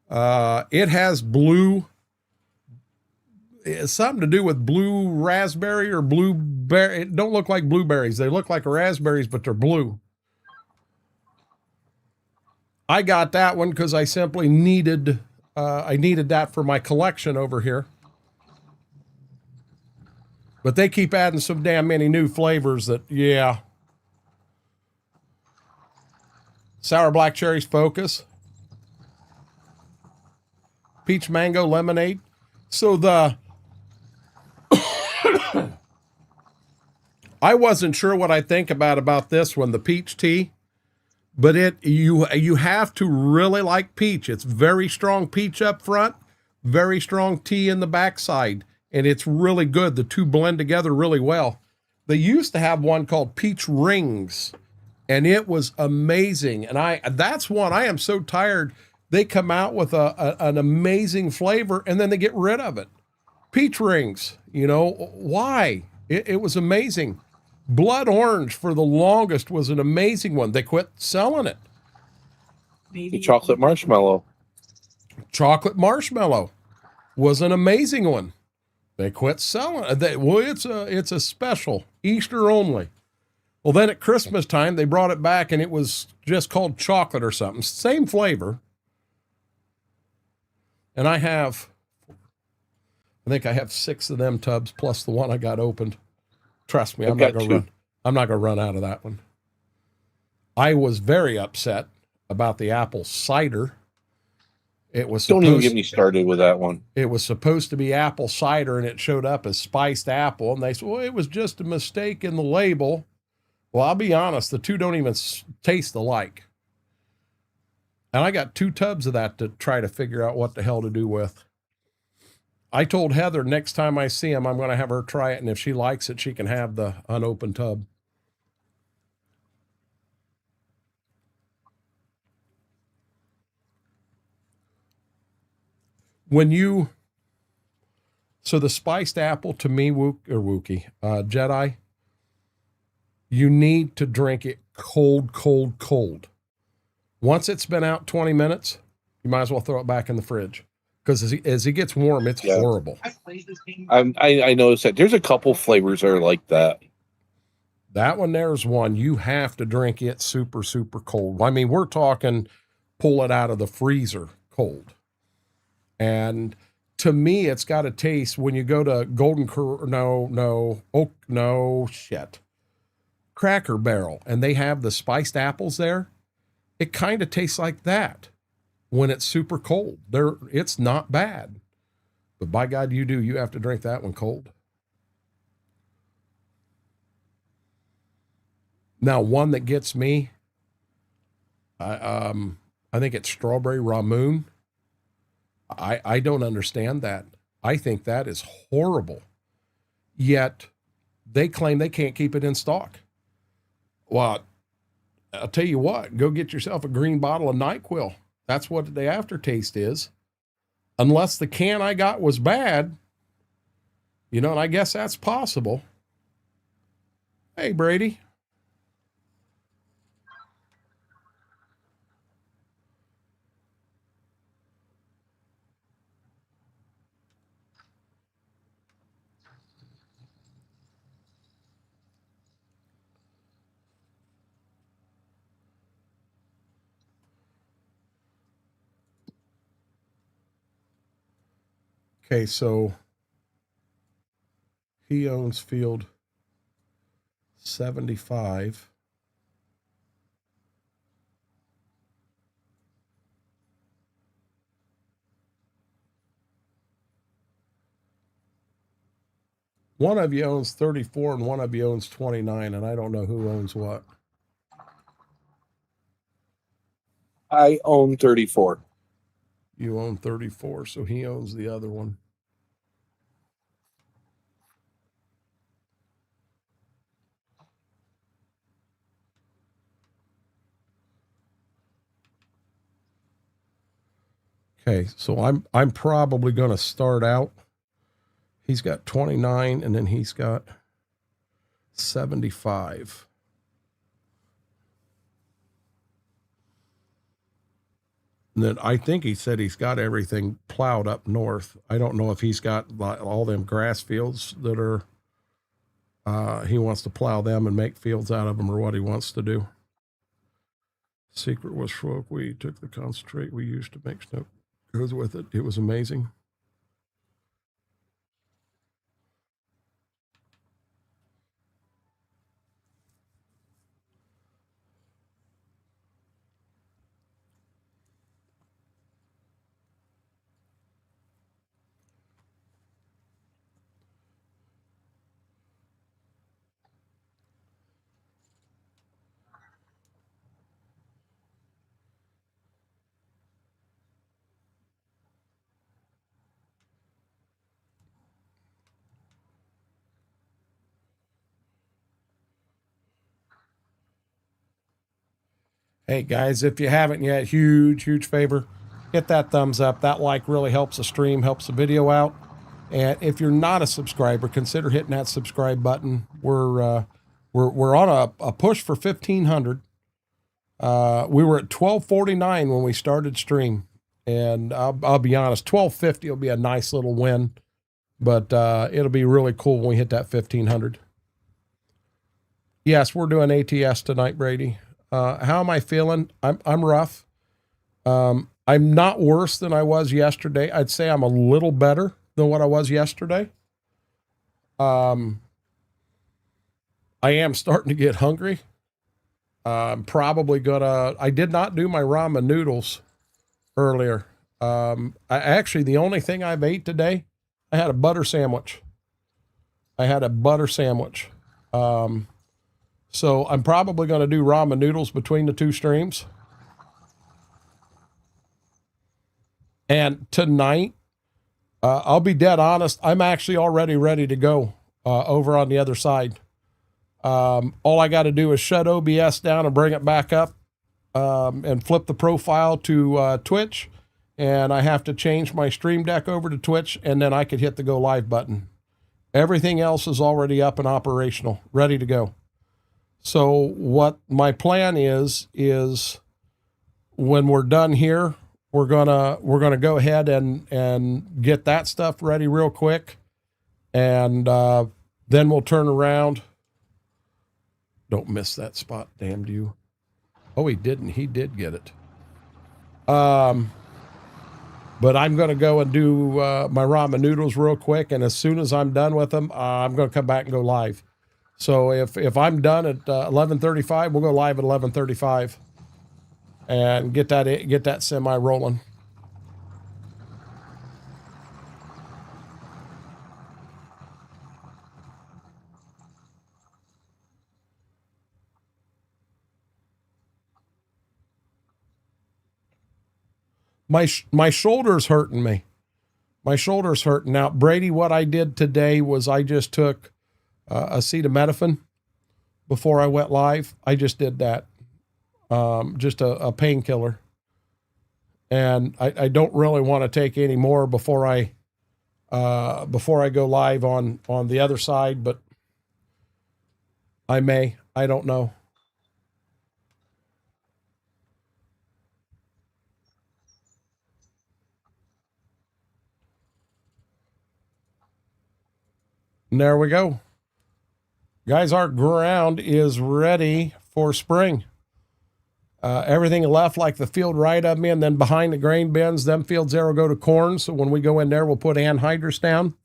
It has blue. It's something to do with blue raspberry or blueberry. It don't look like blueberries. They look like raspberries, but they're blue. I got that one because I simply needed, I needed that for my collection over here. But they keep adding so damn many new flavors that, yeah. Sour black cherries focus. Peach mango lemonade. So I wasn't sure what I think about this one, the peach tea. But you have to really like peach. It's very strong peach up front, very strong tea in the backside, and it's really good. The two blend together really well. They used to have one called peach rings, and it was amazing. And that's one I am so tired. They come out with an amazing flavor, and then they get rid of it. Peach rings, why? It was amazing. Blood orange for the longest was an amazing one. They quit selling it. The chocolate marshmallow. Chocolate marshmallow was an amazing one. They quit selling it. It's a special, Easter only. Well, then at Christmas time, they brought it back, and it was just called chocolate or something. Same flavor. And I think I have 6 of them tubs plus the one I got opened. Trust me, I'm not going to run out of that one. I was very upset about the apple cider. Don't even get me started with that one. It was supposed to be apple cider, and it showed up as spiced apple. And they said, well, it was just a mistake in the label. Well, I'll be honest, the two don't even taste alike. And I got 2 tubs of that to try to figure out what the hell to do with. I told Heather next time I see him, I'm going to have her try it, and if she likes it, she can have the unopened tub. So the spiced apple, to me, Jedi, you need to drink it cold, cold, cold. Once it's been out 20 minutes, you might as well throw it back in the fridge. Because as it gets warm, it's horrible. I noticed that there's a couple flavors that are like that. That one there's one. You have to drink it super, super cold. I mean, we're talking pull it out of the freezer cold. And to me, it's got a taste when you go to Cracker Barrel, and they have the spiced apples there. It kind of tastes like that. When it's super cold, it's not bad. But by God, you have to drink that one cold. Now, one that gets me, I think it's strawberry Ramoon. I don't understand that. I think that is horrible. Yet, they claim they can't keep it in stock. Well, I'll tell you what, go get yourself a green bottle of NyQuil. That's what the aftertaste is. Unless the can I got was bad, and I guess that's possible. Hey, Brady. Okay, so he owns field 75. One of you owns 34 and one of you owns 29, and I don't know who owns what. I own 34. You own 34, so he owns the other one. Okay, so I'm probably going to start out. He's got 29, and then he's got 75. And then I think he said he's got everything plowed up north. I don't know if he's got all them grass fields that are, he wants to plow them and make fields out of them, or what he wants to do. Secret was smoke. We took the concentrate we used to make snow goes with it. It was amazing. Hey guys, if you haven't yet, huge favor, hit that thumbs up. That like really helps the stream, helps the video out. And if you're not a subscriber, consider hitting that subscribe button. We're on a push for 1,500. We were at 1,249 when we started stream, and I'll be honest, 1,250 will be a nice little win, but it'll be really cool when we hit that 1,500. Yes, we're doing ATS tonight, Brady. How am I feeling? I'm rough. I'm not worse than I was yesterday. I'd say I'm a little better than what I was yesterday. I am starting to get hungry. I'm probably gonna, I did not do my ramen noodles earlier. The only thing I've ate today, I had a butter sandwich. So I'm probably going to do ramen noodles between the two streams. And tonight, I'll be dead honest, I'm actually already ready to go over on the other side. All I got to do is shut OBS down and bring it back up and flip the profile to Twitch. And I have to change my stream deck over to Twitch, and then I could hit the go live button. Everything else is already up and operational, ready to go. So what my plan is when we're done here, we're gonna go ahead and get that stuff ready real quick, and then we'll turn around. Don't miss that spot, damned you. Oh, he didn't. He did get it. But I'm gonna go and do my ramen noodles real quick, and as soon as I'm done with them, I'm gonna come back and go live. So if I'm done at 11:35, we'll go live at 11:35 and get that semi rolling. My shoulder's hurting me. My shoulder's hurting. Now, Brady, what I did today was I just took acetaminophen before I went live. I just did that. Just a painkiller. And I don't really want to take any more before I go live on the other side, but I may. I don't know. And there we go. Guys, our ground is ready for spring. Everything left like the field right of me, and then behind the grain bins, them fields there will go to corn. So when we go in there, we'll put anhydrous down.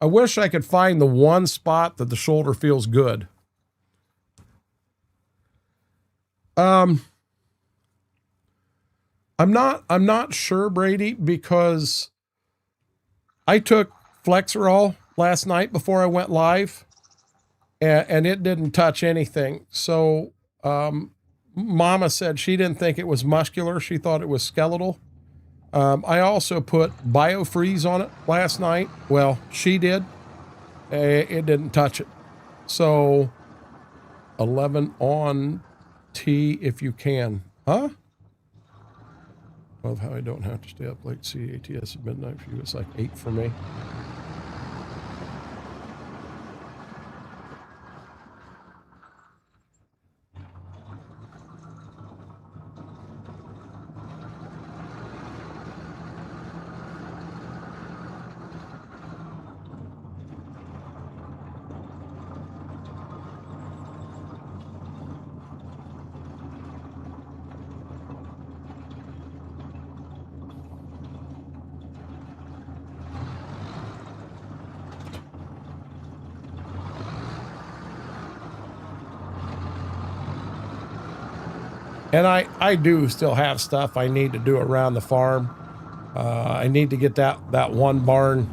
I wish I could find the one spot that the shoulder feels good. I'm not sure, Brady, because I took Flexerol last night before I went live, and it didn't touch anything. So Mama said she didn't think it was muscular. She thought it was skeletal. I also put BioFreeze on it last night. Well, she did. It didn't touch it. So 11 on T if you can. Huh? Love how I don't have to stay up late. CATS at midnight for you. It's like 8 for me. And I do still have stuff I need to do around the farm. I need to get that one barn.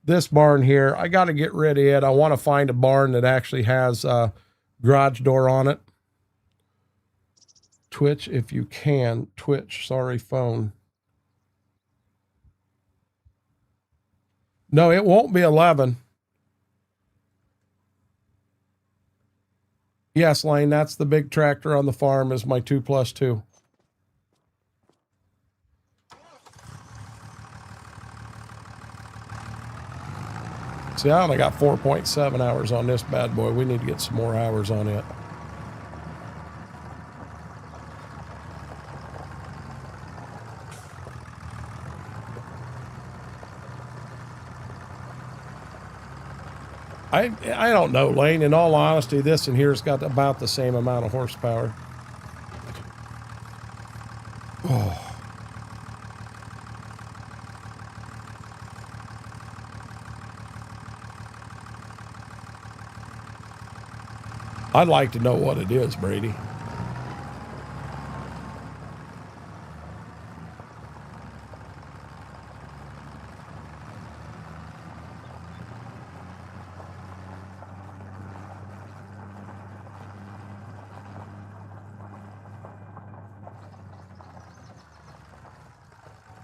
This barn here, I got to get rid of it. I want to find a barn that actually has a garage door on it. Twitch if you can. Twitch, sorry, phone. No, it won't be 11. Yes, Lane, that's the big tractor on the farm is my 2+2. See, I only got 4.7 hours on this bad boy. We need to get some more hours on it. I don't know, Lane. In all honesty, this in here's got about the same amount of horsepower. Oh. I'd like to know what it is, Brady.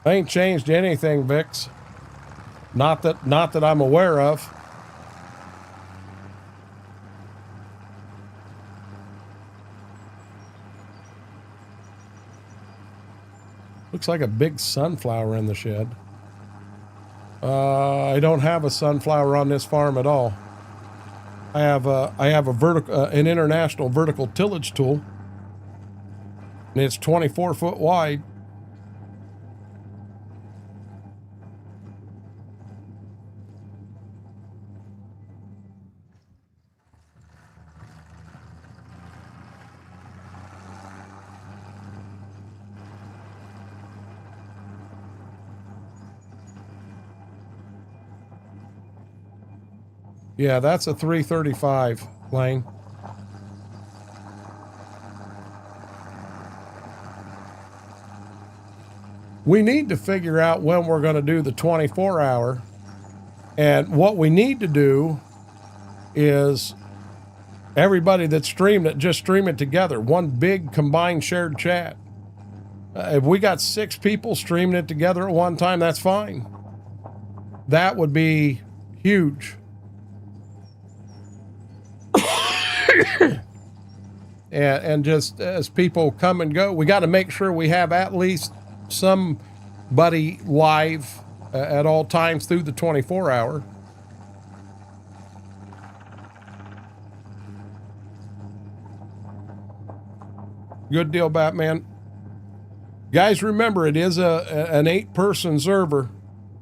I ain't changed anything, Vix. Not that I'm aware of. Looks like a big sunflower in the shed. I don't have a sunflower on this farm at all. I have a vertical, an international vertical tillage tool, and it's 24 foot wide. Yeah, that's a 335, Lane. We need to figure out when we're going to do the 24 hour. And what we need to do is everybody that streamed it, just stream it together. One big combined shared chat. If we got 6 people streaming it together at one time, that's fine. That would be huge. And just as people come and go, we got to make sure we have at least somebody live at all times through the 24 hour. Good deal, Batman. Guys, remember, it is an 8-person server.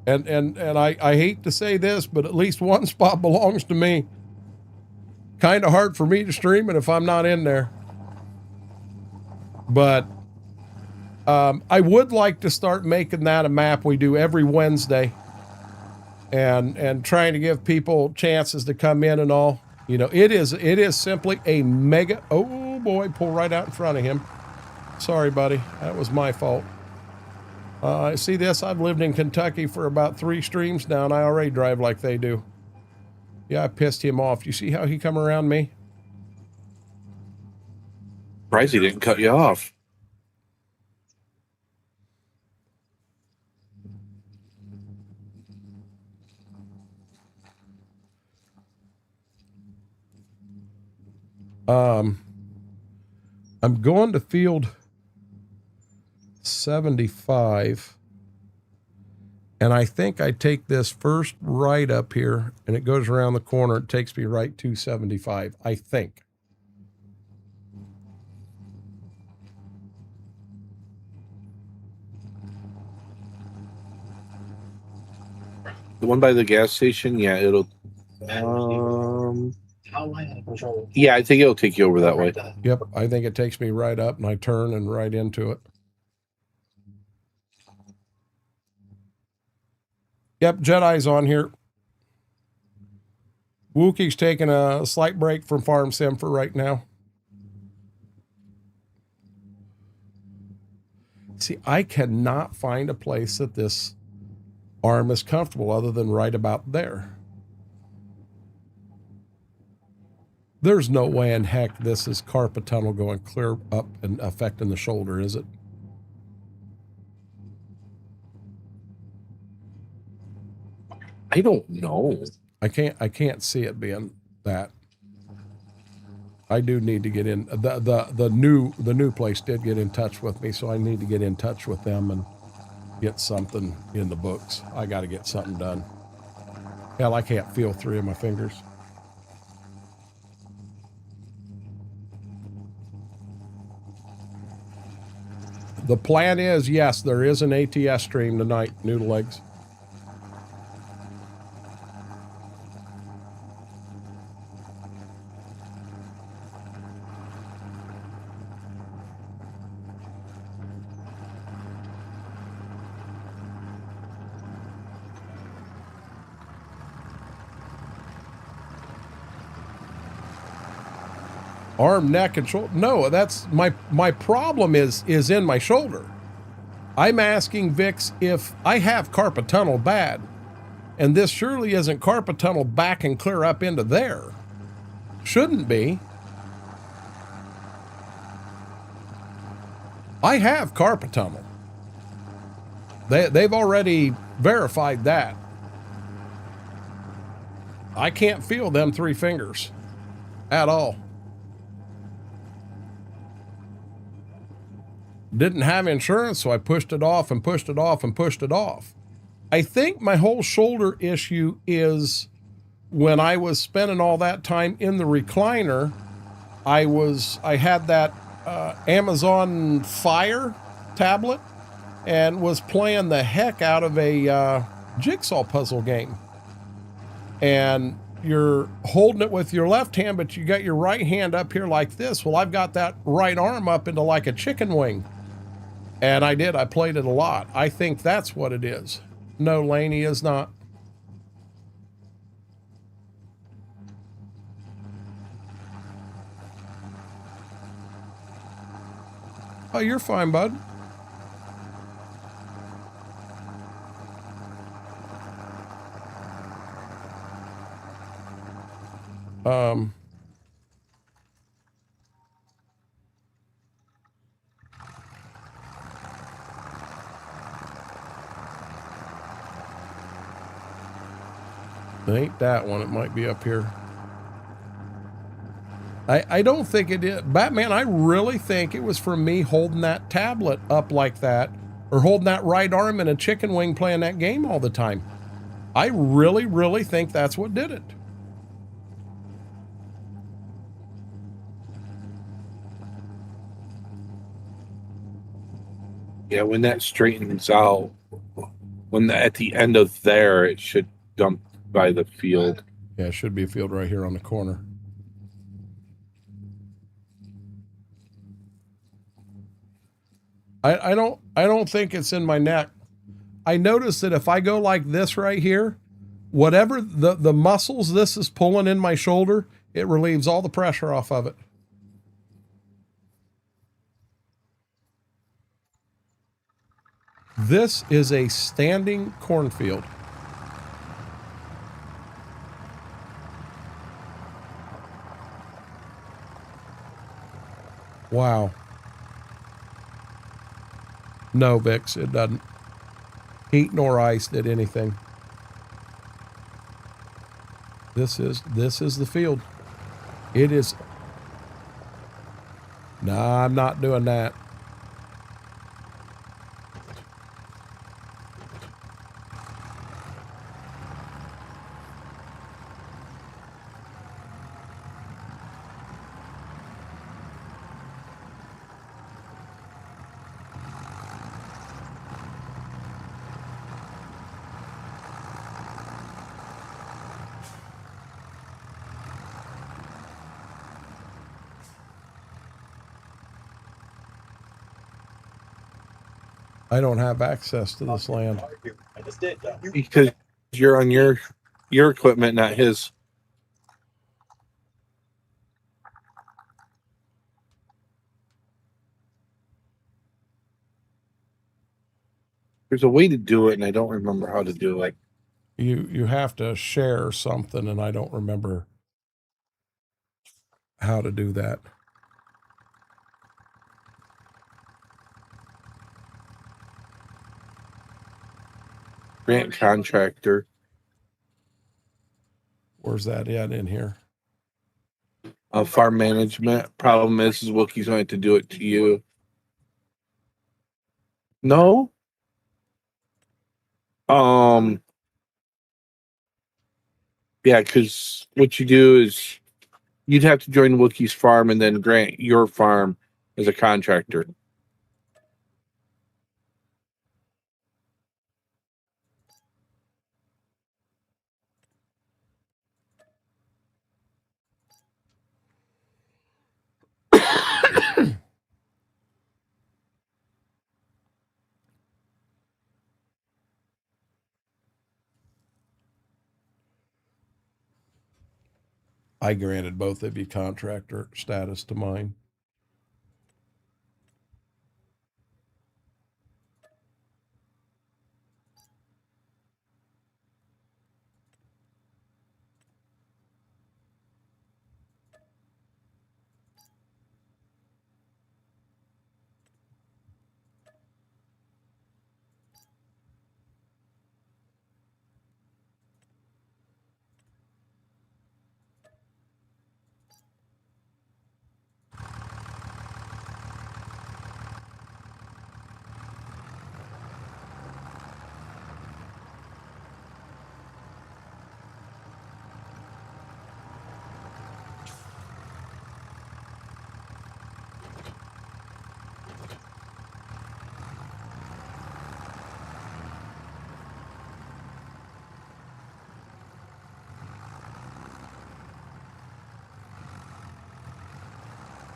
And I hate to say this, but at least one spot belongs to me. Kind of hard for me to stream it if I'm not in there. But I would like to start making that a map we do every Wednesday, and trying to give people chances to come in and all. You know, it is simply a mega. Oh boy, pull right out in front of him. Sorry, buddy, that was my fault. See this? I've lived in Kentucky for about 3 streams now, and I already drive like they do. Yeah, I pissed him off. You see how he come around me? Surprised he didn't cut you off. I'm going to field 75, and I think I take this first right up here, and it goes around the corner. It takes me right to 75, I think. The one by the gas station, yeah, it'll. Yeah, I think it'll take you over that way. Yep, I think it takes me right up, and I turn and right into it. Yep, Jedi's on here. Wookie's taking a slight break from Farm Sim for right now. See, I cannot find a place that this arm is comfortable other than right about there. There's no way in heck this is carpet tunnel going clear up and affecting the shoulder, is it? I don't know. I can't see it being that. I do need to get in. The new place did get in touch with me, so I need to get in touch with them and get something in the books. I got to get something done. Hell, I can't feel 3 of my fingers. The plan is, yes, there is an ATS stream tonight, Noodle Legs. Arm, neck, and shoulder. No, that's my problem is in my shoulder. I'm asking Vix if I have carpal tunnel bad, and this surely isn't carpal tunnel back and clear up into there. Shouldn't be. I have carpal tunnel. They've already verified that. I can't feel them 3 fingers at all. Didn't have insurance, so I pushed it off and pushed it off and pushed it off. I think my whole shoulder issue is when I was spending all that time in the recliner, I had that Amazon Fire tablet and was playing the heck out of a jigsaw puzzle game. And you're holding it with your left hand, but you got your right hand up here like this. Well, I've got that right arm up into like a chicken wing. And I played it a lot. I think that's what it is. No, Laney is not. Oh, you're fine, bud. It ain't that one. It might be up here. I don't think it is. Batman, I really think it was from me holding that tablet up like that, or holding that right arm in a chicken wing playing that game all the time. I really, really think that's what did it. Yeah, when that straightens out, at the end of there, it should dump by the field. Yeah, it should be a field right here on the corner. I don't think it's in my neck. I notice that if I go like this right here, whatever the muscles this is pulling in my shoulder, it relieves all the pressure off of it. This is a standing cornfield. Wow. No, Vix, it doesn't. Heat nor ice did anything. This is the field. It is. Nah, I'm not doing that. I don't have access to this land. I just did. Because you're on your equipment, not his. There's a way to do it, and I don't remember how to do it. You have to share something, and I don't remember. how to do that. Grant contractor. Where's that at in here? Farm management. Problem is Wookiee's going to do it to you. No. Yeah, because what you do is you'd have to join Wookiee's farm and then grant your farm as a contractor. I granted both of you contractor status to mine.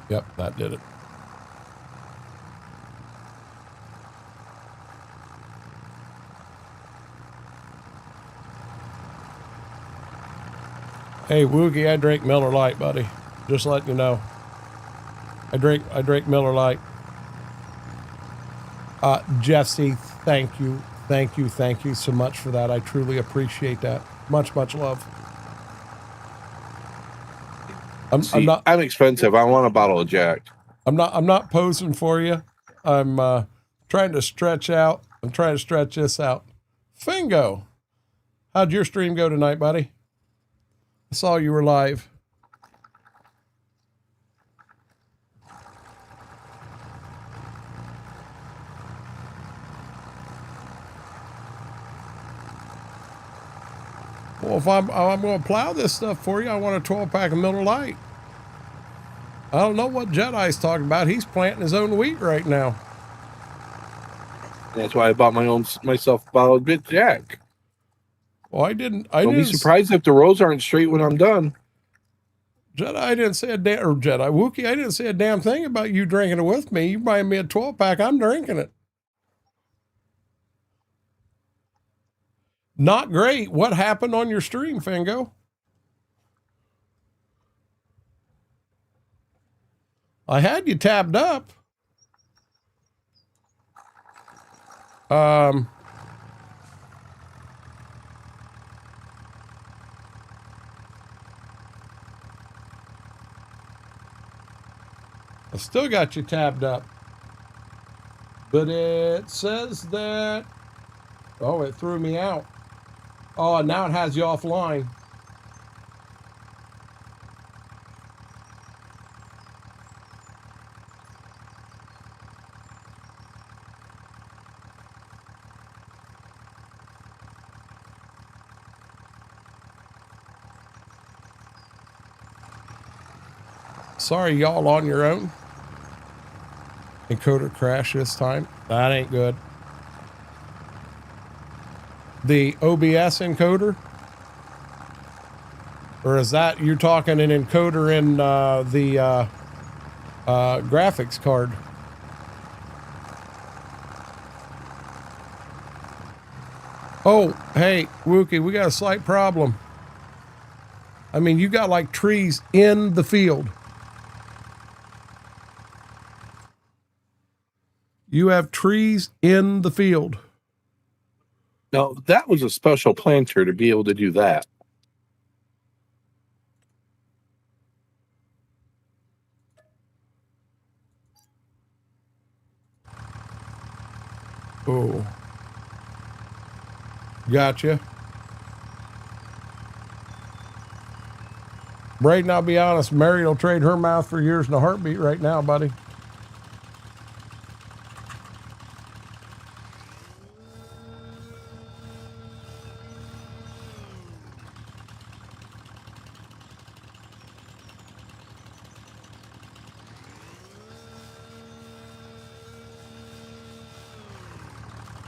Yep, that did it. Hey, Woogie, I drink Miller Lite, buddy. Just letting you know. I drink Miller Lite. Jesse, thank you so much for that. I truly appreciate that. Much love. I'm expensive. I want a bottle of Jack. I'm not posing for you. I'm trying to stretch out. I'm trying to stretch this out. Fingo, how'd your stream go tonight, buddy? I saw you were live. Well, if I'm going to plow this stuff for you, I want a 12-pack of Miller Lite. I don't know what Jedi's talking about. He's planting his own wheat right now. That's why I bought myself a bottle of Jack. Well, I didn't. Don't be surprised if the rows aren't straight when I'm done. Jedi, I didn't say a damn, or Jedi Wookie, I didn't say a damn thing about you drinking it with me. You buying me a 12-pack, I'm drinking it. Not great. What happened on your stream, Fingo? I had you tabbed up. I still got you tabbed up. But it says that... Oh, it threw me out. Oh, now it has you offline. Sorry, y'all on your own. Encoder crash this time. That ain't good. The OBS encoder? Or is that, you're talking an encoder in the graphics card? Oh, hey, Wookie, we got a slight problem. I mean, you got like trees in the field. You have trees in the field. No, that was a special planter to be able to do that. Oh. Gotcha. Braden, I'll be honest, Mary will trade her mouth for yours in a heartbeat right now, buddy.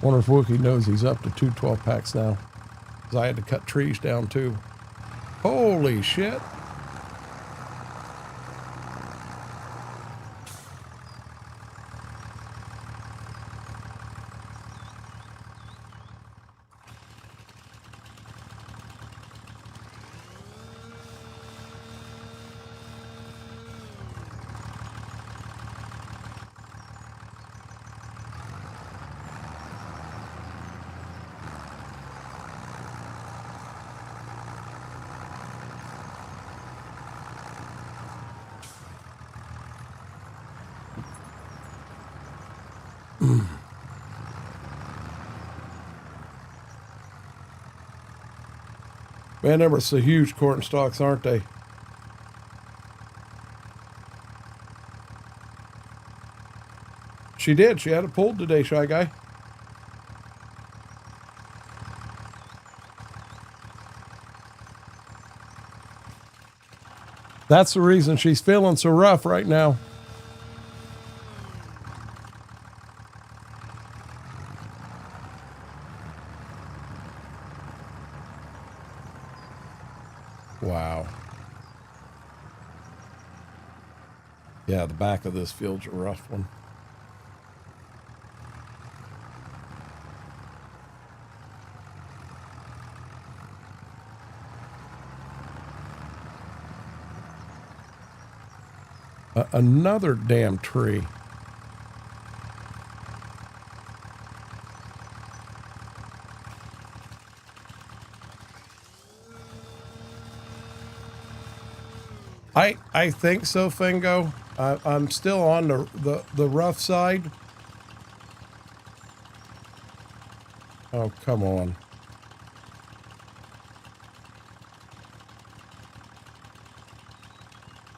Wonder if Wookie knows he's up to 2 12-packs now. Because I had to cut trees down too. Holy shit. Man, them are so huge corn stalks, aren't they? She did. She had it pulled today, Shy Guy. That's the reason she's feeling so rough right now. Wow. Yeah, the back of this field's a rough one. Another damn tree. I think so, Fingo. I'm still on the rough side. Oh, come on.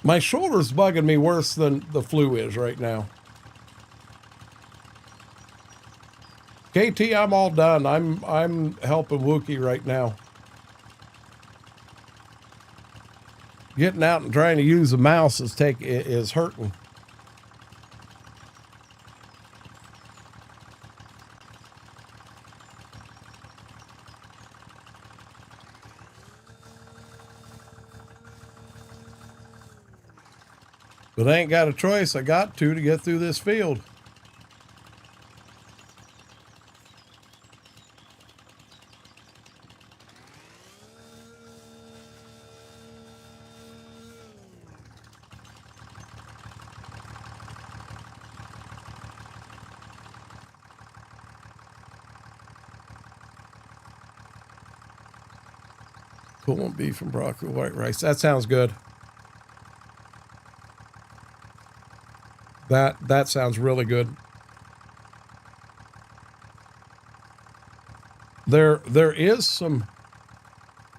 My shoulder's bugging me worse than the flu is right now. KT, I'm all done. I'm helping Wookie right now. Getting out and trying to use the mouse is hurting. But I ain't got a choice. I got to get through this field. Corned beef and broccoli, white rice. That sounds good. That sounds really good. There is some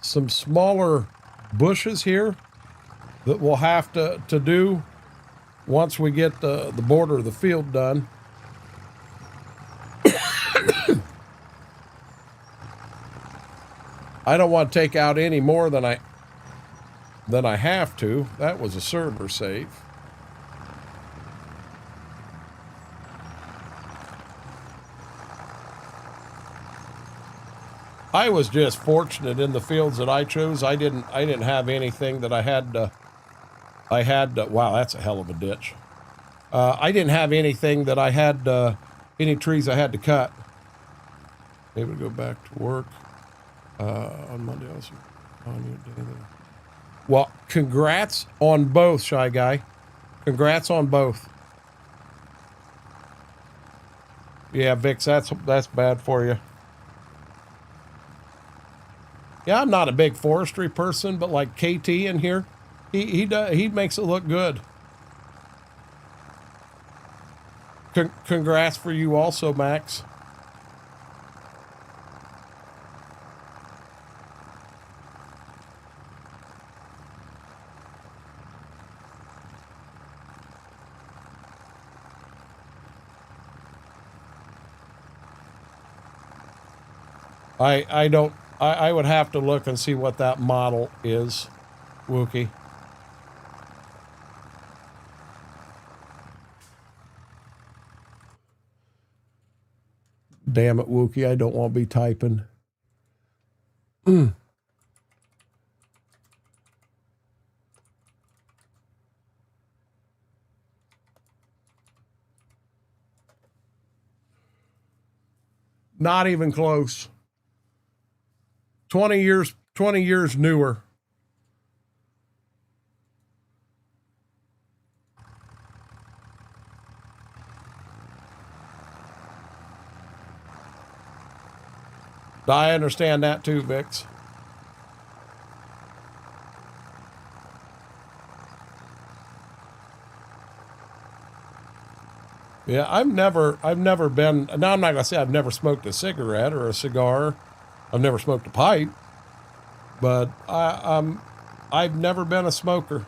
smaller bushes here that we'll have to do once we get the border of the field done. I don't want to take out any more than I have to. That was a server save. I was just fortunate in the fields that I chose. I didn't have anything that I had to, wow, that's a hell of a ditch. I didn't have anything that I had, any trees I had to cut. Maybe go back to work, on Monday also. Well, congrats on both, Shy Guy. Congrats on both. Yeah, Vix, that's bad for you. Yeah, I'm not a big forestry person, but like KT in here, he makes it look good. Congrats for you also, Max. I don't, I would have to look and see what that model is, Wookie. Damn it, Wookie, I don't want to be typing. Not even close. 20 years newer. I understand that too, Vix. Yeah, I've never been, now I'm not gonna say I've never smoked a cigarette or a cigar. I've never smoked a pipe, but I've never been a smoker.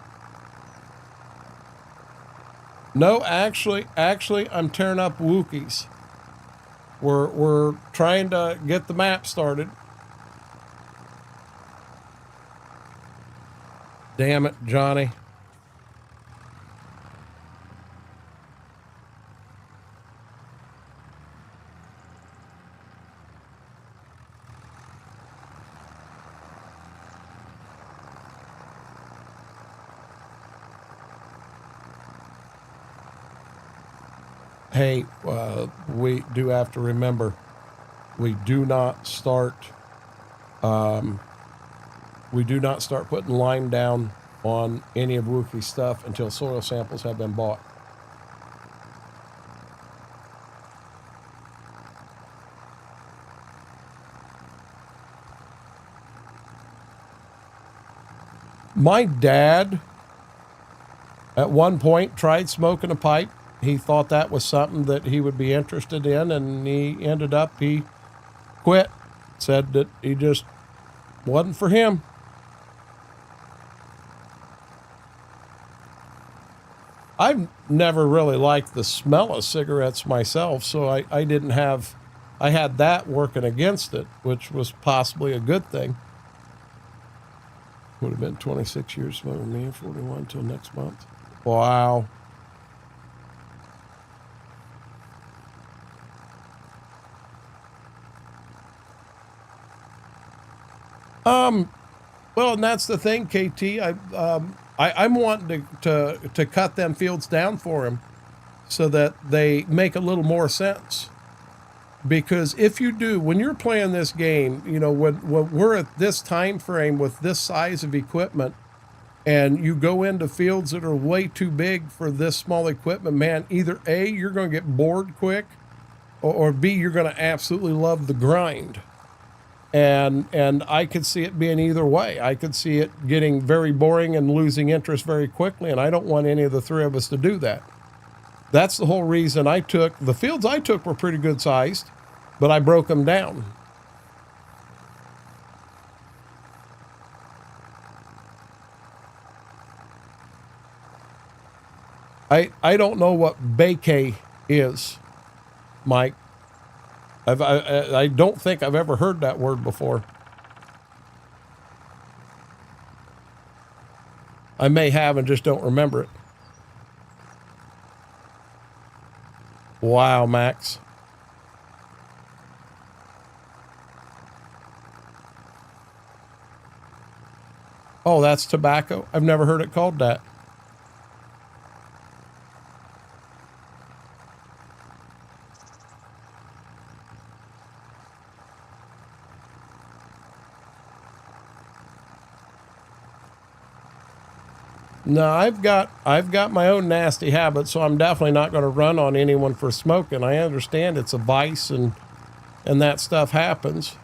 No, actually, I'm tearing up Wookiees. We're trying to get the map started. Damn it, Johnny. Hey, we do have to remember, we do not start putting lime down on any of Wookie's stuff until soil samples have been bought. My dad, at one point, tried smoking a pipe. He thought that was something that he would be interested in, and he quit. Said that he just wasn't for him. I've never really liked the smell of cigarettes myself, so I had that working against it, which was possibly a good thing. Would have been 26 years smoking me, 41 until next month. Wow. Well, and that's the thing, KT. I'm wanting to cut them fields down for him so that they make a little more sense. Because if you do, when you're playing this game, you know, when we're at this time frame with this size of equipment, and you go into fields that are way too big for this small equipment, man, either A, you're going to get bored quick, or B, you're going to absolutely love the grind. And I could see it being either way. I could see it getting very boring and losing interest very quickly, and I don't want any of the three of us to do that. That's the whole reason the fields I took were pretty good sized, but I broke them down. I don't know what vacay is, Mike. I don't think I've ever heard that word before. I may have and just don't remember it. Wow, Max. Oh, that's tobacco? I've never heard it called that. No, I've got my own nasty habits, so I'm definitely not going to run on anyone for smoking. I understand it's a vice and that stuff happens.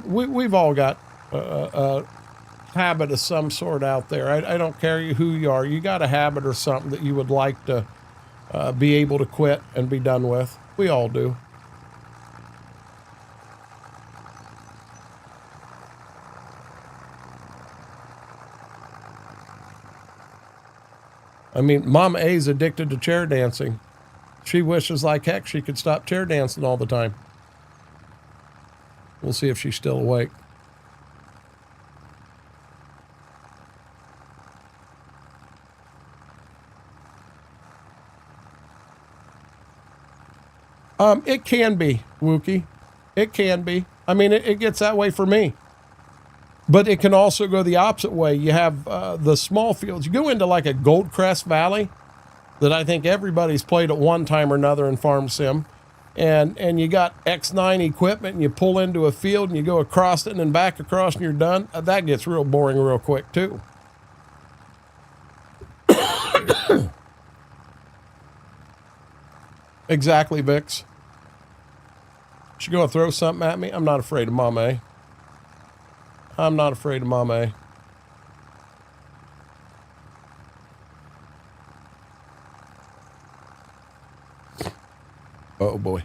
We've all got a habit of some sort out there. I don't care who you are. You got a habit or something that you would like to be able to quit and be done with. We all do. I mean, Mama A's addicted to chair dancing. She wishes like heck she could stop chair dancing all the time. We'll see if she's still awake. It can be, Wookie. It can be. I mean, it gets that way for me. But it can also go the opposite way. You have the small fields. You go into like a Goldcrest Valley that I think everybody's played at one time or another in Farm Sim. And you got X9 equipment and you pull into a field and you go across it and then back across and you're done. That gets real boring real quick too. Exactly, Vix. She gonna throw something at me? I'm not afraid of Mama. I'm not afraid of Mama. Oh boy.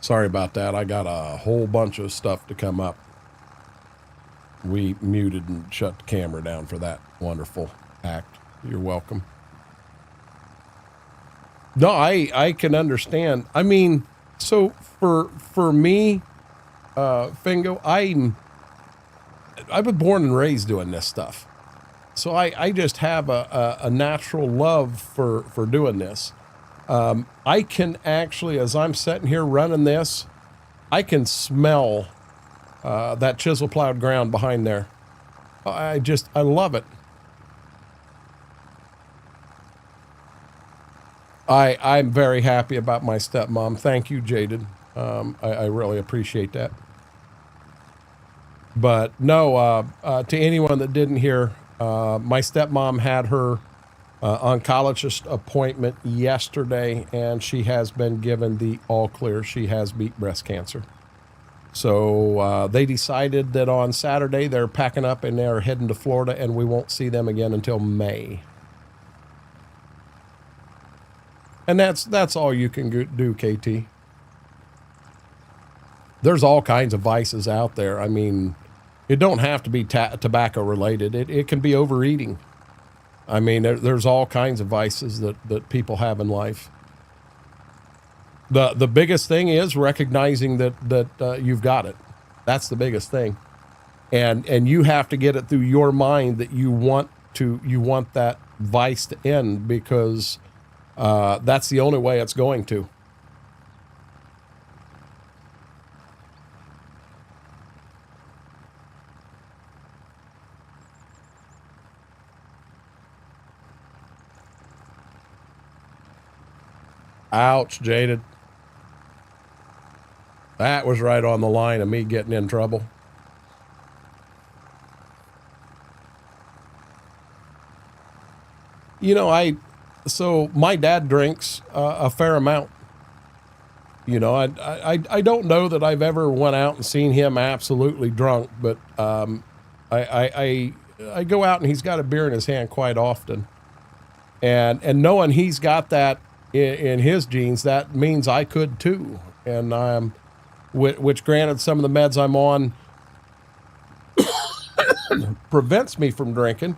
Sorry about that. I got a whole bunch of stuff to come up. We muted and shut the camera down for that wonderful act. You're welcome. No, I can understand. I mean, so for me, Fingo, I was born and raised doing this stuff. So I just have a natural love for doing this. I can actually, as I'm sitting here running this, I can smell that chisel plowed ground behind there. I love it. I'm very happy about my stepmom. Thank you, Jaded. I really appreciate that. But no, to anyone that didn't hear, my stepmom had her oncologist appointment yesterday, and she has been given the all clear. She has beat breast cancer. So they decided that on Saturday they're packing up and they're heading to Florida, and we won't see them again until May. And that's all you can do, KT. There's all kinds of vices out there. I mean, it don't have to be tobacco related. It can be overeating. I mean, there's all kinds of vices that people have in life. The biggest thing is recognizing that you've got it. That's the biggest thing. And you have to get it through your mind that you want that vice to end, because that's the only way it's going to. Ouch, Jaded. That was right on the line of me getting in trouble. You know, so my dad drinks a fair amount. You know, I don't know that I've ever went out and seen him absolutely drunk, but I go out and he's got a beer in his hand quite often. And knowing he's got that in his genes, that means I could too. And which granted, some of the meds I'm on prevents me from drinking,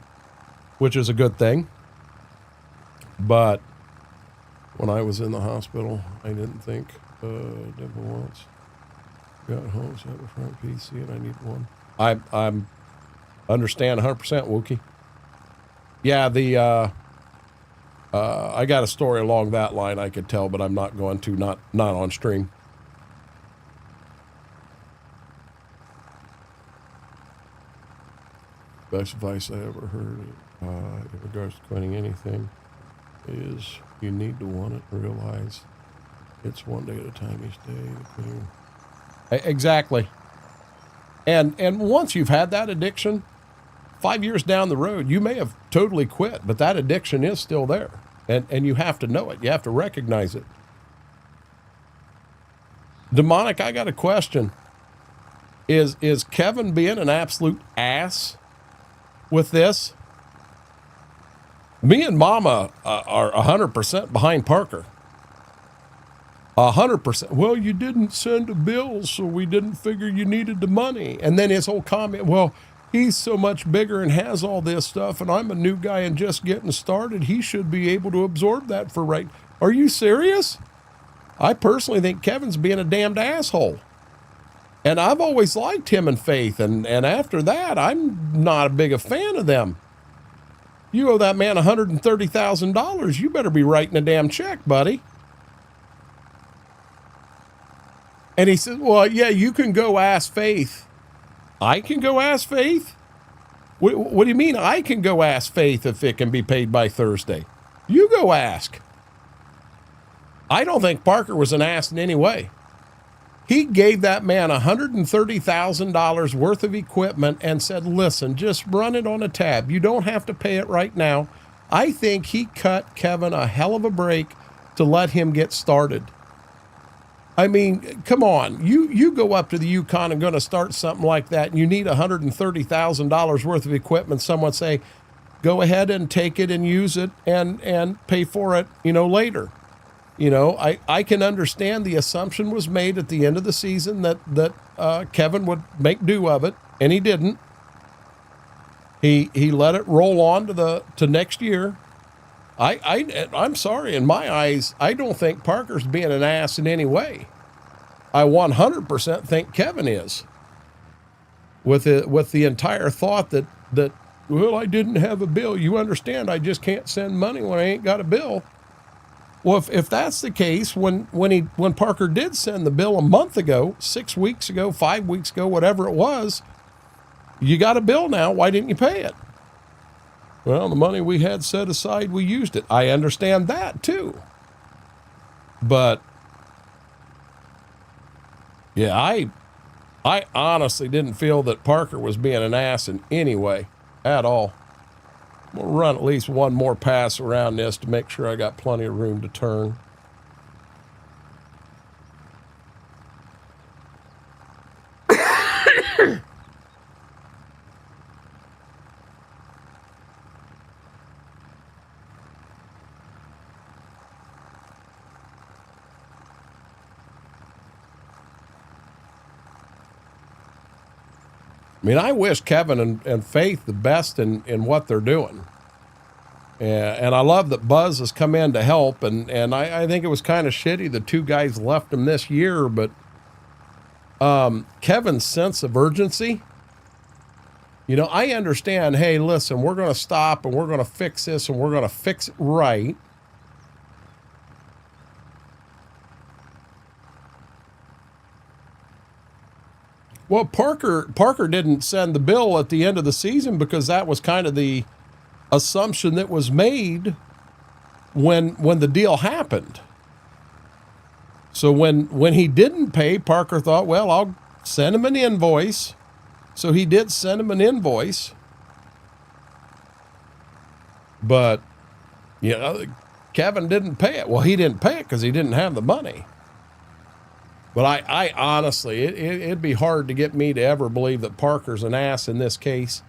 which is a good thing. But when I was in the hospital, I didn't think never once. Got home, set the front PC, and I need one. I'm understand 100%, Wookie. Yeah, I got a story along that line I could tell, but I'm not going to, not on stream. Best advice I ever heard in regards to quitting anything is you need to want it and realize it's one day at a time each day. Exactly. And once you've had that addiction, 5 years down the road, you may have totally quit, but that addiction is still there. And you have to know it. You have to recognize it. Demonic, I got a question. Is Kevin being an absolute ass with this? Me and Mama are 100% behind Parker. 100%. Well, you didn't send a bill, so we didn't figure you needed the money. And then his whole comment, well, he's so much bigger and has all this stuff, and I'm a new guy and just getting started. He should be able to absorb that for right. Are you serious? I personally think Kevin's being a damned asshole. And I've always liked him and Faith, and after that, I'm not a big a fan of them. You owe that man $130,000. You better be writing a damn check, buddy. And he said, well, yeah, you can go ask Faith. I can go ask Faith? What do you mean I can go ask Faith if it can be paid by Thursday? You go ask. I don't think Parker was an ass in any way. He gave that man $130,000 worth of equipment and said, listen, just run it on a tab. You don't have to pay it right now. I think he cut Kevin a hell of a break to let him get started. I mean, come on. You go up to the Yukon and going to start something like that, and you need $130,000 worth of equipment. Someone say, go ahead and take it and use it and pay for it, later. I can understand the assumption was made at the end of the season that Kevin would make do of it, and he didn't. He let it roll on to next year. I'm sorry, in my eyes, I don't think Parker's being an ass in any way. I 100% think Kevin is. With the entire thought that well, I didn't have a bill. You understand? I just can't send money when I ain't got a bill. Well, if that's the case, when Parker did send the bill a month ago, 6 weeks ago, 5 weeks ago, whatever it was, you got a bill now. Why didn't you pay it? Well, the money we had set aside, we used it. I understand that too. But yeah, I honestly didn't feel that Parker was being an ass in any way at all. We'll run at least one more pass around this to make sure I got plenty of room to turn. I mean, I wish Kevin and Faith the best in what they're doing. And I love that Buzz has come in to help. And I think it was kind of shitty the two guys left him this year. But Kevin's sense of urgency, I understand, hey, listen, we're going to stop and we're going to fix this and we're going to fix it right. Well, Parker didn't send the bill at the end of the season because that was kind of the assumption that was made when the deal happened. So when he didn't pay, Parker thought, well, I'll send him an invoice. So he did send him an invoice. But, Kevin didn't pay it. Well, he didn't pay it because he didn't have the money. But I honestly, it'd be hard to get me to ever believe that Parker's an ass in this case.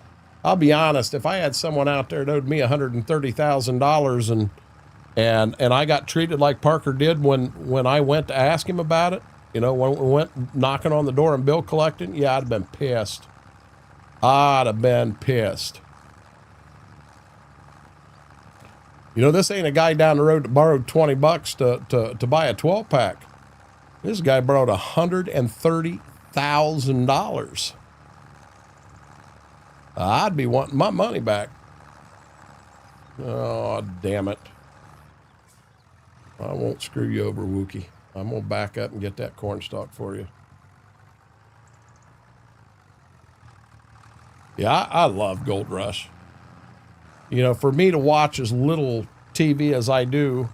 I'll be honest, if I had someone out there that owed me $130,000 and I got treated like Parker did when I went to ask him about it, when we went knocking on the door and bill collecting, yeah, I'd have been pissed. I'd have been pissed. This ain't a guy down the road that borrowed $20 to buy a 12-pack. This guy borrowed $130,000. I'd be wanting my money back. Oh, damn it. I won't screw you over, Wookie. I'm going to back up and get that corn stalk for you. Yeah, I love Gold Rush. For me to watch as little TV as I do.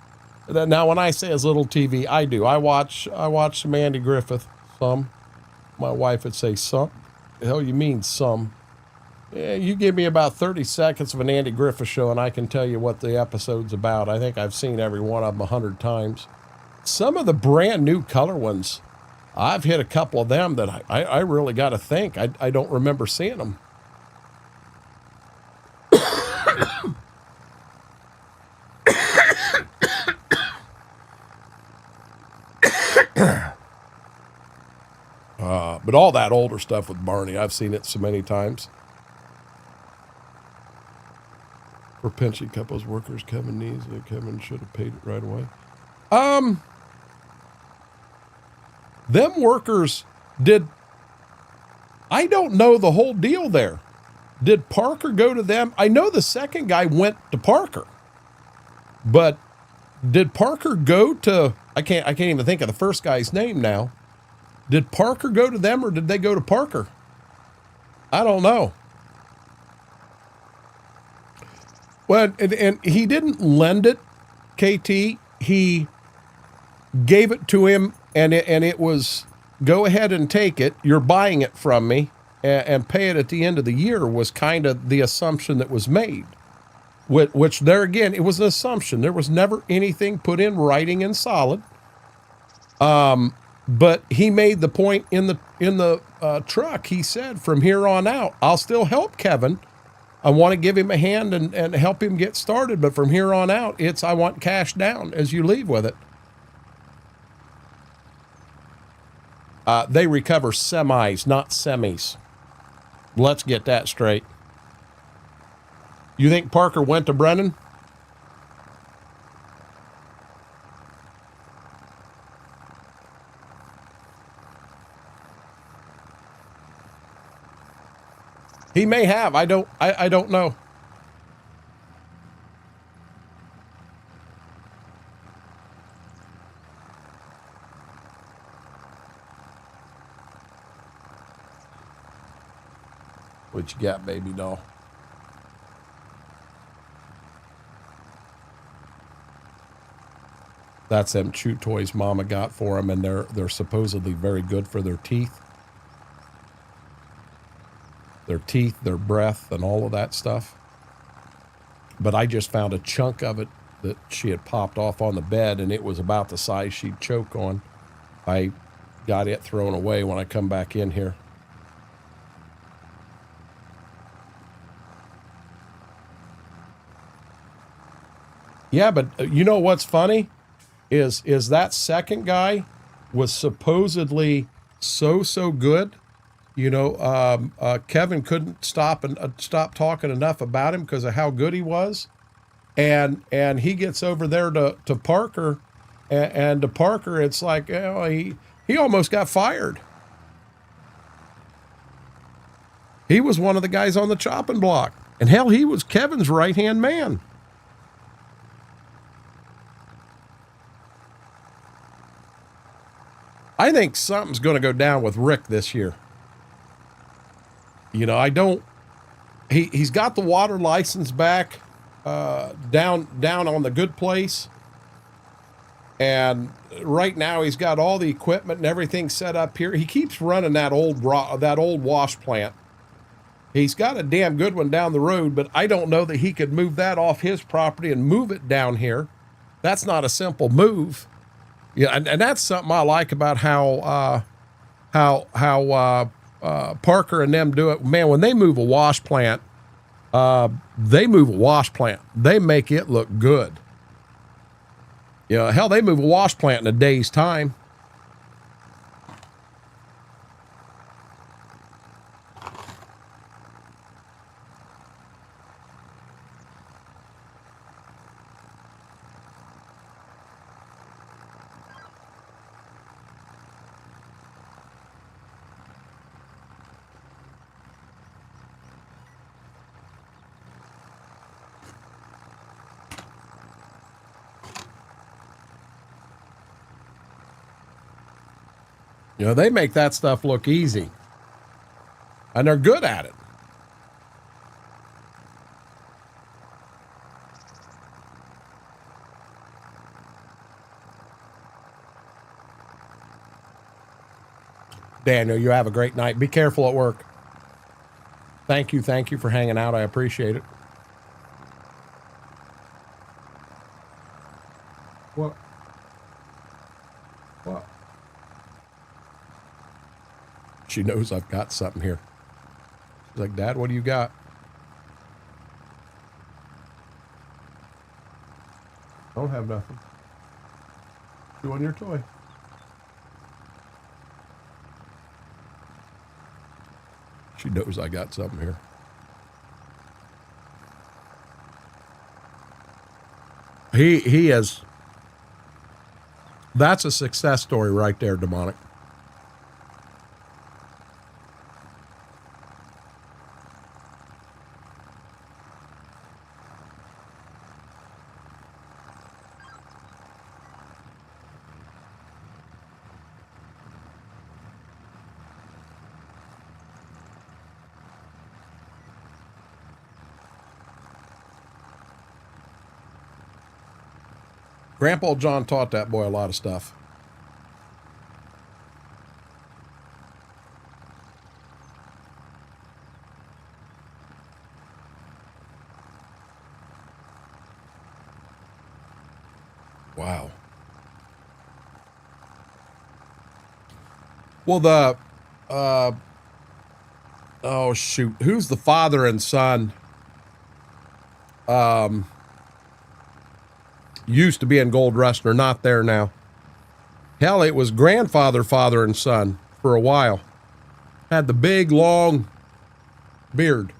Now, when I say as little TV, I do. I watch some Andy Griffith, some. My wife would say some. The hell you mean some? Yeah, you give me about 30 seconds of an Andy Griffith show and I can tell you what the episode's about. I think I've seen every one of them 100 times. Some of the brand new color ones, I've hit a couple of them that I really got to think. I don't remember seeing them. But all that older stuff with Barney, I've seen it so many times. For pinching couples workers, Kevin needs it. Kevin should have paid it right away. Them workers did. I don't know the whole deal there. Did Parker go to them? I know the second guy went to Parker, but did Parker go to? I can't even think of the first guy's name now. Did Parker go to them or did they go to Parker? I don't know. Well, and he didn't lend it, KT. He gave it to him, and it was, go ahead and take it. You're buying it from me, and pay it at the end of the year was kind of the assumption that was made. Which there again, it was an assumption. There was never anything put in writing and solid. But he made the point in the truck. He said, from here on out, I'll still help Kevin. I want to give him a hand and help him get started. But from here on out, I want cash down as you leave with it. They recover semis, not semis. Let's get that straight. You think Parker went to Brennan? He may have. I don't know. What you got, baby doll? That's them chew toys Mama got for them, and they're supposedly very good for their teeth. Their teeth, their breath, and all of that stuff. But I just found a chunk of it that she had popped off on the bed, and it was about the size she'd choke on. I got it thrown away when I come back in here. Yeah, but you know what's funny is that second guy was supposedly so good. You know, Kevin couldn't stop talking enough about him because of how good he was, and he gets over there to Parker, and to Parker it's like, you know, he almost got fired. He was one of the guys on the chopping block, and hell, he was Kevin's right-hand man. I think something's going to go down with Rick this year. You know, he's got the water license back, down on the good place. And right now he's got all the equipment and everything set up here. He keeps running that old wash plant. He's got a damn good one down the road, but I don't know that he could move that off his property and move it down here. That's not a simple move. Yeah. And that's something I like about how Parker and them do it. Man, when they move a wash plant, they make it look good. You know, hell, they move a wash plant in a day's time. You know, they make that stuff look easy. And they're good at it. Daniel, you have a great night. Be careful at work. Thank you for hanging out. I appreciate it. What? What? She knows I've got something here. She's like, Dad, what do you got? Don't have nothing. You want your toy? She knows I got something here. He is. That's a success story right there, Demonic. Grandpa John taught that boy a lot of stuff. Wow. Well, oh shoot, who's the father and son? Used to be in Gold Rush, they're not there now. Hell, it was grandfather, father, and son for a while. Had the big, long beard.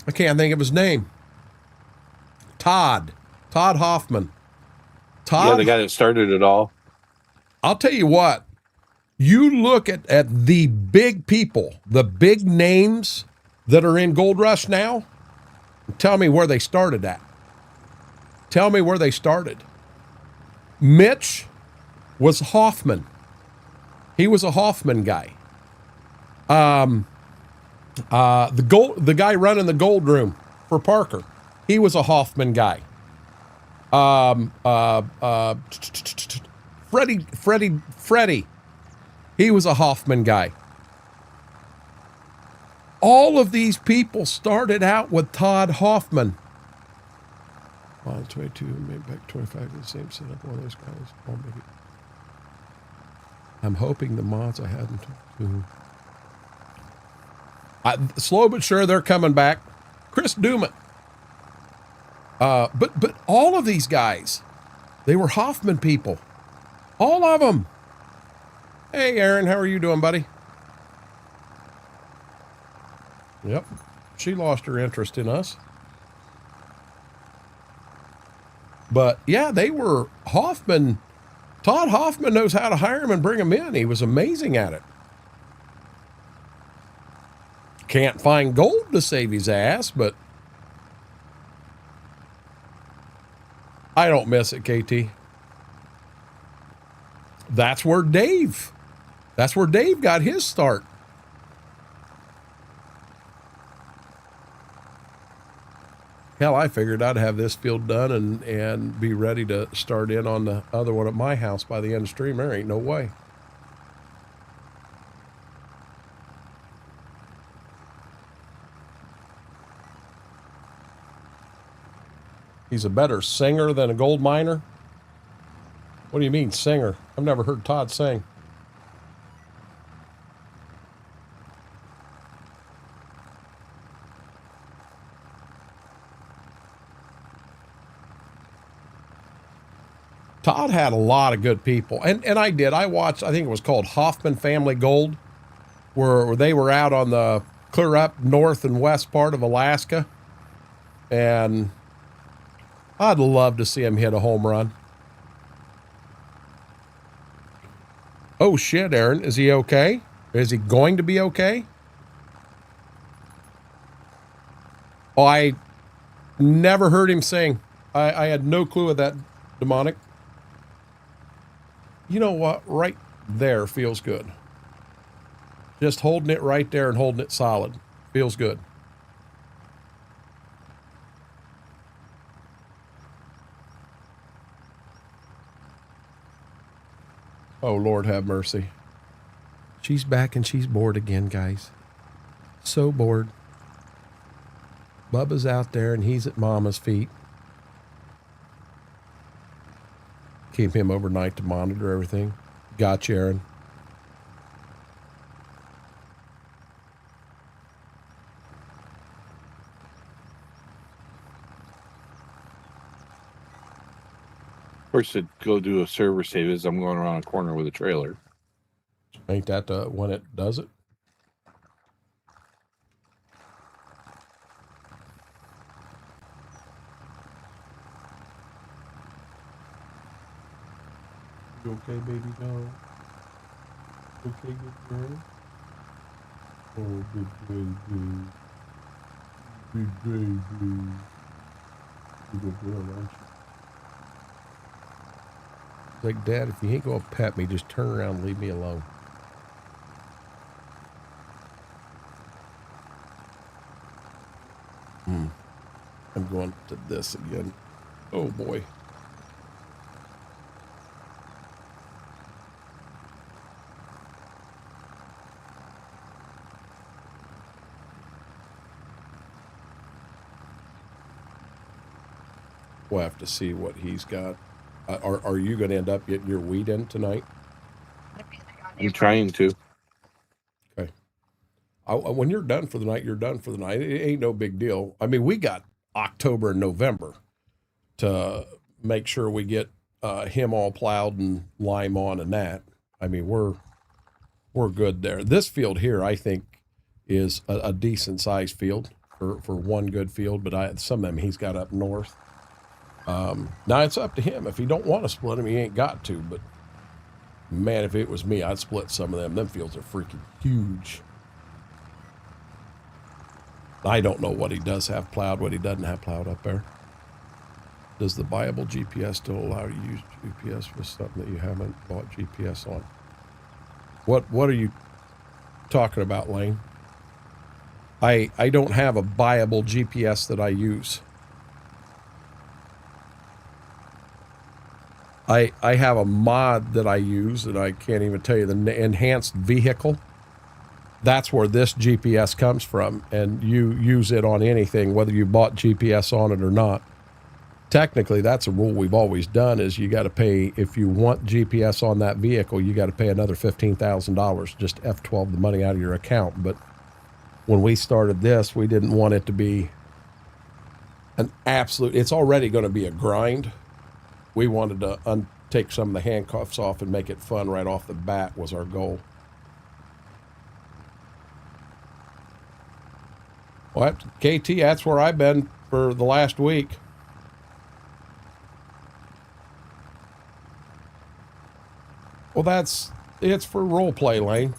I can't think of his name. Todd Hoffman. Todd, Yeah, the guy that started it all. I'll tell you what, you look at the big people, the big names that are in Gold Rush now, tell me where they started at. Tell me where they started. Mitch was Hoffman. He was a Hoffman guy. The guy running the gold room for Parker, he was a Hoffman guy. Freddie, he was a Hoffman guy. All of these people started out with Todd Hoffman. Well, 22, maybe back 25, the same setup. One of those guys. Oh, maybe. I'm hoping the mods I hadn't talked to. Slow but sure, they're coming back. Chris Duman. But all of these guys, they were Hoffman people. All of them. Hey, Aaron, how are you doing, buddy? Yep. She lost her interest in us. But yeah, they were Hoffman. Todd Hoffman knows how to hire him and bring him in. He was amazing at it. Can't find gold to save his ass, but I don't miss it, KT. That's where Dave got his start. Hell, I figured I'd have this field done and be ready to start in on the other one at my house by the end of stream. There ain't no way. He's a better singer than a gold miner? What do you mean, singer? I've never heard Todd sing. Todd had a lot of good people. And I did. I watched, I think it was called Hoffman Family Gold, where they were out on the clear up north and west part of Alaska. And I'd love to see him hit a home run. Oh shit, Aaron, is he okay? Is he going to be okay? Oh, I never heard him sing. I had no clue of that, Demonic. You know what? Right there feels good. Just holding it right there and holding it solid. Feels good. Oh, Lord have mercy. She's back and she's bored again, guys. So bored. Bubba's out there and he's at Mama's feet. Keep him overnight to monitor everything. Gotcha, Aaron. Of course, to go do a server save is I'm going around a corner with a trailer. Ain't that when it does it? You okay, baby doll? Okay, good girl? Oh, good baby. Good baby. You're a good girl, aren't you? Like, Dad, if you ain't gonna pet me, just turn around and leave me alone. I'm going to this again. Oh boy. We'll have to see what he's got. Are you going to end up getting your wheat in tonight? I'm trying to. Okay. When you're done for the night, you're done for the night. It ain't no big deal. I mean, we got October and November to make sure we get him all plowed and lime on and that. I mean, we're good there. This field here, I think, is a decent sized field for one good field, but some of them he's got up north. Now it's up to him. If he don't want to split them, he ain't got to, but man, if it was me, I'd split some of them. Them fields are freaking huge. I don't know what he does have plowed, what he doesn't have plowed up there. Does the viable GPS still allow you to use GPS with something that you haven't bought GPS on? What are you talking about, Lane? I don't have a viable GPS that I use. I have a mod that I use that I can't even tell you, the enhanced vehicle. That's where this GPS comes from, and you use it on anything, whether you bought GPS on it or not. Technically, that's a rule we've always done, is you got to pay, if you want GPS on that vehicle, you got to pay another $15,000, just F12 the money out of your account. But when we started this, we didn't want it to be an absolute, it's already going to be a grind. We wanted to take some of the handcuffs off and make it fun right off the bat was our goal. Well, KT, that's where I've been for the last week. Well, it's for role play, Lane.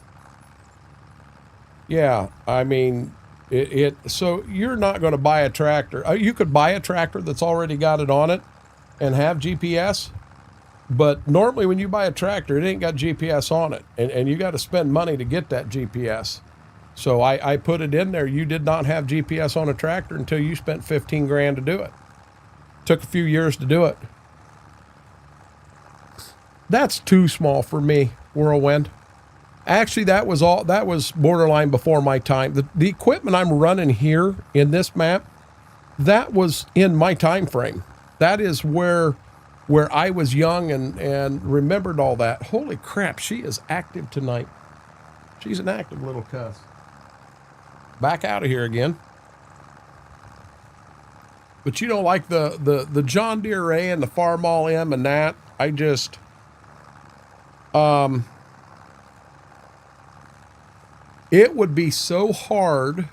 Yeah, I mean, so you're not going to buy a tractor. You could buy a tractor that's already got it on it and have GPS, but normally when you buy a tractor, it ain't got GPS on it, and you got to spend money to get that GPS. So I put it in there. You did not have GPS on a tractor until you spent 15 grand to do it. Took a few years to do it. That's too small for me, Whirlwind. Actually, that was borderline before my time. The equipment I'm running here in this map, that was in my time frame. That is where I was young and remembered all that. Holy crap, she is active tonight. She's an active little cuss. Back out of here again. But you know, like the John Deere A and the Farmall M and that, I just it would be so hard.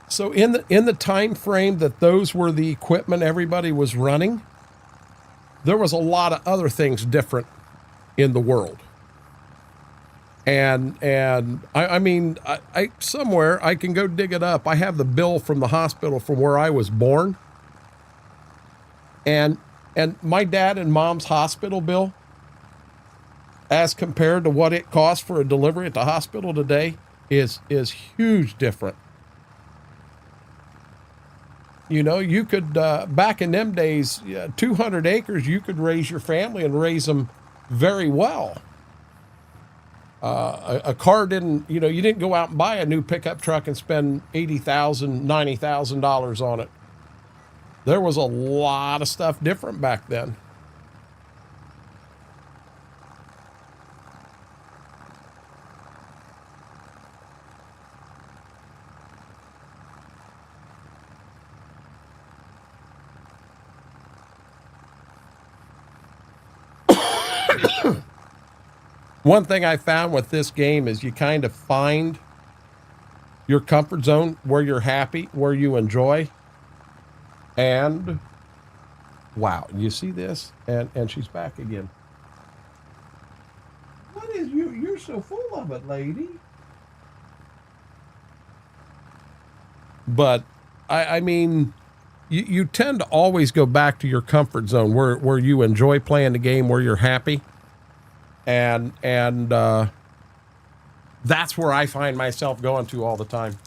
So in the time frame that those were the equipment everybody was running, there was a lot of other things different in the world. And I mean, I somewhere I can go dig it up. I have the bill from the hospital from where I was born. And my dad and mom's hospital bill, as compared to what it costs for a delivery at the hospital today, is huge different. You know, you could, back in them days, 200 acres, you could raise your family and raise them very well. A car didn't, you didn't go out and buy a new pickup truck and spend $80,000, $90,000 on it. There was a lot of stuff different back then. One thing I found with this game is you kind of find your comfort zone, where you're happy, where you enjoy. And wow, you see this? And she's back again. What is you? You're so full of it, lady. But I mean, you tend to always go back to your comfort zone where you enjoy playing the game, where you're happy, and that's where I find myself going to all the time.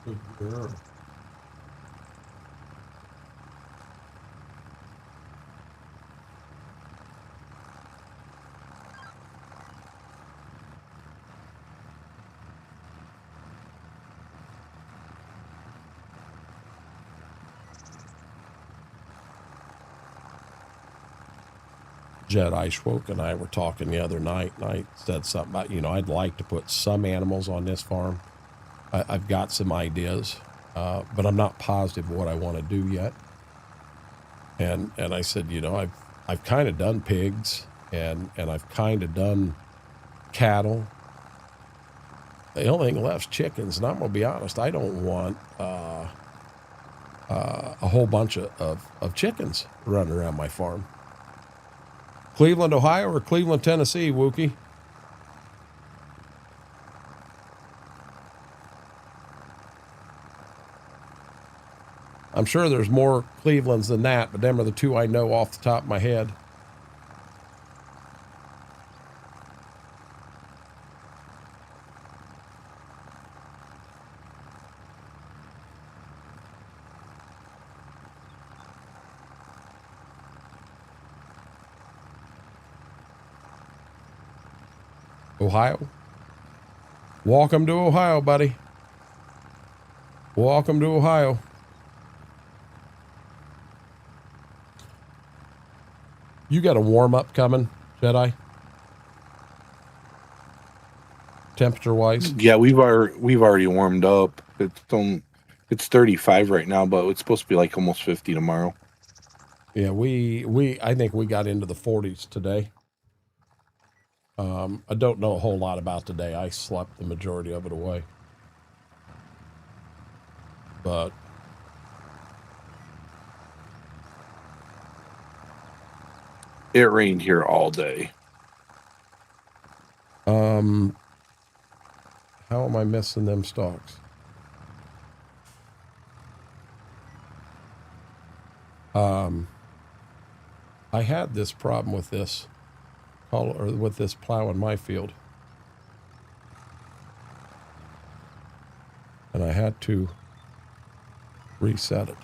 Good girl. Jed Eichwoke and I were talking the other night, and I said something about, I'd like to put some animals on this farm. I've got some ideas, but I'm not positive what I want to do yet. And I said, I've kind of done pigs, and I've kind of done cattle. The only thing left's chickens, and I'm going to be honest, I don't want a whole bunch of chickens running around my farm. Cleveland, Ohio, or Cleveland, Tennessee, Wookie? I'm sure there's more Clevelands than that, but them are the two I know off the top of my head. Ohio? Welcome to Ohio, buddy. Welcome to Ohio. You got a warm-up coming, Jedi? Temperature-wise? Yeah, we've already warmed up. It's 35 right now, but it's supposed to be like almost 50 tomorrow. Yeah, I think we got into the 40s today. I don't know a whole lot about today. I slept the majority of it away. But it rained here all day. How am I missing them stalks? I had this problem with this with this plow in my field, and I had to reset it.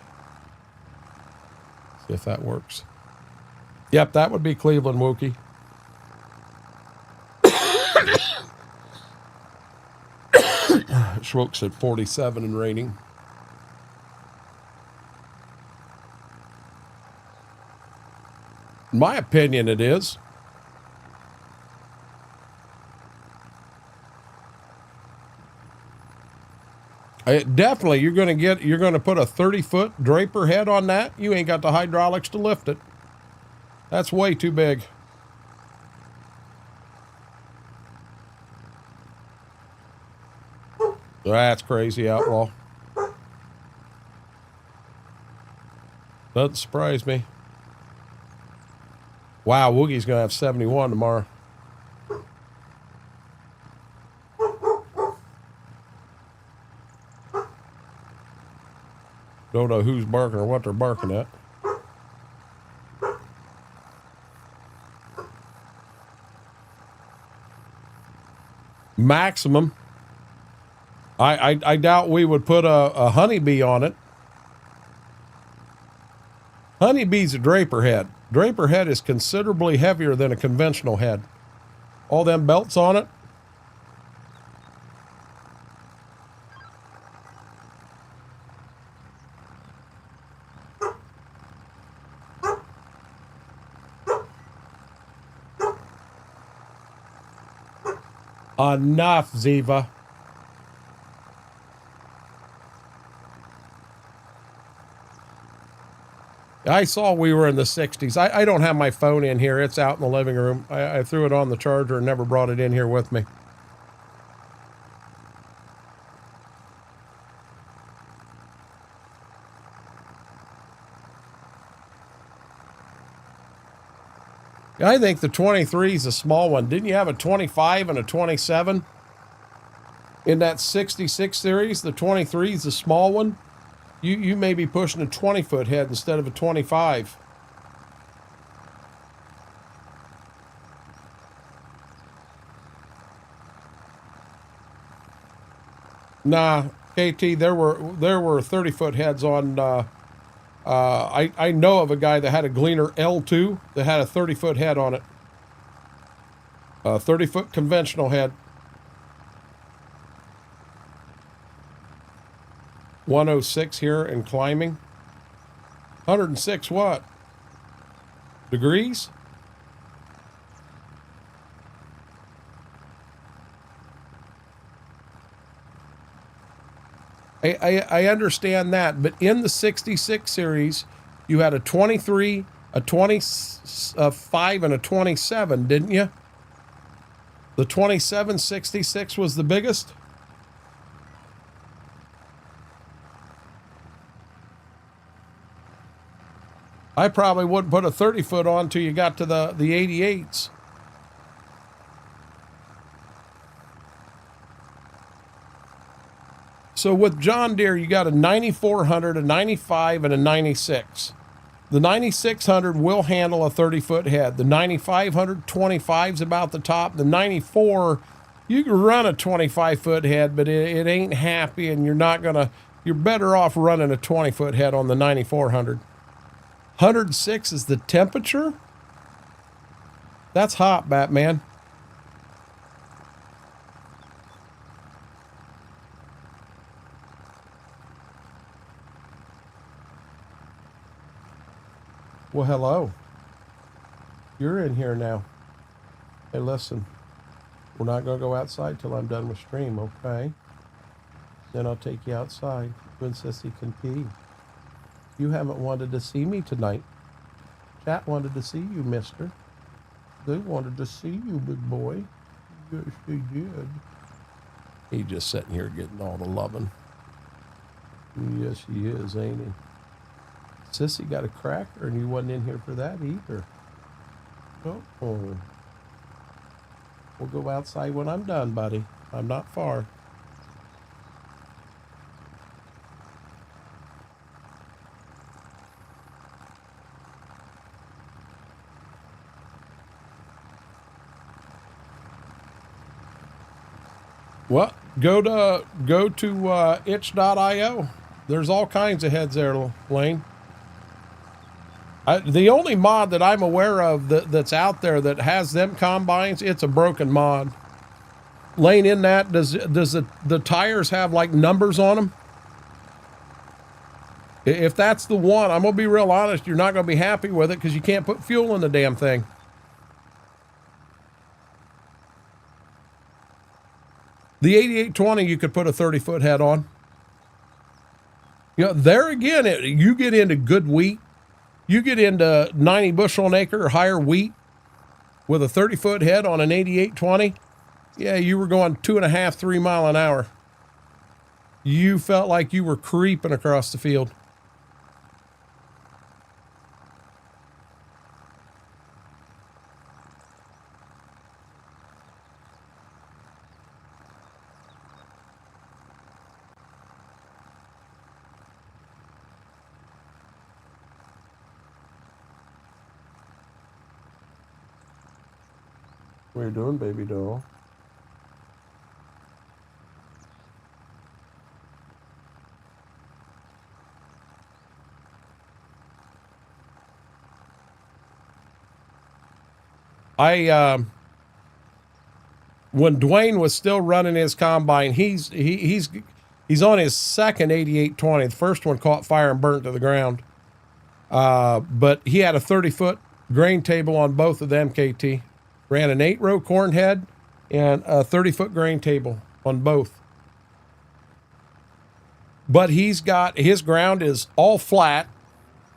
See if that works. Yep, that would be Cleveland, Wookie. Schwoke's at 47 and raining. In my opinion, it is. Definitely, you're going to put a 30-foot draper head on that. You ain't got the hydraulics to lift it. That's way too big. That's crazy, Outlaw. Doesn't surprise me. Wow, Woogie's going to have 71 tomorrow. Don't know who's barking or what they're barking at. Maximum. I doubt we would put a honeybee on it. Honeybee's a draper head. Draper head is considerably heavier than a conventional head. All them belts on it. Enough, Ziva. I saw we were in the 60s. I don't have my phone in here. It's out in the living room. I threw it on the charger and never brought it in here with me. I think the 23 is a small one. Didn't you have a 25 and a 27? In that 66 series, the 23 is the small one. You may be pushing a 20-foot head instead of a 25. Nah, KT, there were 30-foot heads on. I know of a guy that had a Gleaner L2 that had a 30-foot head on it. A 30-foot conventional head. 106 here and climbing. 106 what? Degrees? I understand that, but in the 66 series, you had a 23, a 25, and a 27, didn't you? The 2766 was the biggest? I probably wouldn't put a 30-foot on till you got to the 88s. So with John Deere, you got a 9400, a 95, and a 96. The 9600 will handle a 30-foot head. The 9500, 25 is about the top. The 94, you can run a 25-foot head, but it ain't happy, and you're better off running a 20-foot head on the 9400. 106 is the temperature? That's hot, Batman. Well, hello. You're in here now. Hey, listen. We're not going to go outside till I'm done with stream, okay? Then I'll take you outside. You and Sissy can pee. You haven't wanted to see me tonight. Chat wanted to see you, mister. They wanted to see you, big boy. Yes, they did. He's just sitting here getting all the loving. Yes, he is, ain't he? Sissy got a cracker, and you wasn't in here for that either. Oh. We'll go outside when I'm done, buddy. I'm not far. Well, go to itch.io. There's all kinds of heads there, Lane. The only mod that I'm aware of that's out there that has them combines, it's a broken mod. Lane, in that, does the tires have like numbers on them? If that's the one, I'm gonna be real honest, you're not gonna be happy with it because you can't put fuel in the damn thing. The 8820 you could put a 30-foot head on. You know, there again, you get into good wheat. You get into 90 bushel an acre or higher wheat with a 30-foot head on an 8820. Yeah, you were going 2.5, 3 mile an hour. You felt like you were creeping across the field. What are you doing, baby doll? When Dwayne was still running his combine, he's on his second 8820. The first one caught fire and burnt to the ground. But he had a 30-foot grain table on both of them, KT. Ran an 8-row corn head and a 30-foot grain table on both. But he's got, his ground is all flat.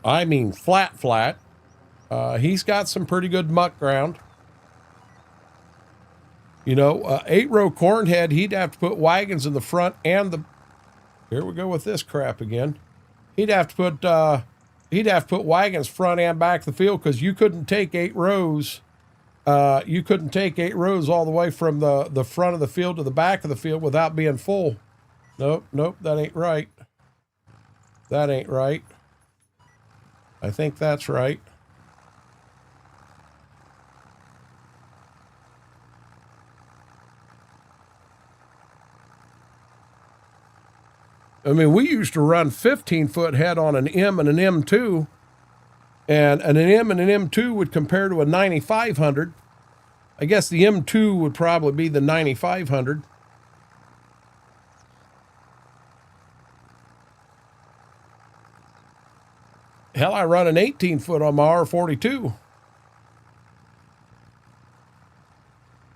I mean, flat. He's got some pretty good muck ground. You know, 8-row corn head, he'd have to put wagons in the front and the, here we go with this crap again. He'd have to put wagons front and back of the field, because you couldn't take 8 rows. You couldn't take 8 rows all the way from the front of the field to the back of the field without being full. Nope, that ain't right. That ain't right. I think that's right. I mean, we used to run 15-foot head on an M and an M2, and an M and an M2 would compare to a 9500. I guess the M2 would probably be the 9500. Hell, I run an 18-foot on my R42.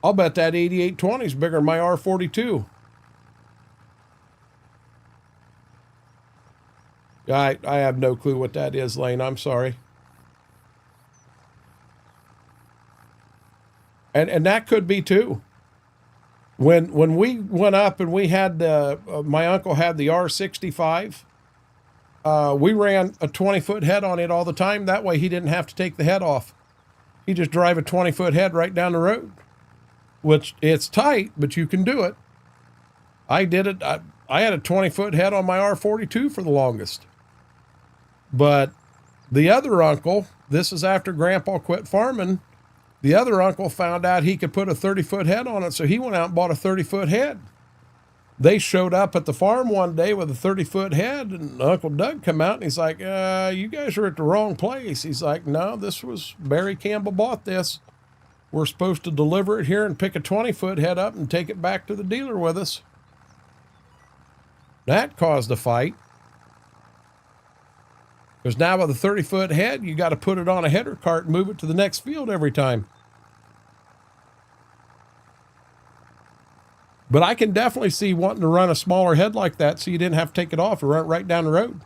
I'll bet that 8820 is bigger than my R42. I have no clue what that is, Lane. I'm sorry. And that could be too. When we went up and we had my uncle had the R65, we ran a 20-foot head on it all the time. That way he didn't have to take the head off. He just drive a 20-foot head right down the road, which it's tight, but you can do it. I did it. I had a 20-foot head on my R42 for the longest. But the other uncle, this is after Grandpa quit farming, the other uncle found out he could put a 30-foot head on it, so he went out and bought a 30-foot head. They showed up at the farm one day with a 30-foot head, and Uncle Doug come out, and he's like, you guys are at the wrong place. He's like, no, this was, Barry Campbell bought this. We're supposed to deliver it here and pick a 20-foot head up and take it back to the dealer with us. That caused a fight. Because now with a 30-foot head, you got to put it on a header cart and move it to the next field every time. But I can definitely see wanting to run a smaller head like that so you didn't have to take it off and run it right down the road.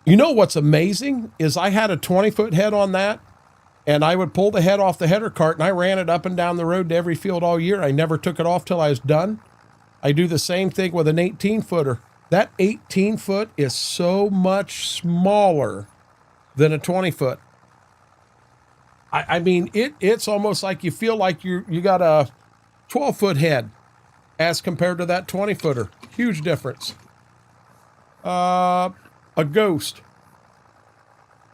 You know what's amazing is I had a 20-foot head on that, and I would pull the head off the header cart, and I ran it up and down the road to every field all year. I never took it off till I was done. I do the same thing with an 18-footer. That 18-foot is so much smaller than a 20-foot. I mean, it's almost like you feel like you got a 12-foot head as compared to that 20-footer. Huge difference. A ghost.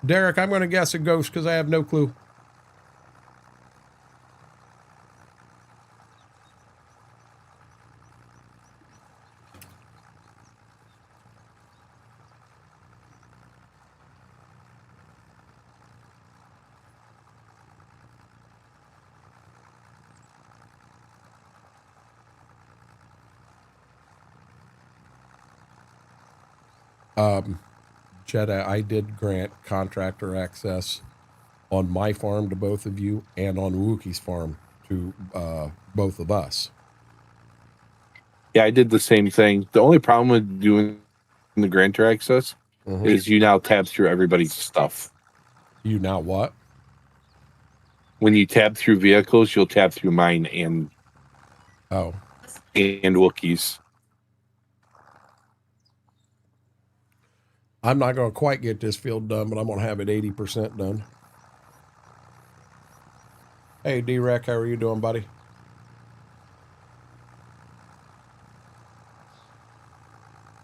Derek, I'm going to guess a ghost because I have no clue. Jetta, I did grant contractor access on my farm to both of you and on Wookie's farm to both of us. Yeah, I did the same thing. The only problem with doing the grantor access is you now tab through everybody's stuff. You now what? When you tab through vehicles, you'll tab through mine and Wookie's. I'm not going to quite get this field done, but I'm going to have it 80% done. Hey, D-Rec, how are you doing, buddy?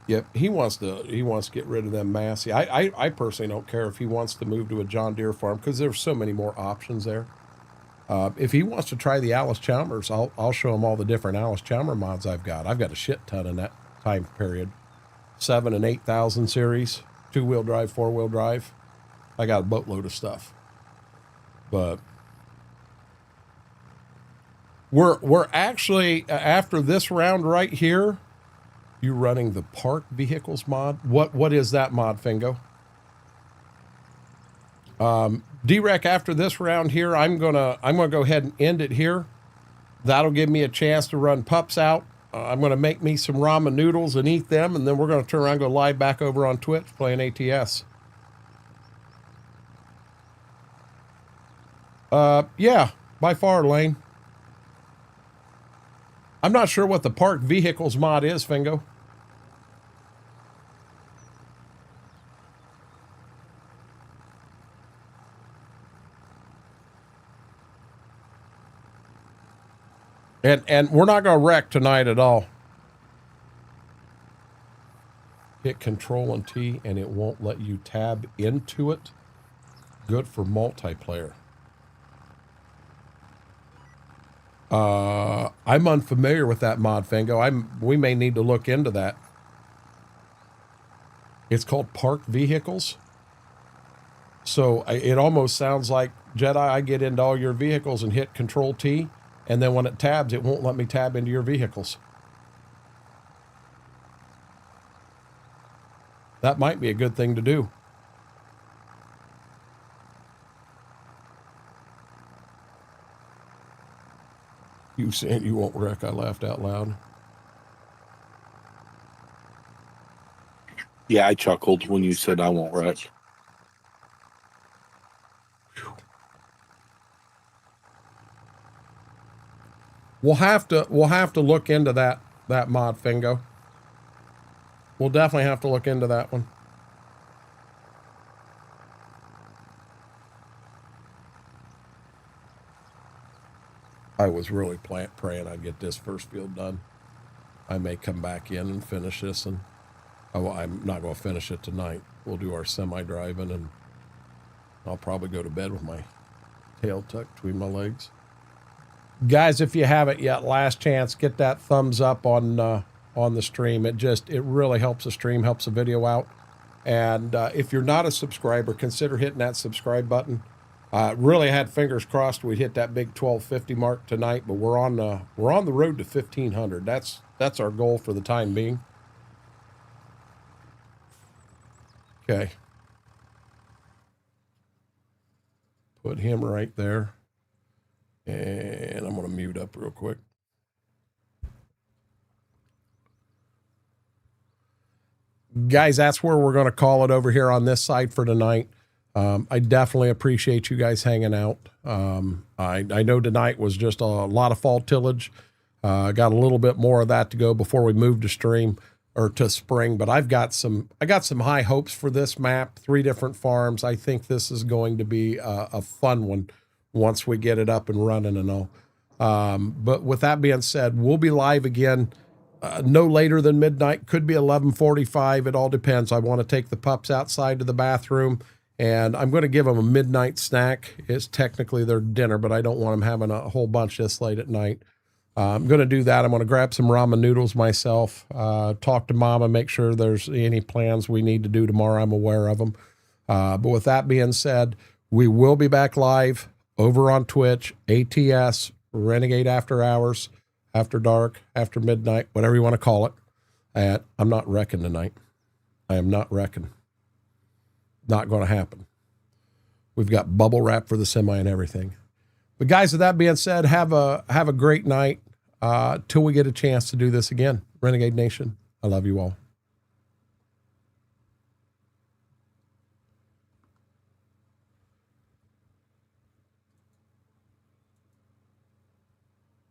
Yep, he wants to get rid of them Massey. I personally don't care if he wants to move to a John Deere farm because there's so many more options there. If he wants to try the Alice Chalmers, I'll show him all the different Alice Chalmers mods I've got. I've got a shit ton in that time period. 7,000 and 8,000 series. 2-wheel drive, 4-wheel drive. I got a boatload of stuff. But we're actually, after this round right here, you running the park vehicles mod. What is that mod, Fingo? D-Rec, after this round here, I'm gonna go ahead and end it here. That'll give me a chance to run pups out. I'm going to make me some ramen noodles and eat them, and then we're going to turn around and go live back over on Twitch playing ATS. Yeah, by far, Lane. I'm not sure what the park vehicles mod is, Fingo. And we're not going to wreck tonight at all. Hit Control and T, and it won't let you tab into it. Good for multiplayer. I'm unfamiliar with that mod, Fingo. We may need to look into that. It's called Park Vehicles. So it almost sounds like, Jedi, I get into all your vehicles and hit Control T, and then when it tabs, it won't let me tab into your vehicles. That might be a good thing to do. You saying you won't wreck, I laughed out loud. Yeah, I chuckled when you said I won't wreck. We'll have to look into that mod, Fingo. We'll definitely have to look into that one. I was really praying I'd get this first field done. I may come back in and finish this, and I'm not going to finish it tonight. We'll do our semi-driving, and I'll probably go to bed with my tail tucked between my legs. Guys, if you haven't yet, last chance, get that thumbs up on the stream. It really helps the stream, helps the video out. And if you're not a subscriber, consider hitting that subscribe button. Really had fingers crossed we'd hit that big 1250 mark tonight, but we're on the road to 1500. That's our goal for the time being. Okay. Put him right there. And I'm going to mute up real quick. Guys, that's where we're going to call it over here on this side for tonight. I definitely appreciate you guys hanging out. I know tonight was just a lot of fall tillage. Got a little bit more of that to go before we move to stream or to spring, but I got some high hopes for this map, 3 different farms. I think this is going to be a fun one once we get it up and running and all. But with that being said, we'll be live again no later than midnight. Could be 11:45. It all depends. I want to take the pups outside to the bathroom, and I'm going to give them a midnight snack. It's technically their dinner, but I don't want them having a whole bunch this late at night. I'm going to do that. I'm going to grab some ramen noodles myself, talk to Mama, make sure there's any plans we need to do tomorrow. I'm aware of them. But with that being said, we will be back live over on Twitch, ATS, Renegade After Hours, After Dark, After Midnight, whatever you want to call it. And I'm not wrecking tonight. I am not wrecking. Not going to happen. We've got bubble wrap for the semi and everything. But guys, with that being said, have a great night till we get a chance to do this again. Renegade Nation, I love you all.